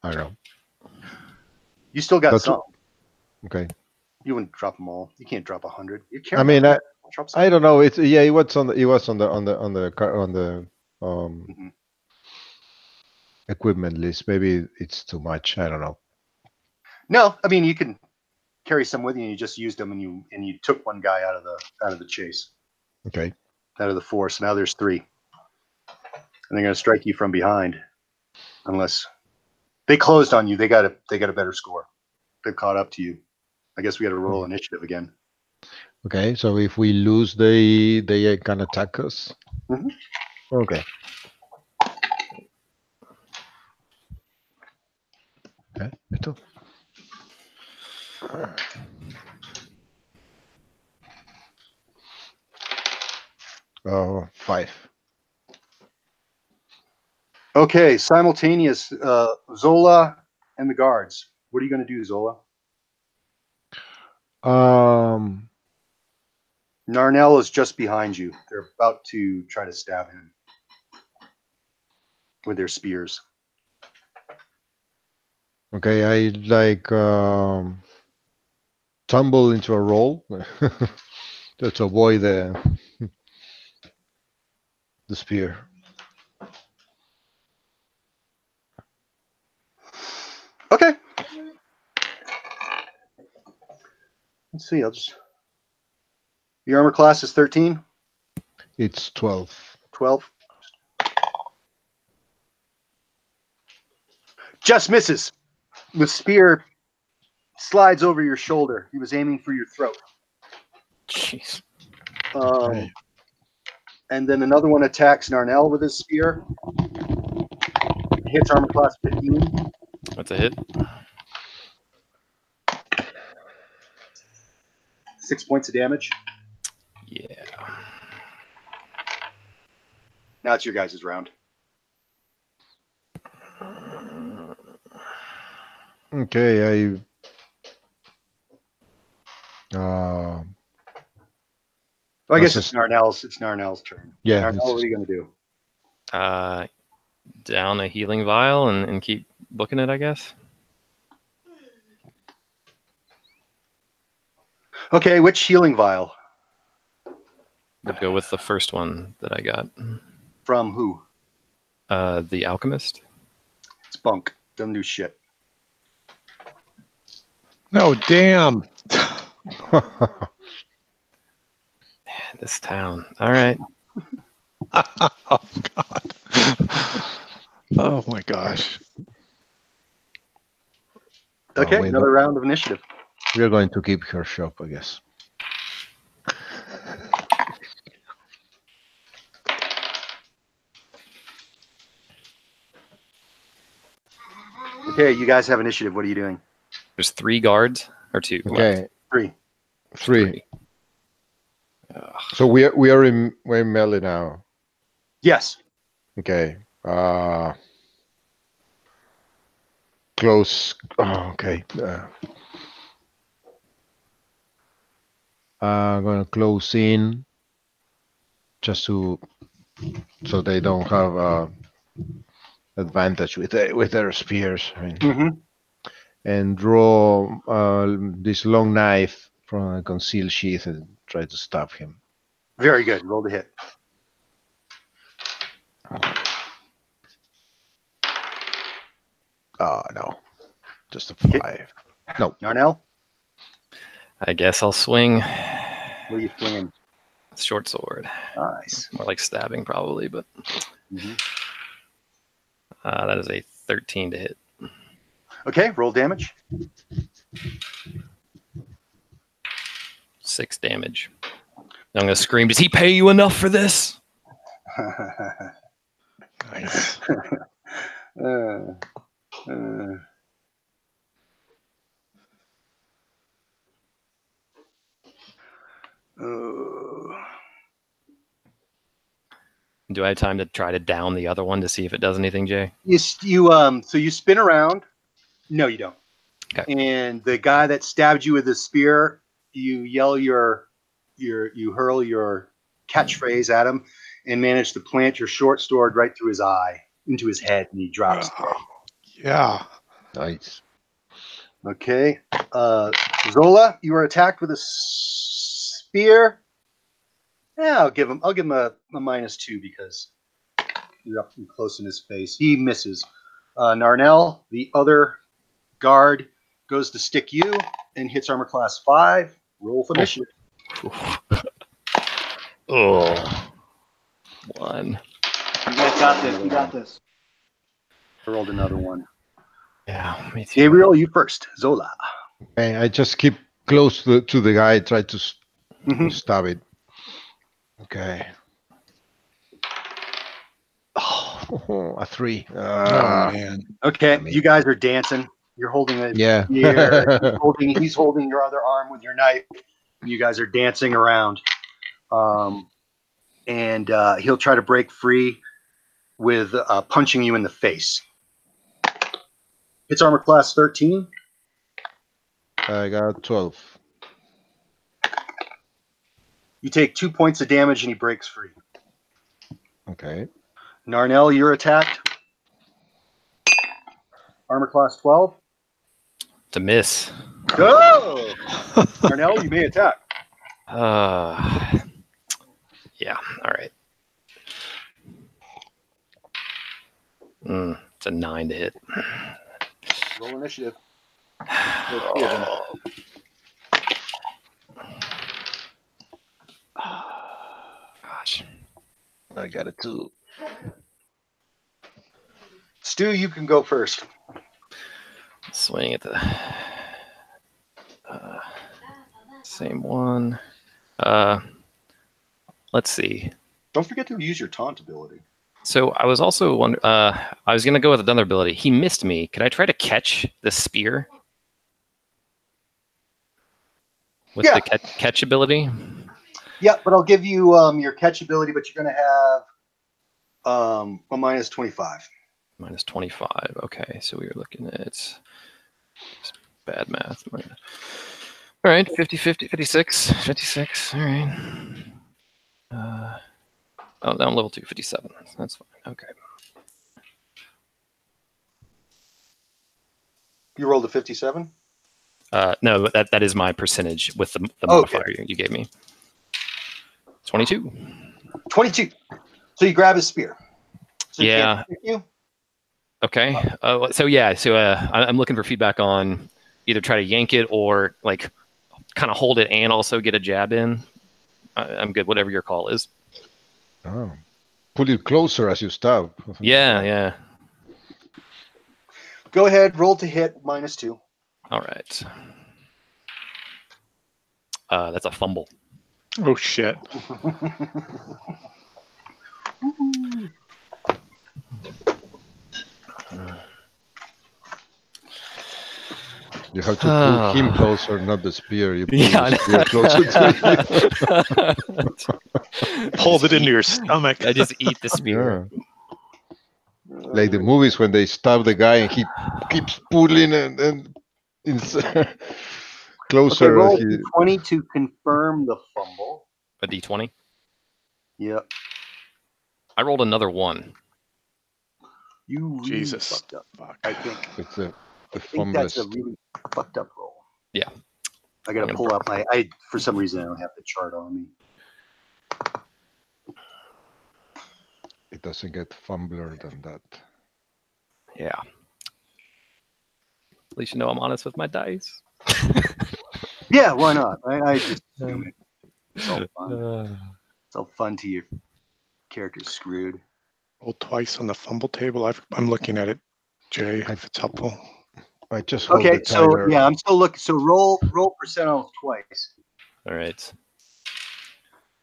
I don't know. You still got That's- some. Okay. You wouldn't drop them all. You can't drop 100. You I mean, drop some. I don't know. It was on the Mhm. equipment list. Maybe it's too much. I don't know. No, I mean you can carry some with you. And you just used them, and you took one guy out of the chase, Okay. out of the 4. So now there's 3, and they're going to strike you from behind, unless they closed on you. They got a better score. They've caught up to you. I guess we got to roll initiative again. Okay. So if we lose, they can attack us. Mhm. Okay. Okay. Esto. 5. Okay, simultaneous. Zola and the guards. What are you going to do, Zola? Narnell is just behind you. They're about to try to stab him with their spears. Okay, I like tumble into a roll to avoid the spear. Okay. Let's see. Your armor class is 13? It's 12. 12? Just misses. The spear slides over your shoulder. He was aiming for your throat. Jeez. Okay. And then another one attacks Narnell with his spear. Hits armor class 15. That's a hit. 6 points of damage. Yeah. Now it's your guys' round. Okay, Well, I guess That's it's Narnell's turn. yeah, Narnell, it's what are you going to do? Down a healing vial and keep booking it, I guess. Okay, which healing vial? Would go with the first one that I got. From who? The alchemist. It's bunk. Doesn't do shit. No, damn. This town. All right. Oh, God. Oh, my gosh. Okay, wait, another round of initiative. we're going to keep her shop, I guess. Okay, you guys have initiative. What are you doing? There's 3 guards or 2 left. Okay, 3. three. Ugh. So we're in melee now. Yes. Okay. Close. Oh, okay. I'm gonna close in just so they don't have advantage with their spears. I mean, Mm-hmm. and draw this long knife from a concealed sheath and try to stab him. Very good. Roll the hit. Oh no, just a Okay. 5. No. Narnell, I guess I'll swing. what are you swinging? Short sword. Nice. More like stabbing, probably, but Mm-hmm. that is a 13 to hit. Okay, roll damage. 6 damage. I'm gonna scream. Does he pay you enough for this? Nice. uh, Do I have time to try to down the other one to see if it does anything, Jay? so you spin around. No, you don't. Okay. And the guy that stabbed you with the spear, you yell you hurl your catchphrase at him, and manage to plant your short sword right through his eye, into his head, and he drops dead. Yeah. Nice. Okay. Zola, you are attacked with a spear. Yeah, I'll give him a -2 because you're up close in his face. He misses. Narnell, the other guard, goes to stick you and hits armor class 5. Roll for initiative. Oh. 1. You guys got this. You got this. I rolled another one. Yeah, me too. Gabriel, you first. Zola. Okay, I just keep close to the guy, try to Mhm. stab it. Okay. Oh, a 3. Oh, man. Okay, you guys are dancing. You're holding a Yeah. spear. He's holding your other arm with your knife. You guys are dancing around. And he'll try to break free with punching you in the face. Hits armor class 13. I got 12. You take 2 points of damage and he breaks free. Okay. Narnell, you're attacked. Armor class 12. To miss. Go! Narnell, you may attack. Yeah, all right. It's a 9 to hit. Roll initiative. Gosh. I got a 2. Stu, you can go first. Swing at the same one. Let's see. Don't forget to use your taunt ability. So I was also I was gonna go with another ability. He missed me. Can I try to catch the spear with Yeah. the catch ability? Yeah, but I'll give you your catch ability, but you're going to have a minus 25. Minus 25. Okay, so we were looking at bad math. All right, 50, 50, 56, 56. All right. Oh, now I'm level 2, 57. That's fine. Okay. You rolled a 57? No, that is my percentage with the Okay. modifier you gave me. 22. 22. So you grab his spear. So he Yeah. can't hit you? Okay. I'm looking for feedback on either try to yank it or like kind of hold it and also get a jab in. I'm good. Whatever your call is. Oh. Pull it closer as you stab. Yeah. Go ahead, roll to hit, minus 2. All right. That's a fumble. Oh shit! You have to pull him closer, not the spear. You pull Yeah, the spear closer to you. Pulled it into your stomach. I just eat the spear. Yeah. Like the movies when they stab the guy and he keeps pulling and closer. Okay, roll 20 to confirm the fumble. A d20. Yep. I rolled another 1. You really Jesus. fucked up. Fuck. I think. It's the I think that's a fumblest. really fucked up roll. Yeah. I gotta pull up for some reason I don't have the chart on me. It doesn't get fumbler than that. Yeah. At least you know I'm honest with my dice. Yeah, why not? I just assume it. It's all fun. It's all fun to your character's screwed. Rolled twice on the fumble table. I'm looking at it, Jay, if it's helpful. I just hold Okay, the so timer. yeah, I'm still looking. So roll percentiles twice. All right.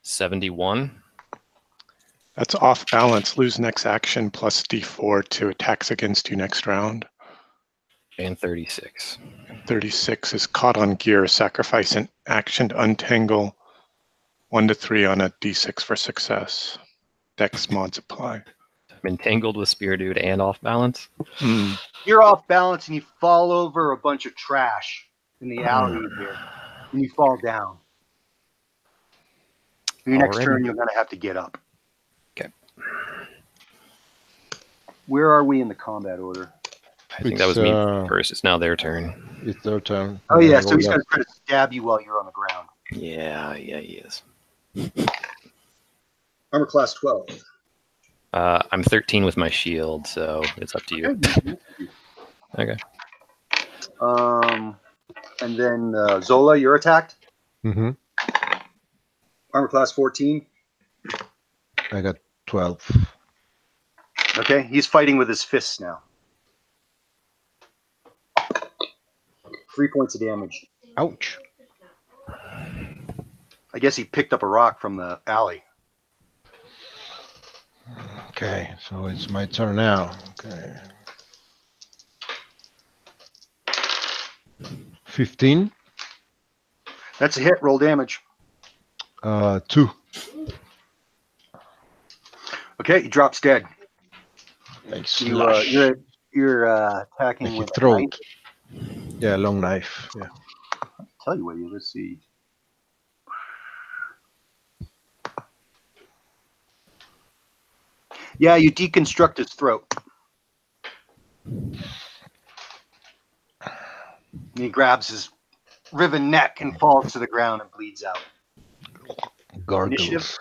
71. That's off balance. Lose next action plus D4 to attacks against you next round. And 36. 36 is caught on gear. Sacrifice an action to untangle 1 to 3 on a D6 for success. Dex mods apply. I'm entangled with Spear Dude and off balance. You're off balance and you fall over a bunch of trash in the alley here, and you fall down. Your next Alrighty. turn, you're gonna have to get up. Okay. Where are we in the combat order? I think that was me first. It's now their turn. It's their turn. Oh yeah, so he's gonna try to stab you while you're on the ground. Yeah, he is. Armor class 12. I'm 13 with my shield, so it's up to you. Okay. And then Zola, you're attacked. Mm-hmm. Armor class 14. I got 12. Okay, he's fighting with his fists now. 3 points of damage. Ouch. I guess he picked up a rock from the alley. Okay, so it's my turn now. Okay. 15. That's a hit. Roll damage. 2. Okay, he drops dead. Nice. You're attacking Like with a throat. a knife. Yeah, long knife. Yeah. I'll tell you what, let's see. Yeah, you deconstruct his throat. And he grabs his riven neck and falls to the ground and bleeds out. Gargles. Initiative?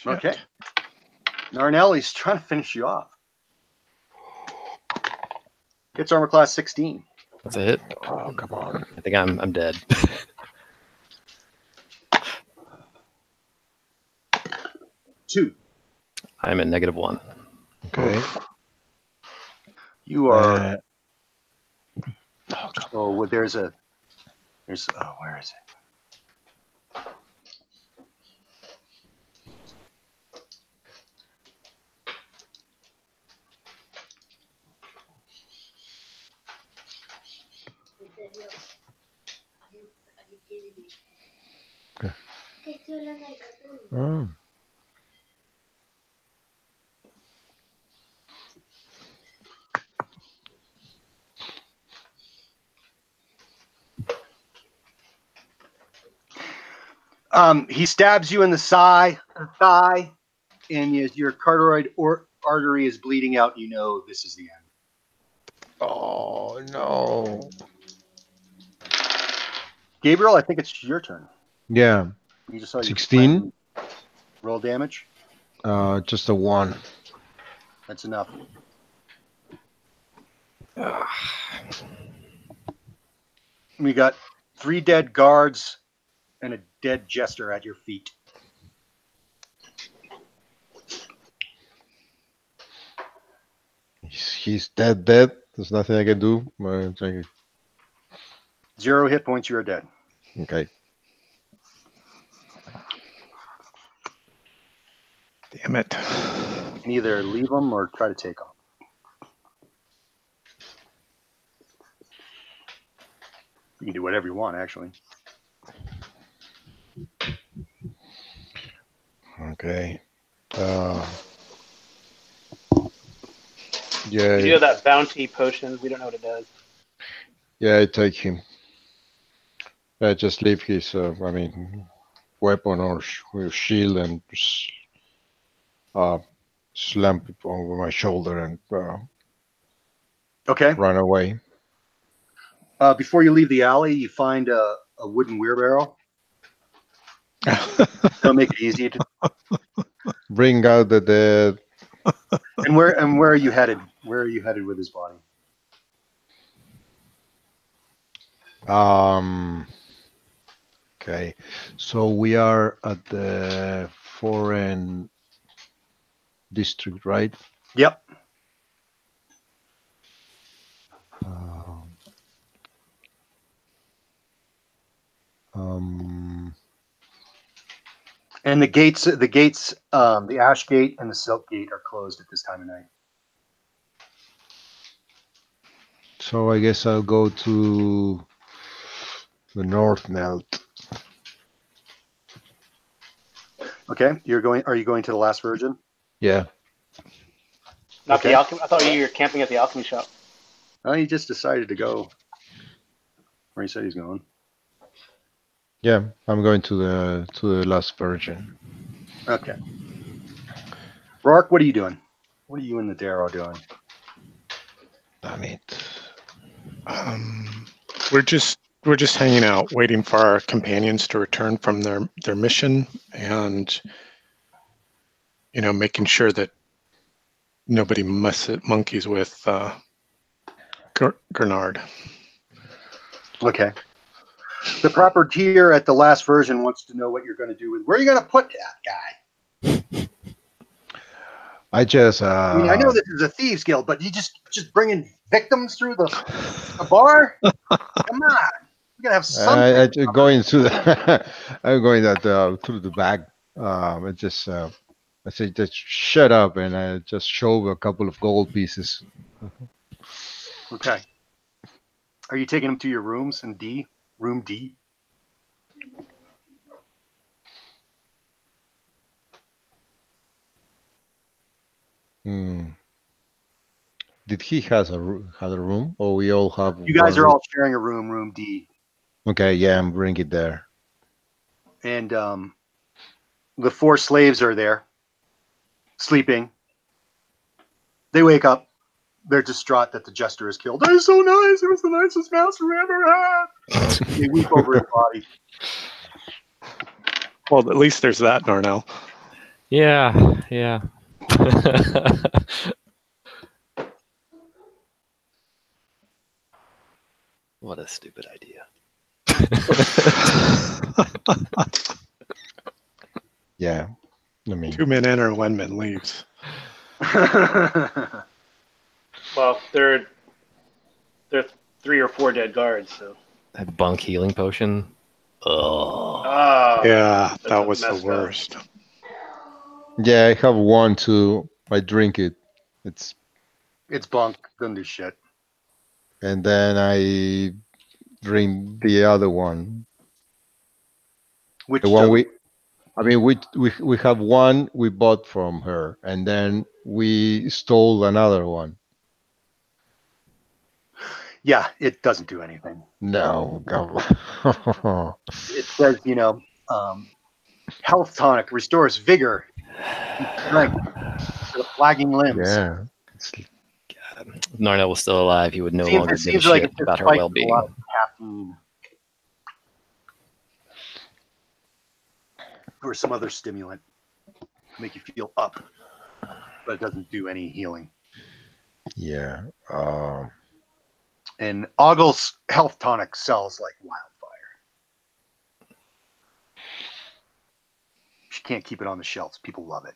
Okay. Narnell, he's trying to finish you off. Gets armor class 16. That's a hit. Oh, come on. I think I'm dead. 2. I'm at -1. Okay. You are Oh, there's oh, where is it? Oh. He stabs you in the thigh, and as your carotid artery is bleeding out, you know this is the end. Oh no. Gabriel, I think it's your turn. Yeah. You just saw your 16. friend roll damage. Just a 1. That's enough. We got 3 dead guards and a dead jester at your feet. He's dead. There's nothing I can do. 0 hit points, you're dead. Okay. Damn it. You can either leave them or try to take them. You can do whatever you want, actually. Okay. You do have that bounty potion. We don't know what it does. Yeah, I take him. I just leave his, weapon or shield and slam it over my shoulder and Okay. run away. Before you leave the alley, you find a wooden wheelbarrow. That'll make it easy to. Bring out the dead. And where are you headed? Where are you headed with his body? Okay, so we are at the foreign district, right? Yep. And the gates, the Ash Gate and the Silk Gate are closed at this time of night. So I guess I'll go to the North Melt. Okay, are you going to the Last Virgin? Yeah. Not Okay. the alchemy. I thought you were camping at the alchemy shop. Oh, he just decided to go where he said he's going. Yeah, I'm going to the Last Virgin. Okay. Rourke, what are you doing? What are you and the Darrow doing? Damn it. We're just hanging out, waiting for our companions to return from their mission, and making sure that nobody monkeys with Gernard. Okay. The proprietor at the Last Virgin wants to know what you're going to do with. Where are you going to put that guy? I just. I mean, I know this is a thieves' guild, but you just bringing victims through the bar? Come on, you gotta have something. I'm going to the. I'm going through the back. I say just shut up, and I just show a couple of gold pieces. Okay. Are you taking them to your rooms in room D? Did he had a room, or we all have? You guys one are room? all sharing a room D. Okay, yeah, I'm bringing it there. And the 4 slaves are there, sleeping. They wake up. They're distraught that the jester is killed. That is so nice. It was the nicest master we ever had. They weep over his body. Well, at least there's that, Darnell. Yeah. What a stupid idea. Yeah, I mean, 2 men enter, 1 man leaves. Well, they're 3 or 4 dead guards. So. That bunk healing potion. Oh. Yeah, That's that was the messed up. worst. Yeah, I have one too. I drink it. It's It's bunk. Doesn't do shit. and then I drink the other one. Which The one doesn't. I mean, we have one we bought from her, and then we stole another one. Yeah, it doesn't do anything. No, It says, health tonic restores vigor, strength to the flagging limbs. yeah. If Narnell was still alive, he would no longer It give a seems like shit it's just about her spiked with a well-being. lot of caffeine or some other stimulant to make you feel up, but it doesn't do any healing. Yeah. And Oggle's health tonic sells like wildfire. She can't keep it on the shelves. People love it.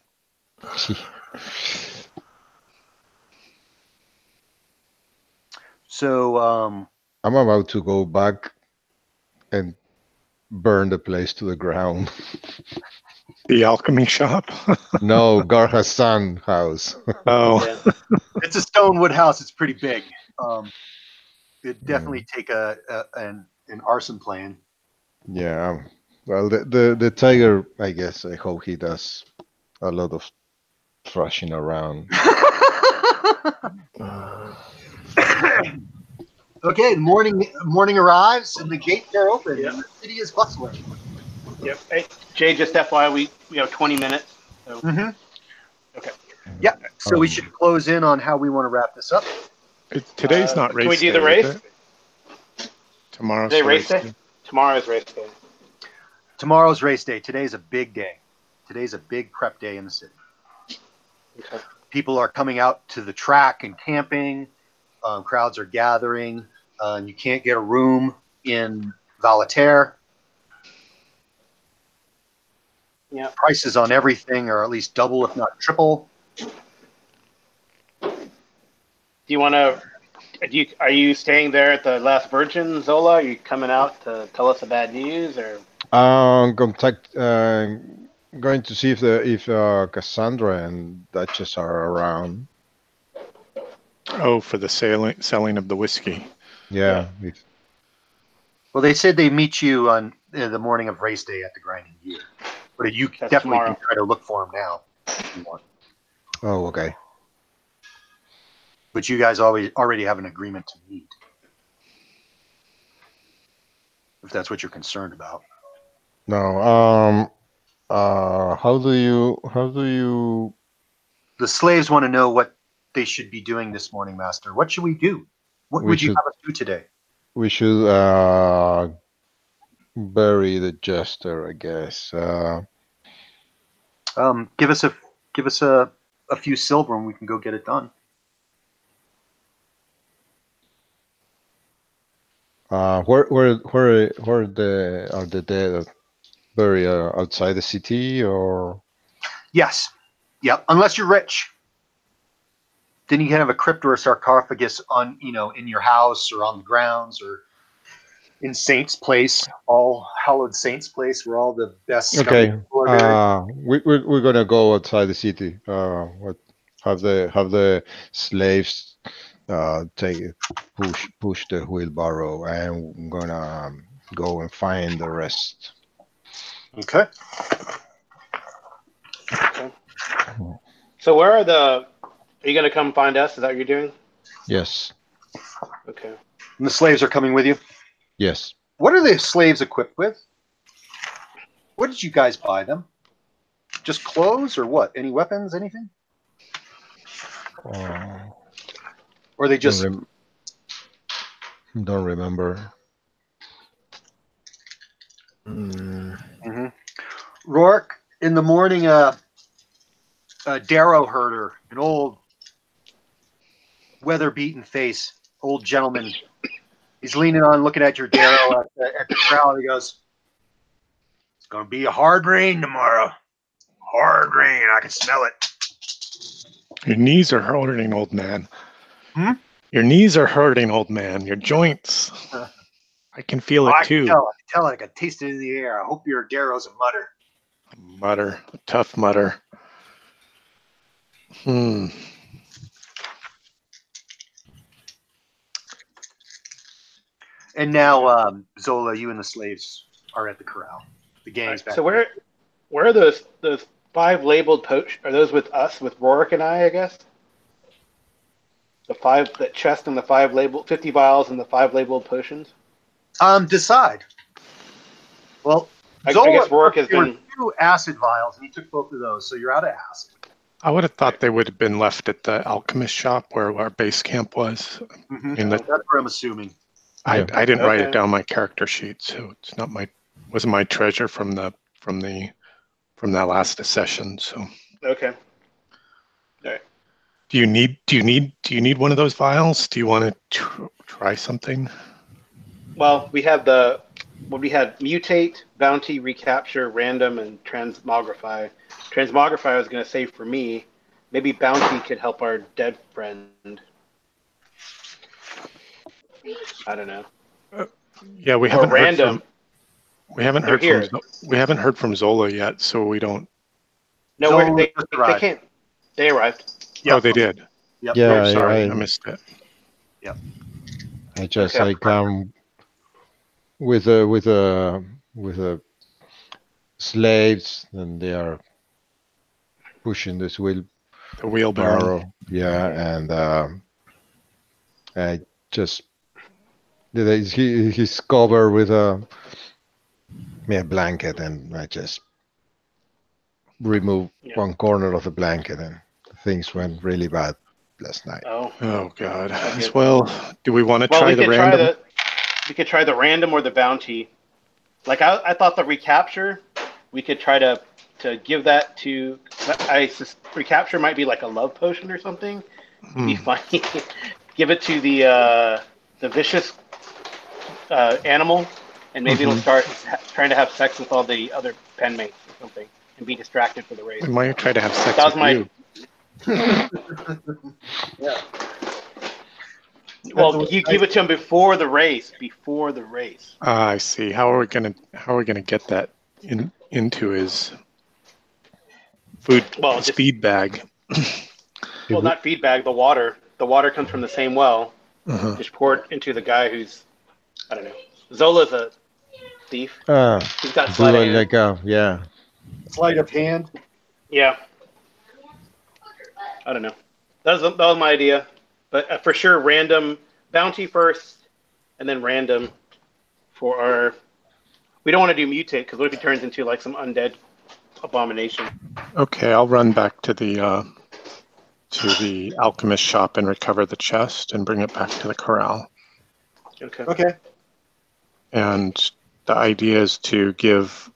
So, I'm about to go back and burn the place to the ground. The alchemy shop. No, Garha's son house. Oh, Yeah. it's a stone wood house. It's pretty big. It'd definitely take an arson plan. Yeah. Well, the tiger, I guess, I hope he does a lot of thrashing around. Okay, morning arrives and the gates are open. Yeah. And the city is bustling. Yep. Hey, Jay, just FYI, we have 20 minutes. So. Mm-hmm. Okay. Yeah. So we should close in on how we want to wrap this up. today's not race Can we do day, the race? is it? Tomorrow's Today the race day? Tomorrow's race day. Tomorrow's race day. Today's a big day. Today's a big prep day in the city. Okay. People are coming out to the track and camping. Crowds are gathering. You can't get a room in Valetaire. Yeah. Prices on everything are at least double, if not triple. Do you want to? Are you staying there at the Last Virgin, Zola? Are you coming out to tell us the bad news, or? Going to see if Cassandra and Duchess are around. Oh, for the selling of the whiskey. Yeah. Well, they said they meet you on the morning of race day at the Grinding Gear, but you That's definitely tomorrow. can try to look for them now if you want. Oh, okay. But you guys already have an agreement to meet, if that's what you're concerned about. No. How do you? The slaves want to know what they should be doing this morning, Master. What should we do? What We would you should- have us do today? We should bury the jester, I guess. Give us a few silver and we can go get it done. Where are the dead buried outside the city or? Yes. Yep. Unless you're rich. Then you can have a crypt or a sarcophagus on, in your house or on the grounds or in Saint's Place, All Hallowed Saint's Place, where all the best. Okay. People are buried. We're gonna go outside the city. Have the slaves push the wheelbarrow, and I'm gonna go and find the rest. Okay. So where are the? Are you going to come find us? Is that what you're doing? Yes. Okay. And the slaves are coming with you. Yes. What are the slaves equipped with? What did you guys buy them? Just clothes or what? Any weapons? Anything? Or are they just? Don't remember. Mm-hmm. Rourke, in the morning, a Darrow herder, an old weather-beaten face, old gentleman. He's leaning on, looking at your Darrow at the crowd. He goes, "It's going to be a hard rain tomorrow. Hard rain. I can smell it." Your knees are hurting, old man. Hmm? Your knees are hurting, old man. Your joints. I can feel it I too. can tell it. I can taste it in the air. I hope your Darrow's a mutter. Mutter. Tough mutter. Hmm. And now, Zola, you and the slaves are at the corral. The gang's back. So where are those 5 labeled potions? Are those with us, with Rorik and I guess? That chest and the 5 labeled 50 vials and the 5 labeled potions. Decide. Well, I Zola, guess Rorik has there were been. 2 acid vials, and he took both of those, so you're out of acid. I would have thought they would have been left at the alchemist shop where our base camp was. Mm-hmm. That's what I'm assuming. I didn't write it Okay. down on my character sheet, so it's not wasn't my treasure from that last session. So Okay. All right. do you need one of those vials? Do you want to try something? Well, we had mutate, bounty, recapture, random, and transmogrify. Transmogrify I was going to say for me. Maybe bounty could help our dead friend. I don't know. Yeah, we Or haven't random. we haven't They're heard from Zola yet, so we don't. No, Zola they just arrived. can't. They arrived. Oh, they did. Yep. Yeah, Oh, sorry, I I missed it. Okay. I come with a slaves, and they are pushing this The wheelbarrow. wheelbarrow. Yeah, and I just he's covered with a blanket, and I just remove Yeah. one corner of the blanket, and things went really bad last night. Oh. Oh God. Okay. Well, do we want to Well, try we the could random? we could try the random or the bounty. Like I thought the recapture, we could try to give that to. Recapture might be like a love potion or something. Be funny. Give it to the vicious animal, and maybe it'll start trying to have sex with all the other pen mates or something, and be distracted for the race. We might try to have sex That was with my. you. Yeah. Well, you give it to him before the race. Before the race. I see. How are we gonna get that into his food speed bag? Well, not feed bag. The water. The water comes from the same well. Uh-huh. Just pour it into the guy who's. I don't know. Zola's a thief. He's got Do sleight of it hand. like a Sleight of hand. Yeah. I don't know. That was my idea. But for sure, random bounty first, and then random for our. We don't want to do mutate because what if he turns into like some undead abomination? Okay, I'll run back to the alchemist shop and recover the chest and bring it back to the corral. Okay. And the idea is to give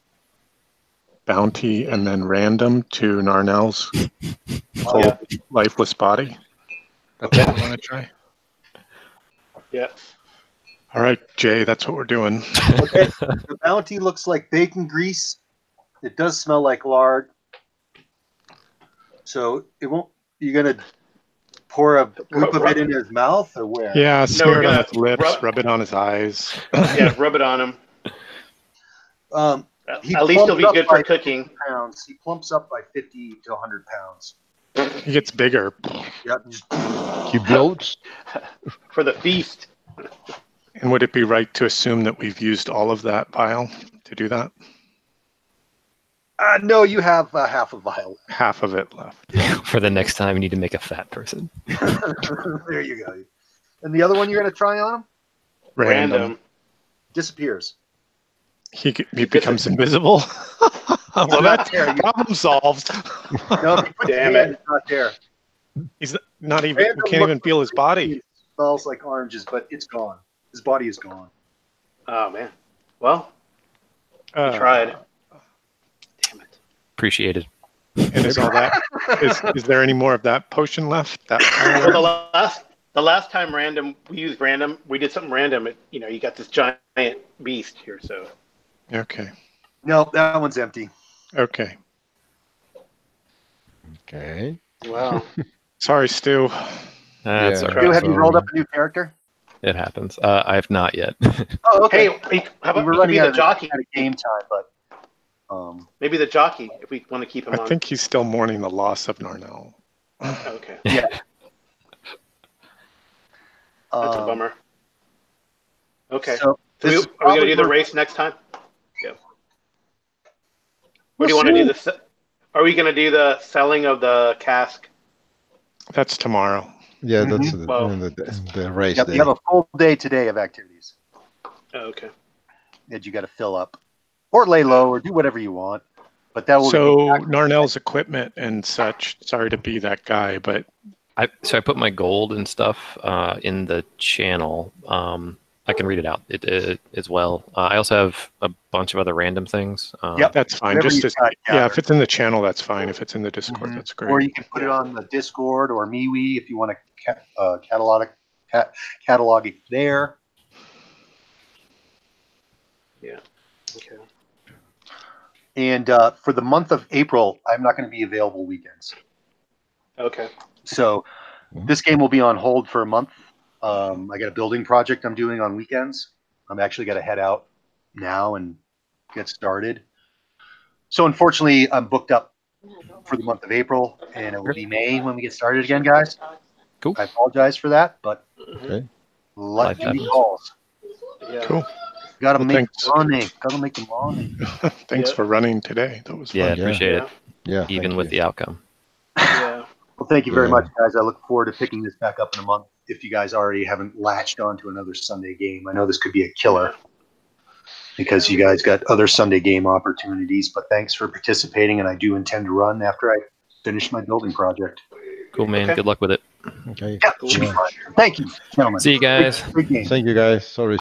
bounty and then random to Narnell's cold, lifeless body. That's what we want to try. Yeah. All right, Jay, that's what we're doing. Okay. The bounty looks like bacon grease. It does smell like lard. So it won't. You're gonna pour a goop of it in his mouth, or where? Yeah, smear it on gonna his lips, rub it on his eyes. Yeah, rub it on him. He At least it'll be plumps good up for by cooking. 50 pounds. He plumps up by 50 to 100 pounds. He gets bigger. Yep. Just, he bloats. For the feast. And would it be right to assume that we've used all of that vial to do that? no, you have half a vial. Half of it left. For the next time, you need to make a fat person. There you go. And the other one you're going to try on him? Random. Disappears. He becomes invisible. Well, that's problem solved. No, Damn it. it. It's not there. He's not even. Random We can't even feel his body. It smells like oranges, but it's gone. His body is gone. Oh man. Well, we tried. Damn it. Appreciated. And is all that? Is there any more of that potion left? Well, the last time we used random. We did something random. You got this giant beast here. So. Okay. No, that one's empty. Okay. Okay. Wow. Sorry, Stu. That's Yeah. all Stu, right. have you rolled up a new character? It happens. I have not yet. Oh, okay. Hey, how We about were he could running be out the of jockey? game time, but Maybe the jockey if we want to keep him I on. think he's still mourning the loss of Narnell. Oh, okay, yeah. that's a bummer. Okay, So are this we is going to do the probably- race next time? Yeah. Or We'll do you want to do see. this? Are we going to do the selling of the cask? That's tomorrow. Yeah, that's Well, the race Yep, day. you have a full day today of activities Oh, okay. that you got to fill up, or lay low, or do whatever you want. But that will So Narnell's equipment and such. Sorry to be that guy, but I put my gold and stuff in the channel. I can read it out as well. I also have a bunch of other random things. Yep. that's fine. Whatever Just you've to, got yeah, gathered. if it's in the channel, that's fine. If it's in the Discord, Mhm. that's great. Or you can put it on the Discord or MeWe if you want to catalog it there. Yeah. Okay. And for the month of April, I'm not going to be available weekends. Okay. So this game will be on hold for a month. I got a building project I'm doing on weekends. I'm actually got to head out now and get started. So unfortunately, I'm booked up for the month of April, and it will be May when we get started again, guys. Cool. I apologize for that, but Okay. lucky happens. calls. Yeah. Cool. Got to Well, make thanks. money. Got to make the money. Thanks Yeah. for running today. That was Yeah, fun. Yeah. appreciate it. Yeah. Even thank with you. the outcome. Yeah. Well, thank you very Yeah. much, guys. I look forward to picking this back up in a month. If you guys already haven't latched onto another Sunday game, I know this could be a killer because you guys got other Sunday game opportunities. But thanks for participating, and I do intend to run after I finish my building project. Cool, man. Okay. Good luck with it. Okay. Yeah, should be fun. Thank you, gentlemen. See you guys. Big game. Thank you, guys. Sorry.